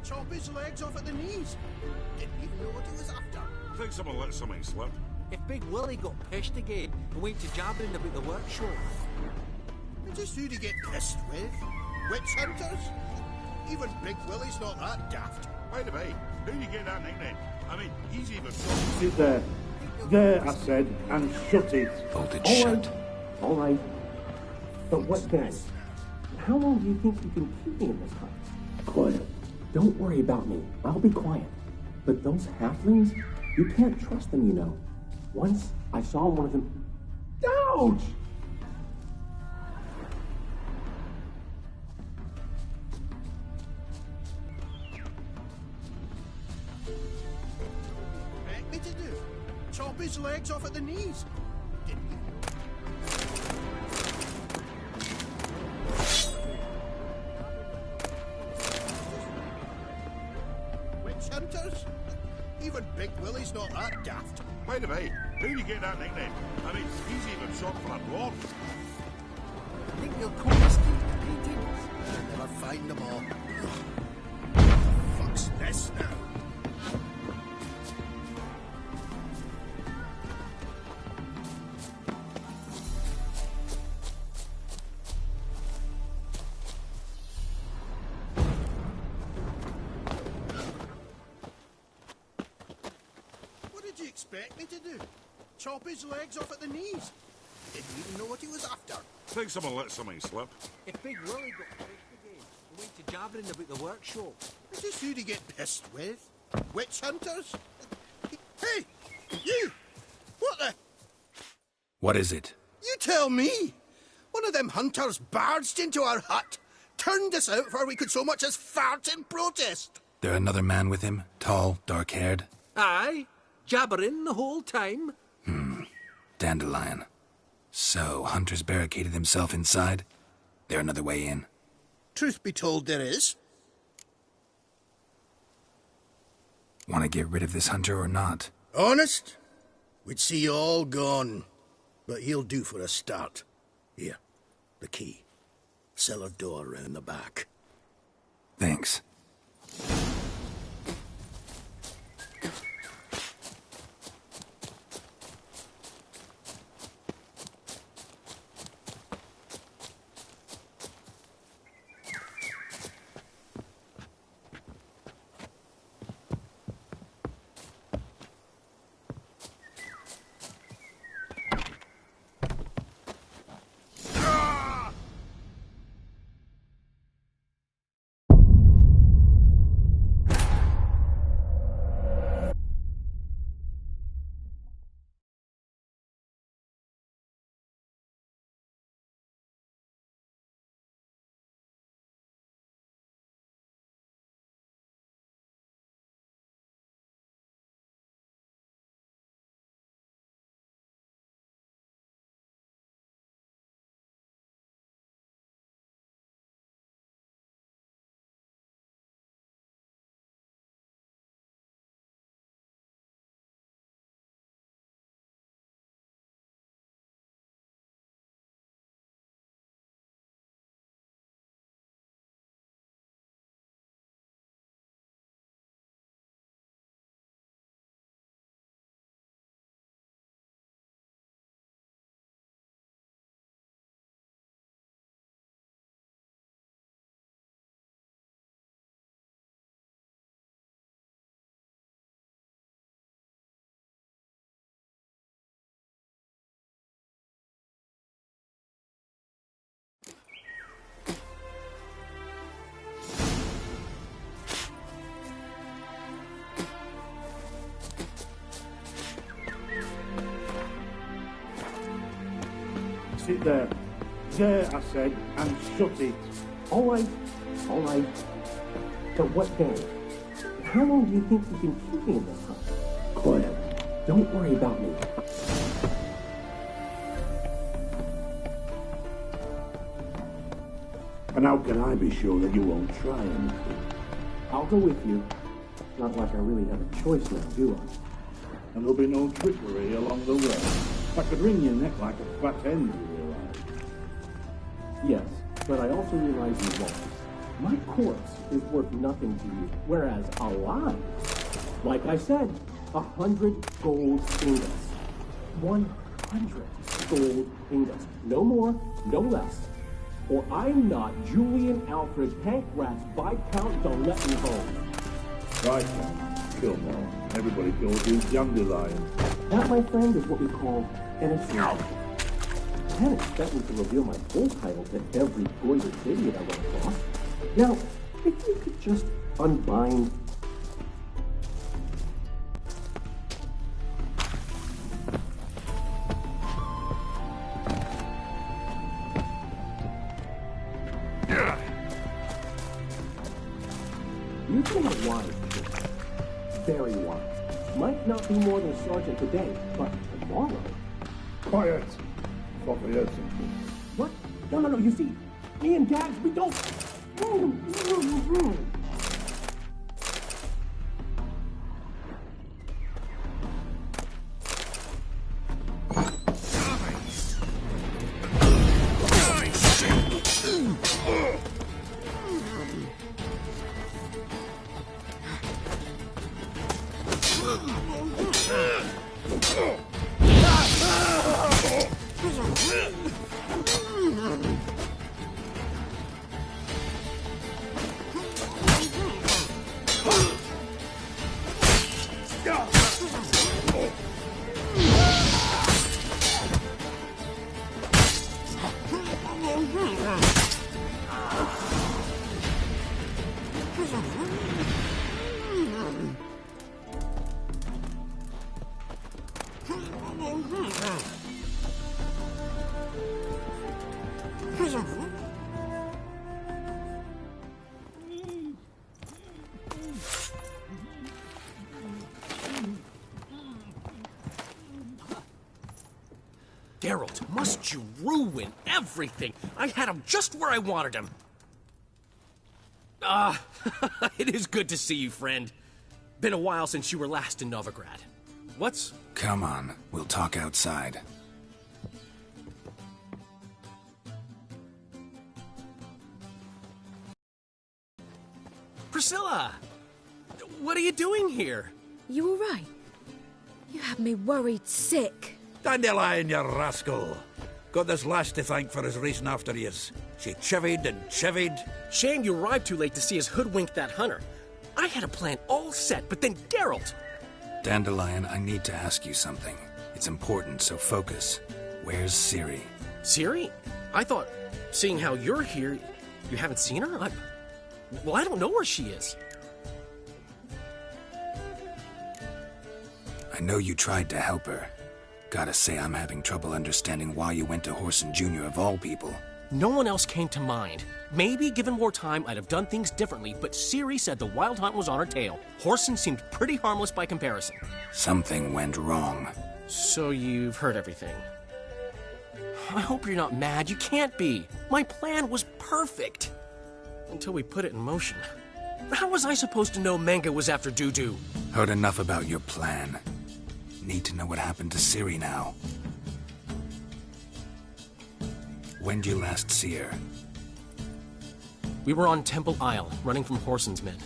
Chop his legs off at the knees. Didn't even know what he was after. Think someone let something slip. If Big Willie got pissed again and went to jabbering about the workshop. Is this who to get pissed with? Witch hunters? Even Big Willie's not that daft. Wait a minute, who'd you get that nickname? I mean, he's even... Sit there. There, I said, and shut it. Bolted shut. All right. But what then? How long do you think you can keep me in this hut? Quiet. Don't worry about me. I'll be quiet. But those halflings, you can't trust them, you know. Once I saw one of them... Ouch! Expect me to do? Chop his legs off at the knees. Didn't you? Witch hunters? Even Big Willie's not that daft. Wait a minute, who'd you get that nickname? I mean, he's even shot for a dwarf. I think you'll call this paintings. You'll never find them all. Fuck's this now? What did you expect me to do? Chop his legs off at the knees? Didn't even know what he was after. Think someone let something slip. If Big Willie got pissed again and went to jabbering about the workshop. Is this who to get pissed with? Witch hunters? Hey! You! What the... What is it? You tell me! One of them hunters barged into our hut, turned us out before we could so much as fart in protest. There another man with him? Tall, dark-haired? Aye, jabbering the whole time. Dandelion. So, Hunter's barricaded himself inside? There another way in? Truth be told, there is. Want to get rid of this Hunter or not? Honest? We'd see you all gone. But he'll do for a start. Here, the key. Cellar door round the back. Thanks. Sit there. There, I said, and shut it. All right. But what then? How long do you think you can keep me in this hut? Quiet. Don't worry about me. And how can I be sure that you won't try anything? I'll go with you. Not like I really have a choice now, do I? And there'll be no trickery along the way. I could wring your neck like a fat hen, you realize. Yes, but I also realize you won't. My corpse is worth nothing to you, whereas alive, like I said, 100 gold ingots. 100 gold ingots. No more, no less. Or I'm not Julian Alfred Pancras Viscount de Lettenhome. Right now, kill more. Everybody calls you Dandelion. That, my friend, is what we call an assumption. I can't expect me to reveal my full title to every goited idiot I run across. Now, if you could just unbind... You've been a wise kid. Very wise. Might not be more than a sergeant today, but tomorrow... Quiet. Thought we heard something. What? No, you see, me and Dags, we don't... Geralt, must you ruin everything? I had him just where I wanted him. It is good to see you, friend. Been a while since you were last in Novigrad. What's... Come on, we'll talk outside. Priscilla! What are you doing here? You all right? You had me worried sick. Dandelion, you rascal. Got this lass to thank for his racing after yous. She chivied and chivied. Shame you arrived too late to see us hoodwink that hunter. I had a plan all set, but then Geralt... Dandelion, I need to ask you something. It's important, so focus. Where's Ciri? Ciri? I thought, seeing how you're here, you haven't seen her? Well, I don't know where she is. I know you tried to help her. Gotta say, I'm having trouble understanding why you went to Whoreson Jr. of all people. No one else came to mind. Maybe, given more time, I'd have done things differently, but Ciri said the Wild Hunt was on her tail. Whoreson seemed pretty harmless by comparison. Something went wrong. So you've heard everything. I hope you're not mad. You can't be. My plan was perfect. Until we put it in motion. How was I supposed to know Menga was after Dudu? Heard enough about your plan. Need to know what happened to Ciri now. When'd you last see her? We were on Temple Isle, running from Whoreson's men.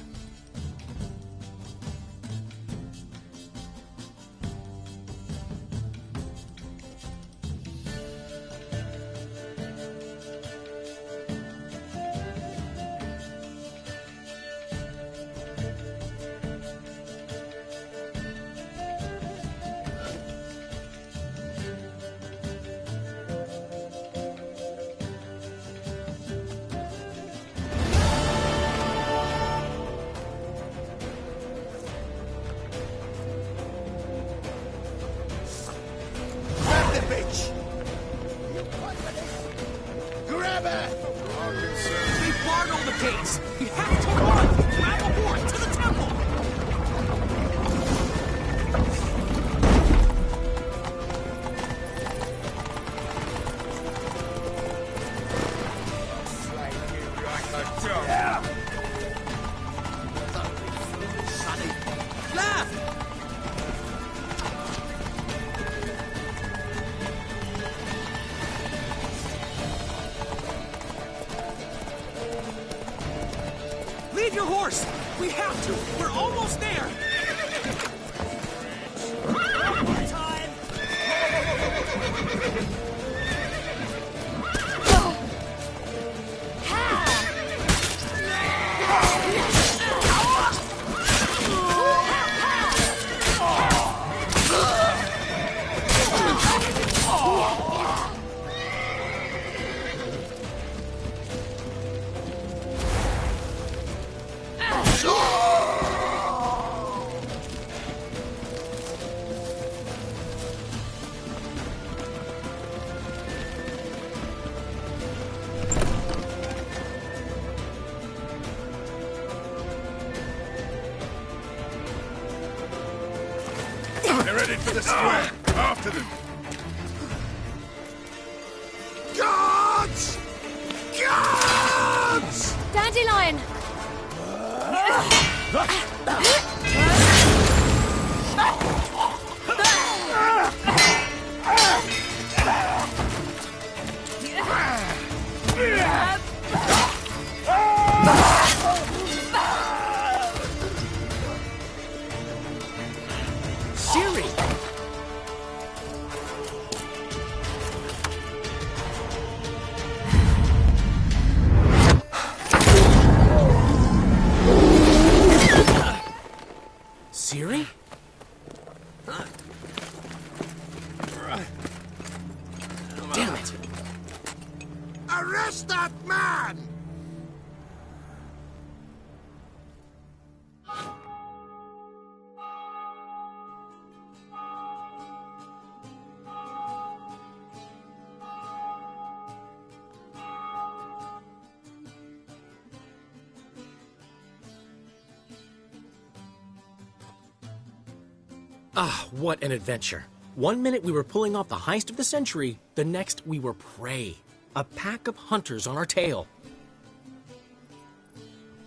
your horse! We have to! We're almost there! Time! They're headed for the square. After them. Guards! Guards! Dandelion! Siri! Siri? Damn it! Arrest that man! Ah, what an adventure. 1 minute we were pulling off the heist of the century, the next we were prey. A pack of hunters on our tail.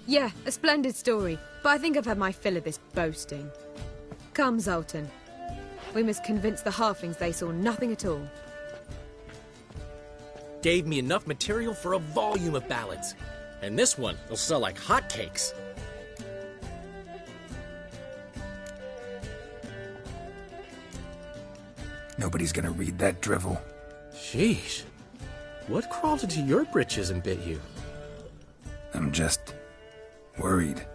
Yeah, a splendid story, but I think I've had my fill of this boasting. Come, Zoltan. We must convince the halflings they saw nothing at all. Gave me enough material for a volume of ballads. And this one will sell like hotcakes. Nobody's gonna read that drivel. Sheesh. What crawled into your britches and bit you? I'm just worried.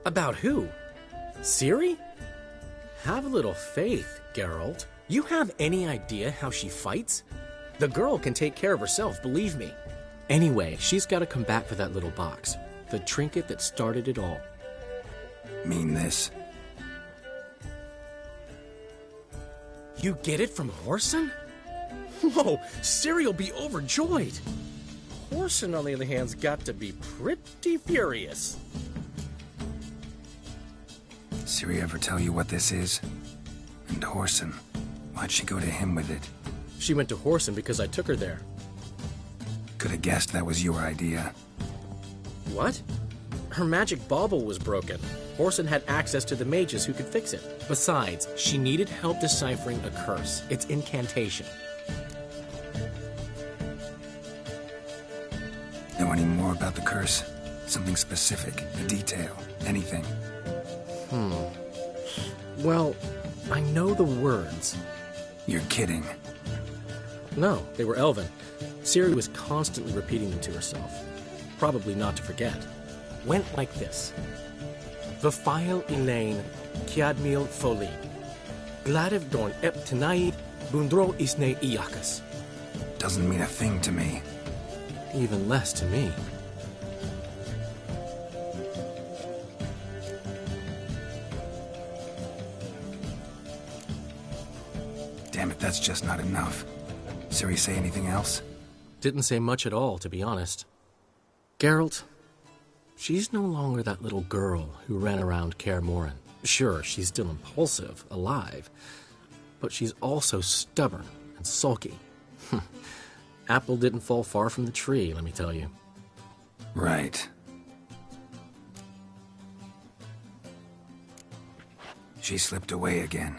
About who? Ciri? Have a little faith, Geralt. You have any idea how she fights? The girl can take care of herself, believe me. Anyway, she's got to come back for that little box. The trinket that started it all. Mean this? You get it from Whoreson? Whoa, Ciri'll be overjoyed. Whoreson, on the other hand's got to be pretty furious. Ciri ever tell you what this is? And Whoreson, why'd she go to him with it? She went to Whoreson because I took her there. Could have guessed that was your idea. What? Her magic bauble was broken. Whoreson had access to the mages who could fix it. Besides, she needed help deciphering a curse. Its incantation. Know any more about the curse? Something specific, a detail, anything? Well, I know the words. You're kidding. No, they were Elven. Ciri was constantly repeating them to herself. Probably not to forget. Went like this. Vafile Elaine, Kiadmil Foli. Gladev Dorn Ep Tanaid, Bundro Isne Iakas. Doesn't mean a thing to me. Even less to me. Damn it, that's just not enough. Ciri say anything else? Didn't say much at all, to be honest. Geralt, she's no longer that little girl who ran around Kaer Morhen. Sure, she's still impulsive, alive, but she's also stubborn and sulky. Apple didn't fall far from the tree, let me tell you. Right. She slipped away again.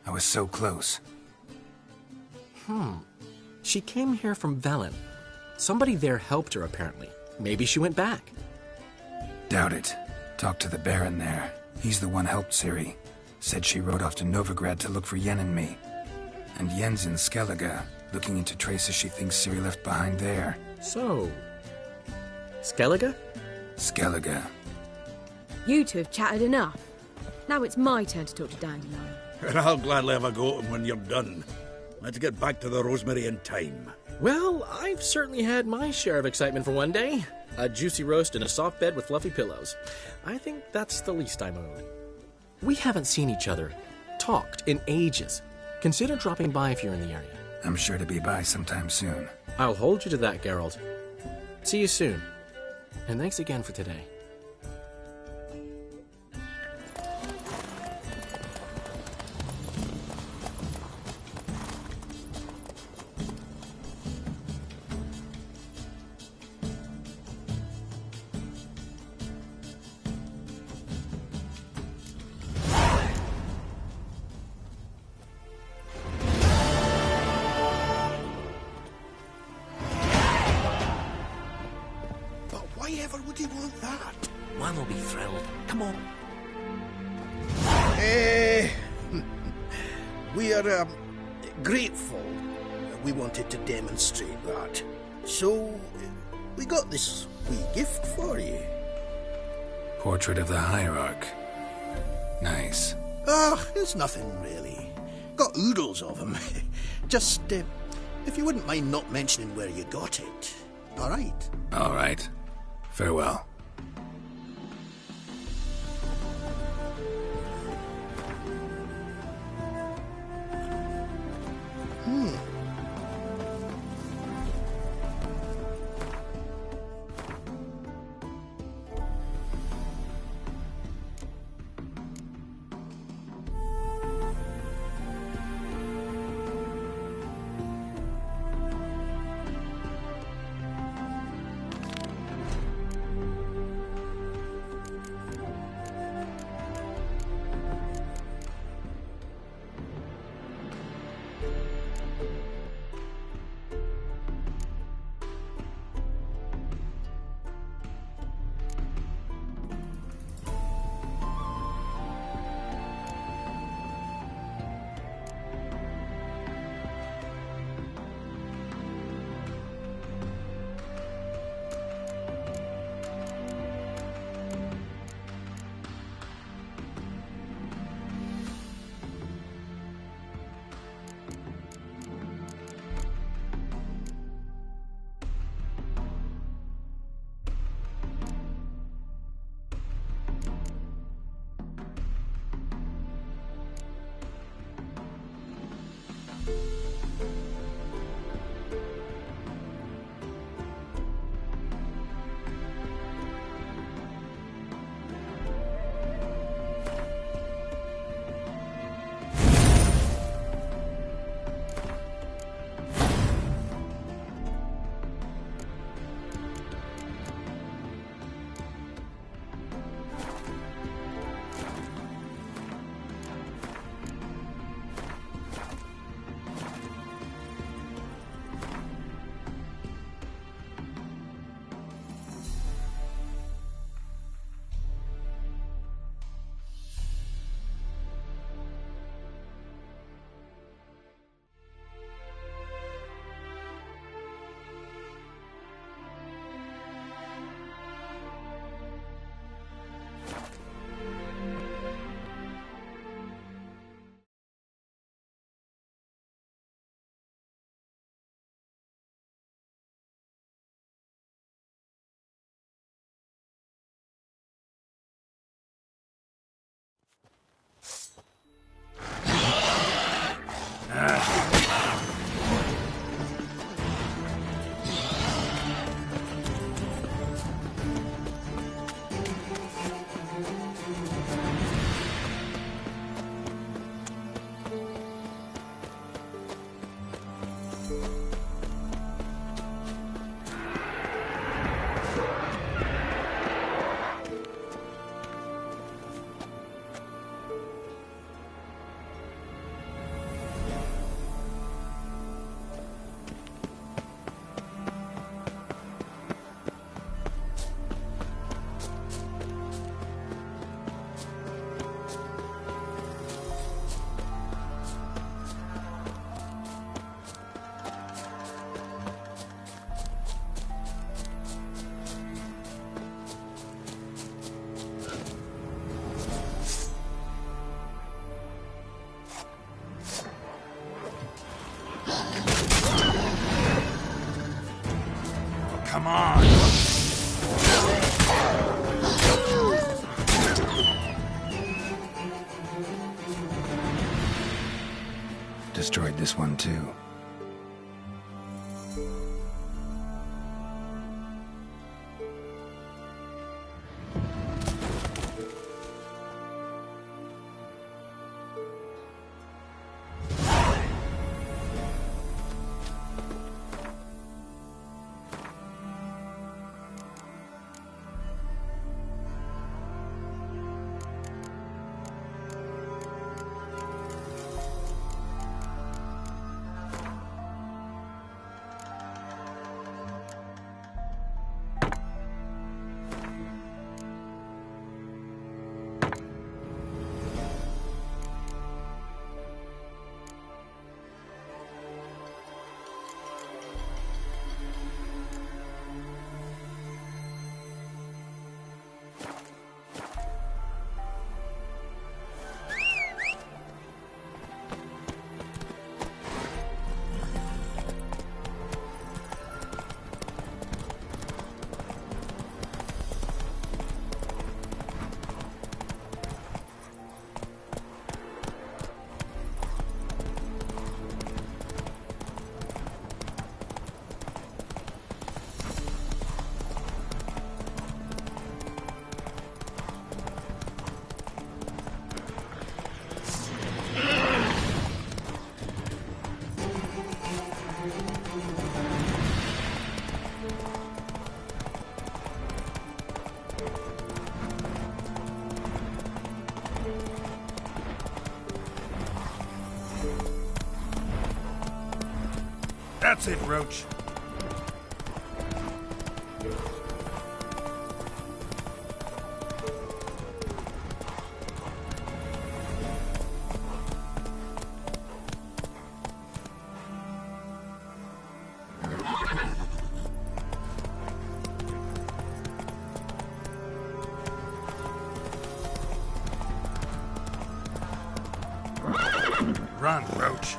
I was so close. She came here from Velen. Somebody there helped her, apparently. Maybe she went back. Doubt it. Talk to the Baron there. He's the one helped Ciri. Said she rode off to Novigrad to look for Yen and me. And Yen's in Skellige, looking into traces she thinks Ciri left behind there. So... Skellige? Skellige. You two have chatted enough. Now it's my turn to talk to Dandelion. And I'll gladly have a go at him when you're done. Let's get back to the Rosemary in time. Well, I've certainly had my share of excitement for one day. A juicy roast in a soft bed with fluffy pillows. I think that's the least I'm owed. We haven't seen each other, talked, in ages. Consider dropping by if you're in the area. I'm sure to be by sometime soon. I'll hold you to that, Geralt. See you soon. And thanks again for today. Grateful. We wanted to demonstrate that. So, we got this wee gift for you. Portrait of the Hierarch. Nice. It's nothing really. Got oodles of them. Just, if you wouldn't mind not mentioning where you got it. All right? All right. Farewell. on! Destroyed this one too. That's it, Roach. Run, Roach.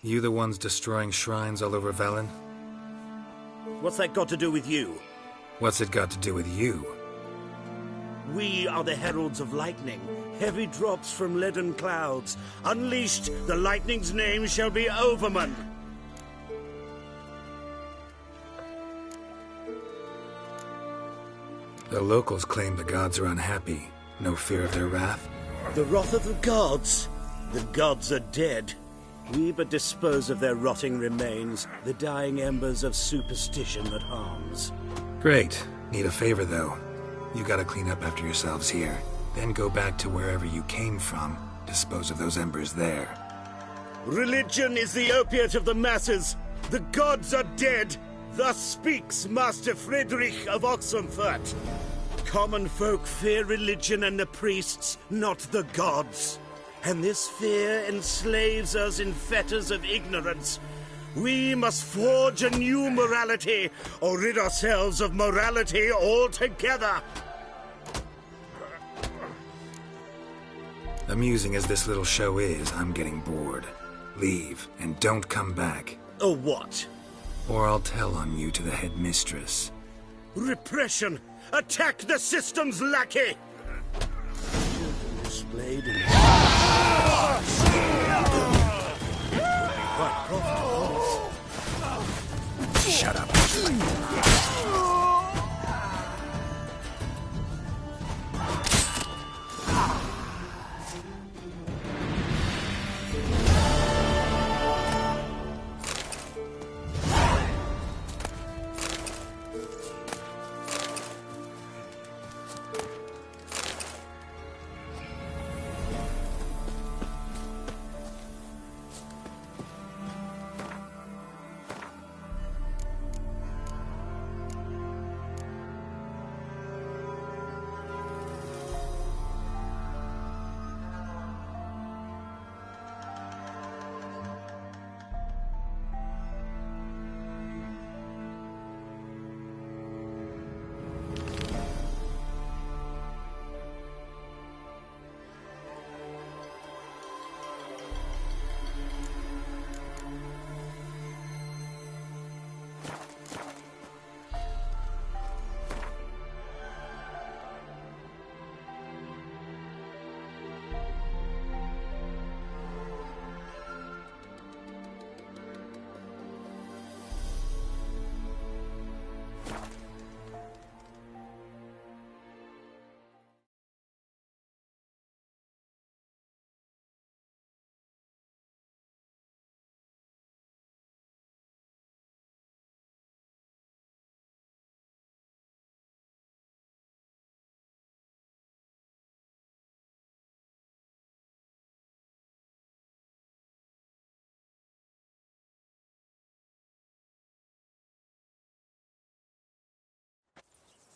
You the ones destroying shrines all over Velen? What's that got to do with you? What's it got to do with you? We are the heralds of lightning. Heavy drops from leaden clouds. Unleashed, the lightning's name shall be Overman. The locals claim the gods are unhappy. No fear of their wrath? The wrath of the gods? The gods are dead. We but dispose of their rotting remains, the dying embers of superstition that harms. Great. Need a favor, though. You gotta clean up after yourselves here. Then go back to wherever you came from. Dispose of those embers there. Religion is the opiate of the masses. The gods are dead. Thus speaks Master Friedrich of Oxenfurt. Common folk fear religion and the priests, not the gods. And this fear enslaves us in fetters of ignorance. We must forge a new morality, or rid ourselves of morality altogether. Amusing as this little show is, I'm getting bored. Leave, and don't come back. Or what? Or I'll tell on you to the headmistress. Repression! Attack the system's lackey! Displayed in quite profitable. Shut up.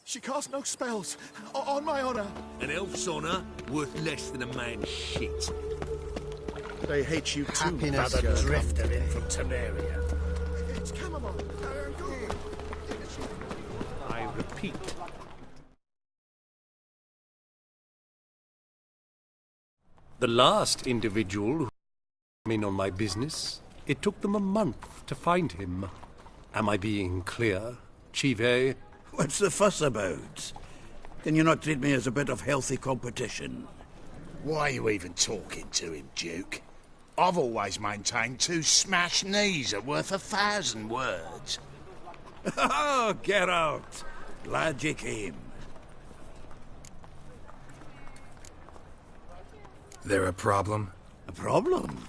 She casts no spells. On my honor. An elf's honor worth less than a man's shit. They hate you too, Happiness Father will come. Drifter in from Temeria. It's chamomile. I repeat. The last individual who came in on my business, it took them a month to find him. Am I being clear, Chive? What's the fuss about? Can you not treat me as a bit of healthy competition? Why are you even talking to him, Duke? I've always maintained 2 smashed knees are worth 1,000 words. Oh, Geralt! Glad you came. There a problem? A problem?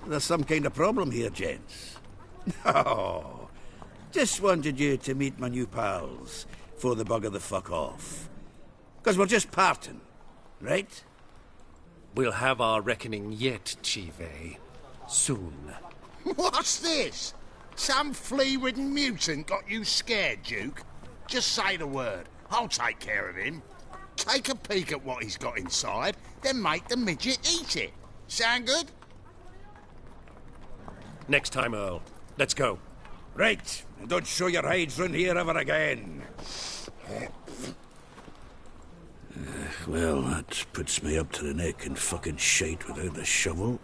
There's some kind of problem here, gents. Oh, just wanted you to meet my new pals before they bugger the fuck off. 'Cause we're just parting, right? We'll have our reckoning yet, Chive. Soon. What's this? Some flea-ridden mutant got you scared, Duke? Just say the word. I'll take care of him. Take a peek at what he's got inside, then make the midget eat it. Sound good? Next time, Earl. Let's go. Right, and don't show your hides round here ever again. Well, that puts me up to the neck in fucking shite without a shovel.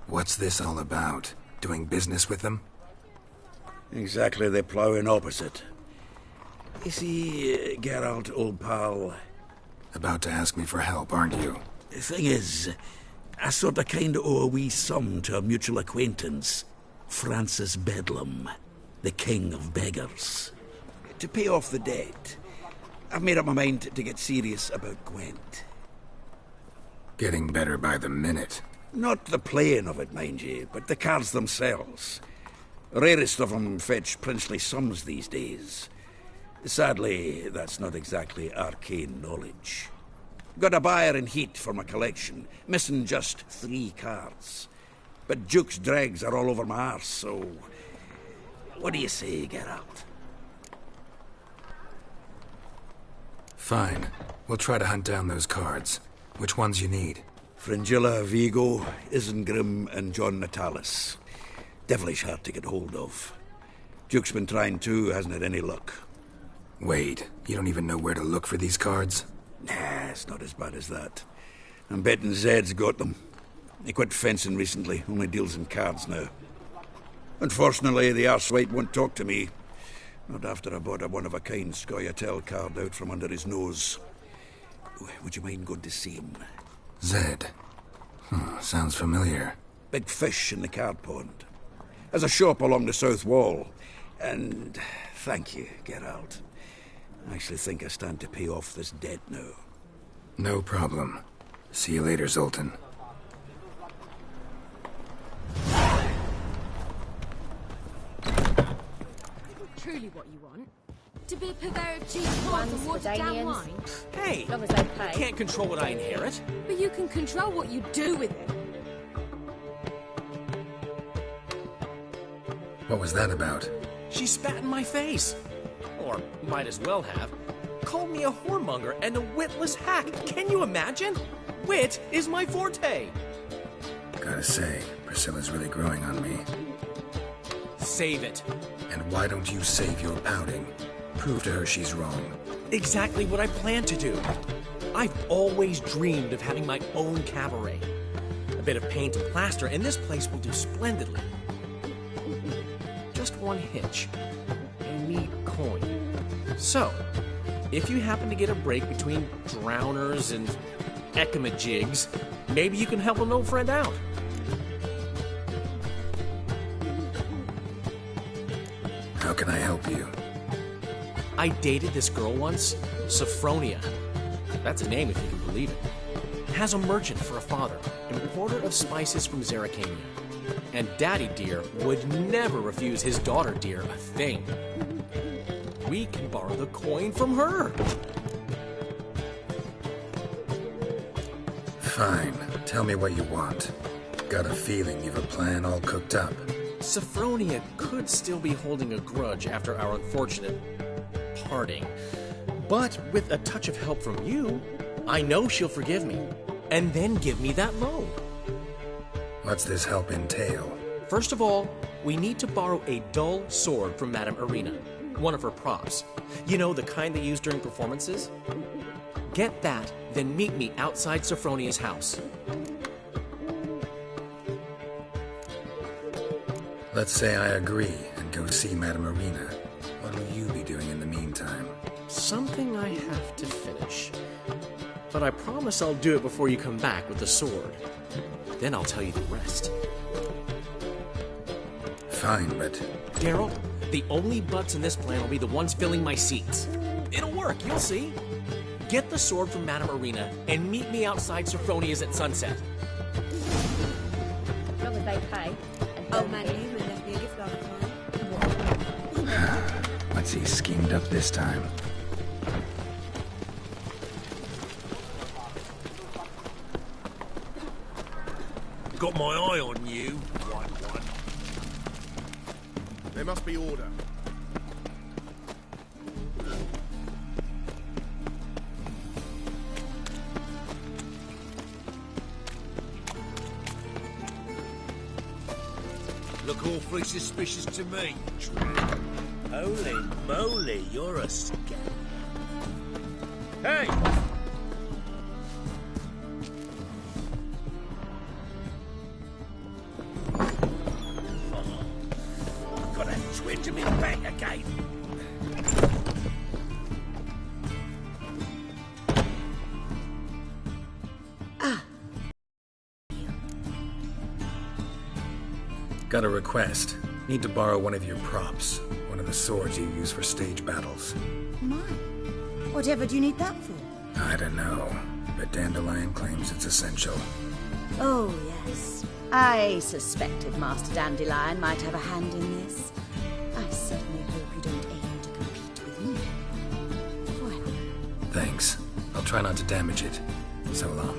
What's this all about? Doing business with them? Exactly the ploughing opposite. You see, Geralt, old pal... About to ask me for help, aren't you? The thing is, I sort of kind of owe a wee sum to a mutual acquaintance, Francis Bedlam, the king of beggars. To pay off the debt, I've made up my mind to get serious about Gwent. Getting better by the minute. Not the playing of it, mind you, but the cards themselves. Rarest of them fetch princely sums these days. Sadly, that's not exactly arcane knowledge. Got a buyer in heat for my collection, missing just 3 cards. But Duke's dregs are all over my arse, so... What do you say, Geralt? Fine. We'll try to hunt down those cards. Which ones you need? Fringilla, Vigo, Isengrim, and John Natalis. Devilish hard to get hold of. Duke's been trying too, hasn't had any luck. Wait, you don't even know where to look for these cards? Nah, it's not as bad as that. I'm betting Zed's got them. He quit fencing recently, only deals in cards now. Unfortunately, the arsewite won't talk to me. Not after I bought a one-of-a-kind Scoia'tael card out from under his nose. Would you mind going to see him? Zed. Sounds familiar. Big fish in the card pond. Has a shop along the south wall. And thank you, Geralt. I actually think I stand to pay off this debt now. No problem. See you later, Zoltan. Truly what you want? To be a purveyor of cheap clothes and watered down wine? Hey, As long as they pay. I can't control what I inherit. But you can control what you do with it. What was that about? She spat in my face. Or might as well have. Called me a whoremonger and a witless hack. Can you imagine? Wit is my forte. Gotta say, Priscilla's really growing on me. Save it. And why don't you save your pouting? Prove to her she's wrong. Exactly what I plan to do. I've always dreamed of having my own cabaret. A bit of paint and plaster, and this place will do splendidly. Just one hitch. I need coin. So, if you happen to get a break between drowners and ekamajigs, maybe you can help an old friend out. How can I help you? I dated this girl once, Sophronia. That's a name if you can believe it. Has a merchant for a father, importer of spices from Zerrikania. And Daddy Dear would never refuse his daughter Dear a thing. We can borrow the coin from her. Fine. Tell me what you want. Got a feeling you've a plan all cooked up. Sophronia could still be holding a grudge after our unfortunate parting. But with a touch of help from you, I know she'll forgive me, and then give me that loan. What's this help entail? First of all, we need to borrow a dull sword from Madame Irina, one of her props. You know, the kind they use during performances? Get that, then meet me outside Sophronia's house. Let's say I agree and go see Madame Irina. What will you be doing in the meantime? Something I have to finish. But I promise I'll do it before you come back with the sword. Then I'll tell you the rest. Fine, but... Daryl, the only butts in this plan will be the ones filling my seats. It'll work, you'll see. Get the sword from Madame Irina and meet me outside Sophronia's at sunset. As long as they pay. Oh, man, Newman left me a gift last time. What's he schemed up this time? Got my eye on you, white one. There must be order. Look awfully suspicious to me, tramp. Holy moly, you're a scam. Hey! I've got a twinge of me back again. Got a request. Need to borrow one of your props. One of the swords you use for stage battles. My. Whatever do you need that for? I don't know, but Dandelion claims it's essential. Oh, yes. I suspected Master Dandelion might have a hand in this. I certainly hope you don't aim to compete with me. Forever. Thanks. I'll try not to damage it. So long.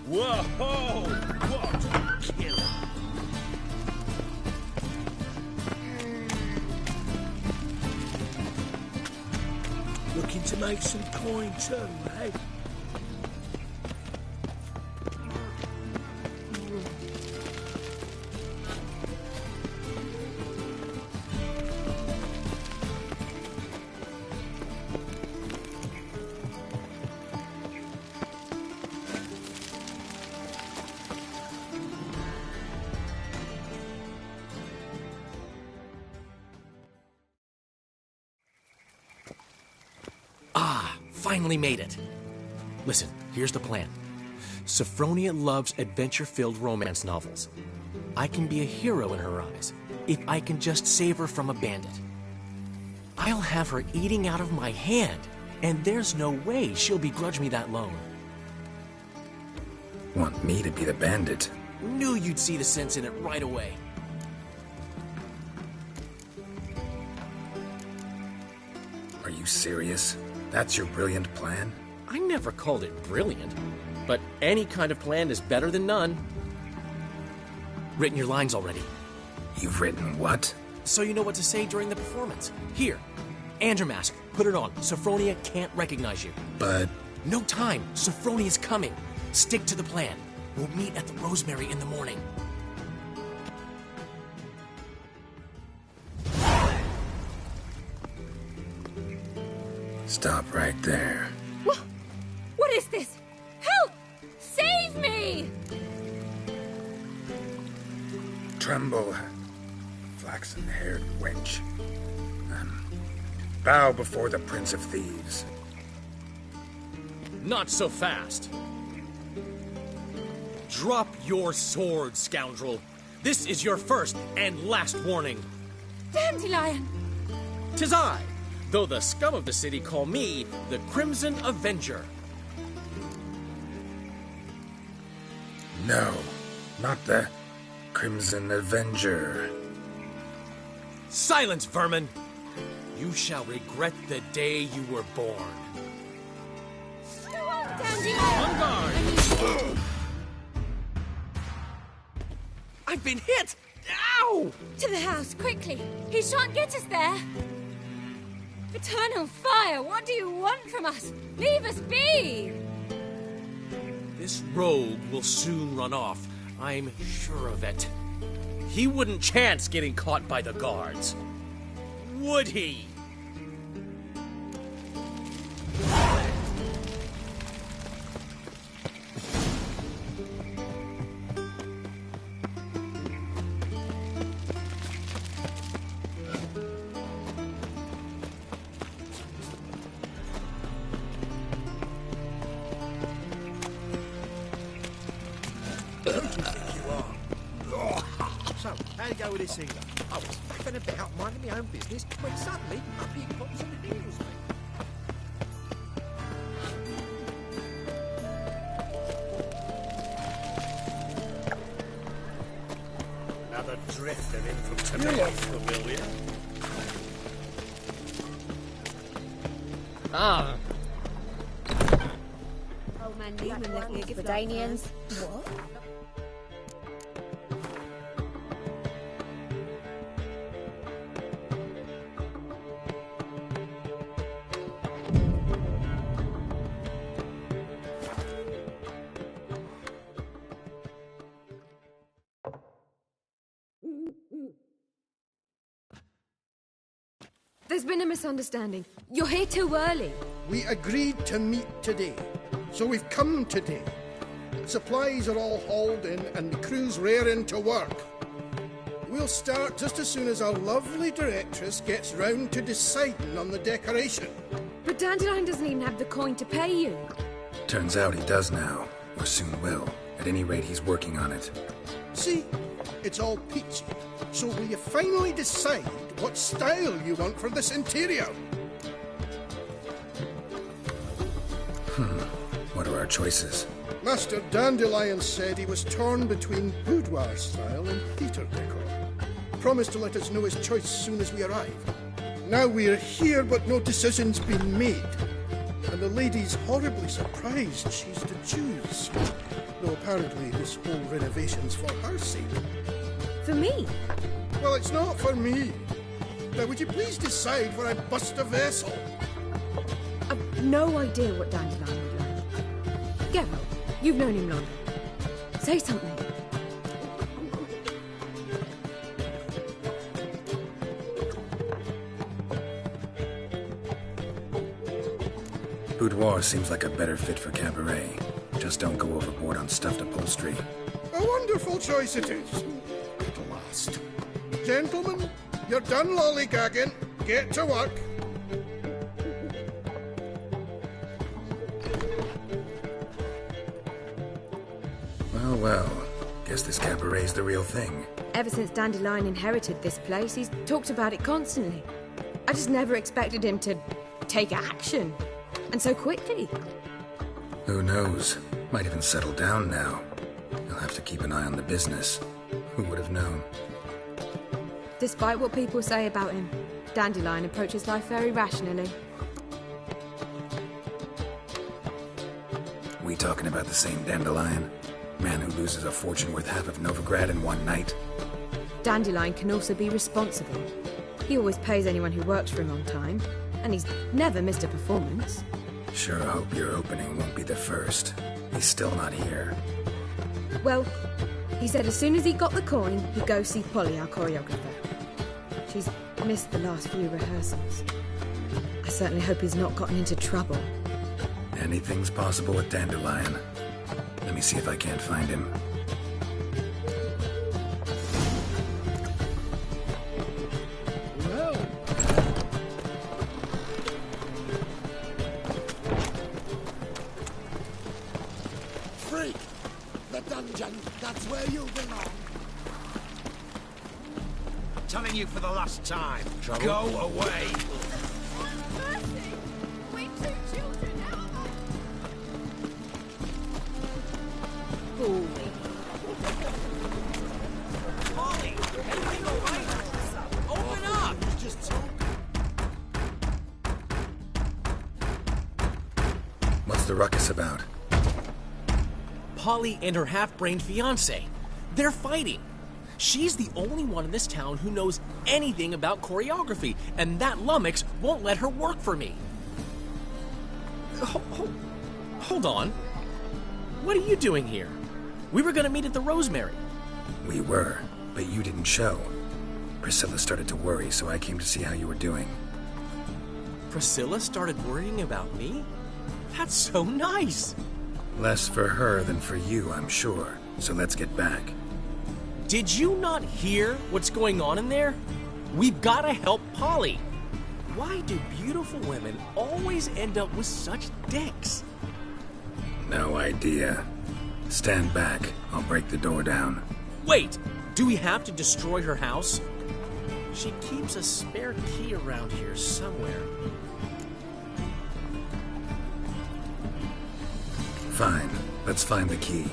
Whoa! What a killer! Looking to make some coin too, eh? Finally made it. Listen, here's the plan. Sophronia loves adventure-filled romance novels. I can be a hero in her eyes if I can just save her from a bandit. I'll have her eating out of my hand, and there's no way she'll begrudge me that loan. Want me to be the bandit? Knew you'd see the sense in it right away. Are you serious? That's your brilliant plan? I never called it brilliant, but any kind of plan is better than none. Written your lines already. You've written what? So you know what to say during the performance. Here, and your mask. Put it on. Sophronia can't recognize you. But No time. Sophroni is coming. Stick to the plan. We'll meet at the Rosemary in the morning. Stop right there. What is this? Help! Save me! Tremble, flaxen-haired wench. Bow before the Prince of Thieves. Not so fast. Drop your sword, scoundrel. This is your first and last warning. Dandelion! 'Tis I, though the scum of the city call me the Crimson Avenger. No, not the Crimson Avenger. Silence, vermin! You shall regret the day you were born. On guard! I've been hit! Ow! To the house, quickly! He shan't get us there! Eternal fire, what do you want from us? Leave us be! This rogue will soon run off. I'm sure of it. He wouldn't chance getting caught by the guards. Would he? So, how'd it go with this healer? I was faffing about, minding my own business, when suddenly, up he pops and heals me. Another drifter in from today, familiar. Ah. Old man Newman left me a gift. Danians. What? There's been a misunderstanding. You're here too early. We agreed to meet today, so we've come today. Supplies are all hauled in and the crew's raring to work. We'll start just as soon as our lovely directress gets round to deciding on the decoration. But Dandelion doesn't even have the coin to pay you. Turns out he does now, or soon will. At any rate, he's working on it. See, it's all peachy. So will you finally decide what style you want for this interior? What are our choices? Master Dandelion said he was torn between boudoir style and theatre decor. Promised to let us know his choice as soon as we arrive. Now we're here, but no decision's been made. And the lady's horribly surprised she's to choose. Though apparently this whole renovation's for her sake. For me? Well, it's not for me. Now, would you please decide where I bust a vessel? I've no idea what Dandelion would like. Geralt, you've known him long. Say something. Boudoir seems like a better fit for cabaret. Just don't go overboard on stuffed upholstery. A wonderful choice it is. At last. Gentlemen, you're done lollygagging. Get to work. Well. Guess this cabaret's the real thing. Ever since Dandelion inherited this place, he's talked about it constantly. I just never expected him to take action. And so quickly. Who knows? Might even settle down now. He'll have to keep an eye on the business. Who would have known? Despite what people say about him, Dandelion approaches life very rationally. We talking about the same Dandelion? Man who loses a fortune worth half of Novigrad in one night? Dandelion can also be responsible. He always pays anyone who works for him on time, and he's never missed a performance. Sure hope your opening won't be the first. He's still not here. Well, he said as soon as he got the coin, he'd go see Polly, our choreographer. She's missed the last few rehearsals. I certainly hope he's not gotten into trouble. Anything's possible with Dandelion. Let me see if I can't find him. Freak! The dungeon, that's where you belong. Telling you for the last time. Trouble? Go away. Polly, everything all right? Open up! What's the ruckus about? Polly and her half-brained fiancé. They're fighting. She's the only one in this town who knows anything about choreography, and that lummox won't let her work for me. Hold on. What are you doing here? We were gonna meet at the Rosemary. We were, but you didn't show. Priscilla started to worry, so I came to see how you were doing. Priscilla started worrying about me? That's so nice! Less for her than for you, I'm sure. So let's get back. Did you not hear what's going on in there? We've gotta help Polly. Why do beautiful women always end up with such dicks? No idea. Stand back. I'll break the door down. Wait! Do we have to destroy her house? She keeps a spare key around here somewhere. Fine. Let's find the key.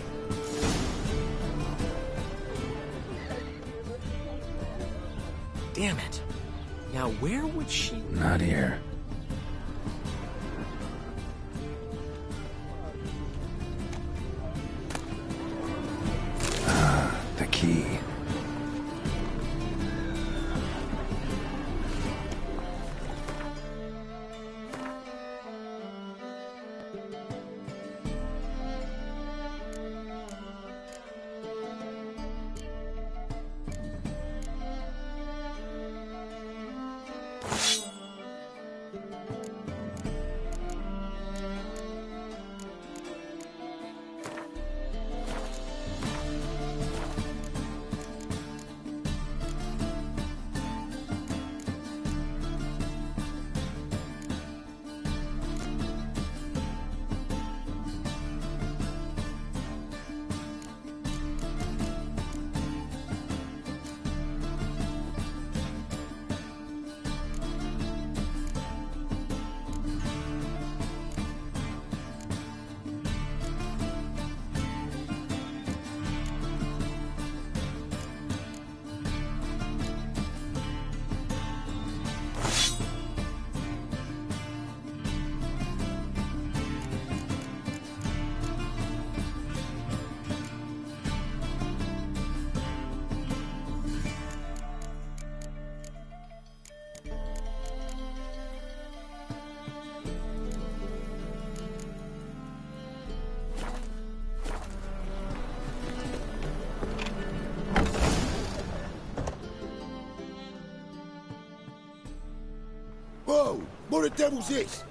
Damn it. Now where would she... Not here. The key. Whoa! What the devil's this?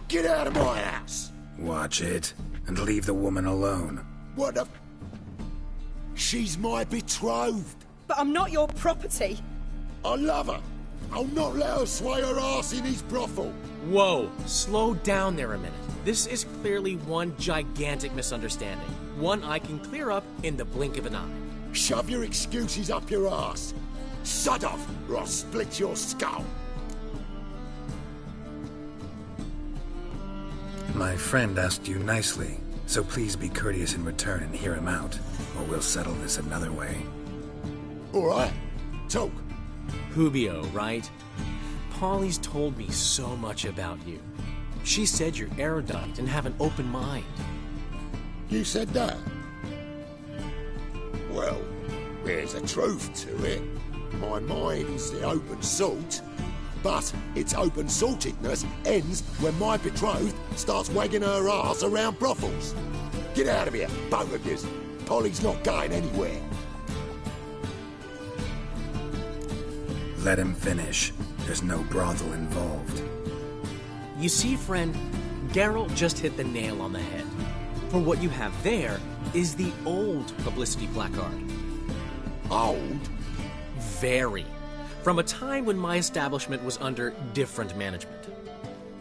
Get out of my house! Watch it, and leave the woman alone. What the... She's my betrothed. But I'm not your property. I love her. I'll not let her sway her ass in his brothel. Whoa, slow down there a minute. This is clearly one gigantic misunderstanding. One I can clear up in the blink of an eye. Shove your excuses up your ass. Sod off, or I'll split your skull. My friend asked you nicely, so please be courteous in return and hear him out, or we'll settle this another way. All right, talk. Hubio, right? Polly's told me so much about you. She said you're erudite and have an open mind. You said that? Well, there's a truth to it. My mind's the open salt, But its open-sortedness ends when my betrothed starts wagging her arse around brothels. Get out of here, both of yous. Polly's not going anywhere. Let him finish. There's no brothel involved. You see, friend, Geralt just hit the nail on the head. For what you have there is the old publicity placard. Old? Very. From a time when my establishment was under different management.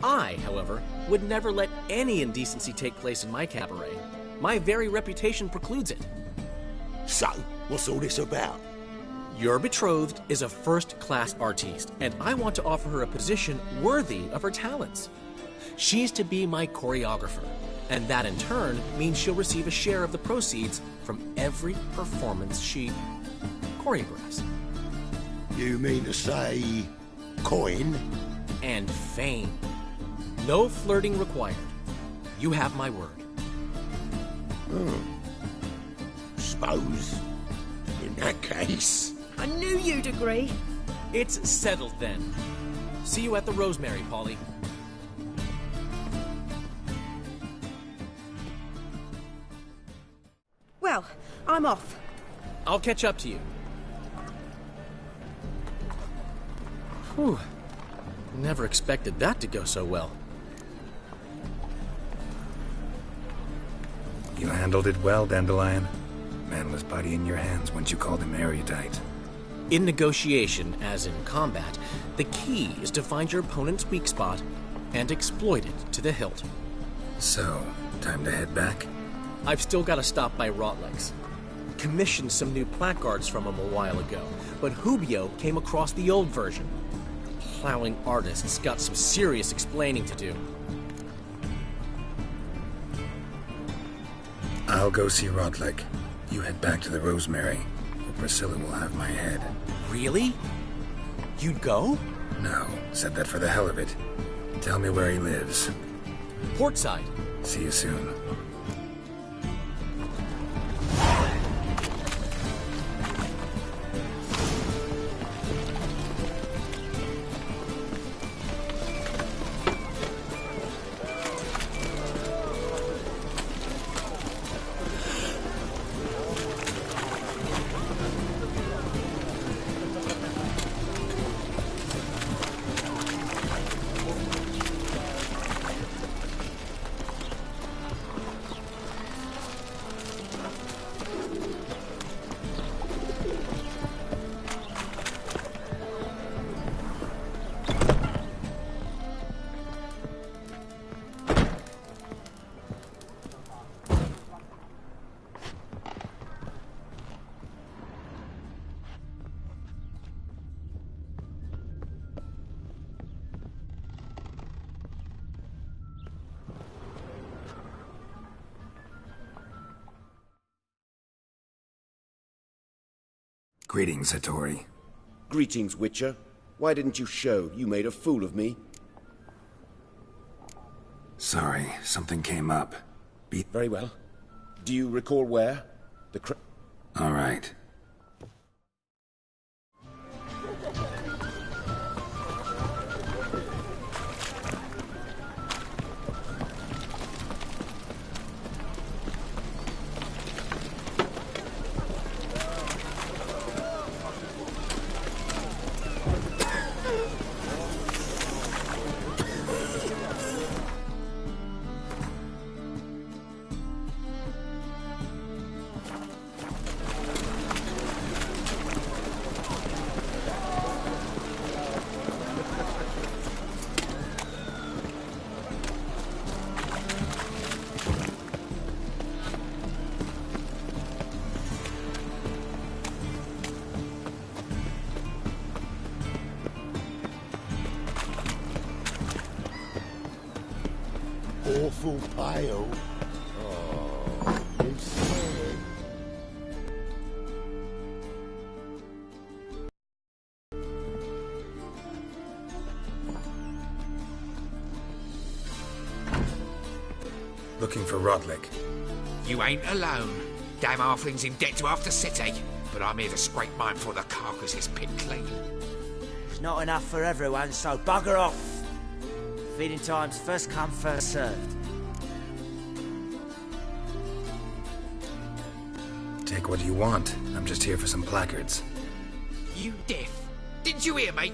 I, however, would never let any indecency take place in my cabaret. My very reputation precludes it. So, what's all this about? Your betrothed is a first-class artiste, and I want to offer her a position worthy of her talents. She's to be my choreographer, and that in turn means she'll receive a share of the proceeds from every performance she choreographs. You mean to say coin? And fame. No flirting required. You have my word. Suppose, in that case... I knew you'd agree. It's settled then. See you at the Rosemary, Polly. Well, I'm off. I'll catch up to you. Whew. Never expected that to go so well. You handled it well, Dandelion. Man was body in your hands once you called him erudite. In negotiation, as in combat, the key is to find your opponent's weak spot and exploit it to the hilt. So, time to head back? I've still got to stop by Rotlegs. Commissioned some new placards from him a while ago, but Hubio came across the old version. Plowing artist's got some serious explaining to do. I'll go see Rotleg. You head back to the Rosemary, where Priscilla will have my head. Really? You'd go? No, said that for the hell of it. Tell me where he lives. Portside. See you soon. Greetings, Hattori. Greetings, Witcher. Why didn't you show? You made a fool of me. Sorry, something came up. Very well. Do you recall where? All right. Awful pale. Oh, you said. Looking for Rotleg. You ain't alone. Damn halfling's in debt to half the city, but I'm here to scrape mine before the carcass is picked clean. It's not enough for everyone, so bugger off. Feeding time's first come, first served. Take what you want. I'm just here for some placards. You deaf? Didn't you hear me?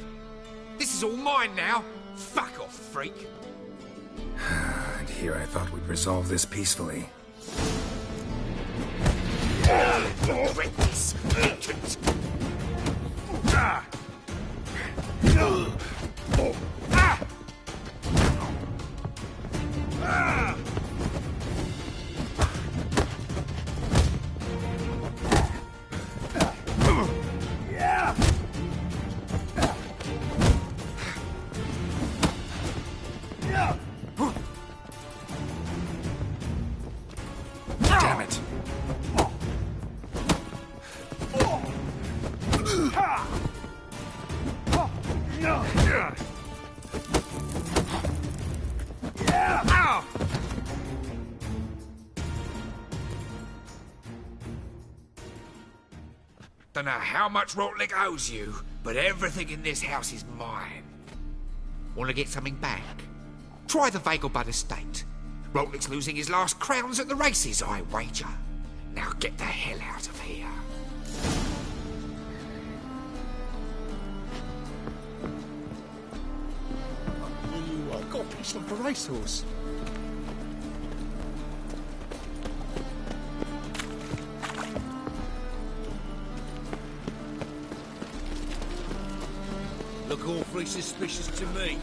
This is all mine now. Fuck off, freak. And here I thought we'd resolve this peacefully. Dread this ancient. Damn it. Don't know how much Rotlick owes you, but everything in this house is mine. Want to get something back? Try the Vagelbud estate. Rotlick's losing his last crowns at the races, I wager. Now get the hell out of here. I've got a piece of a racehorse. Look awfully suspicious to me.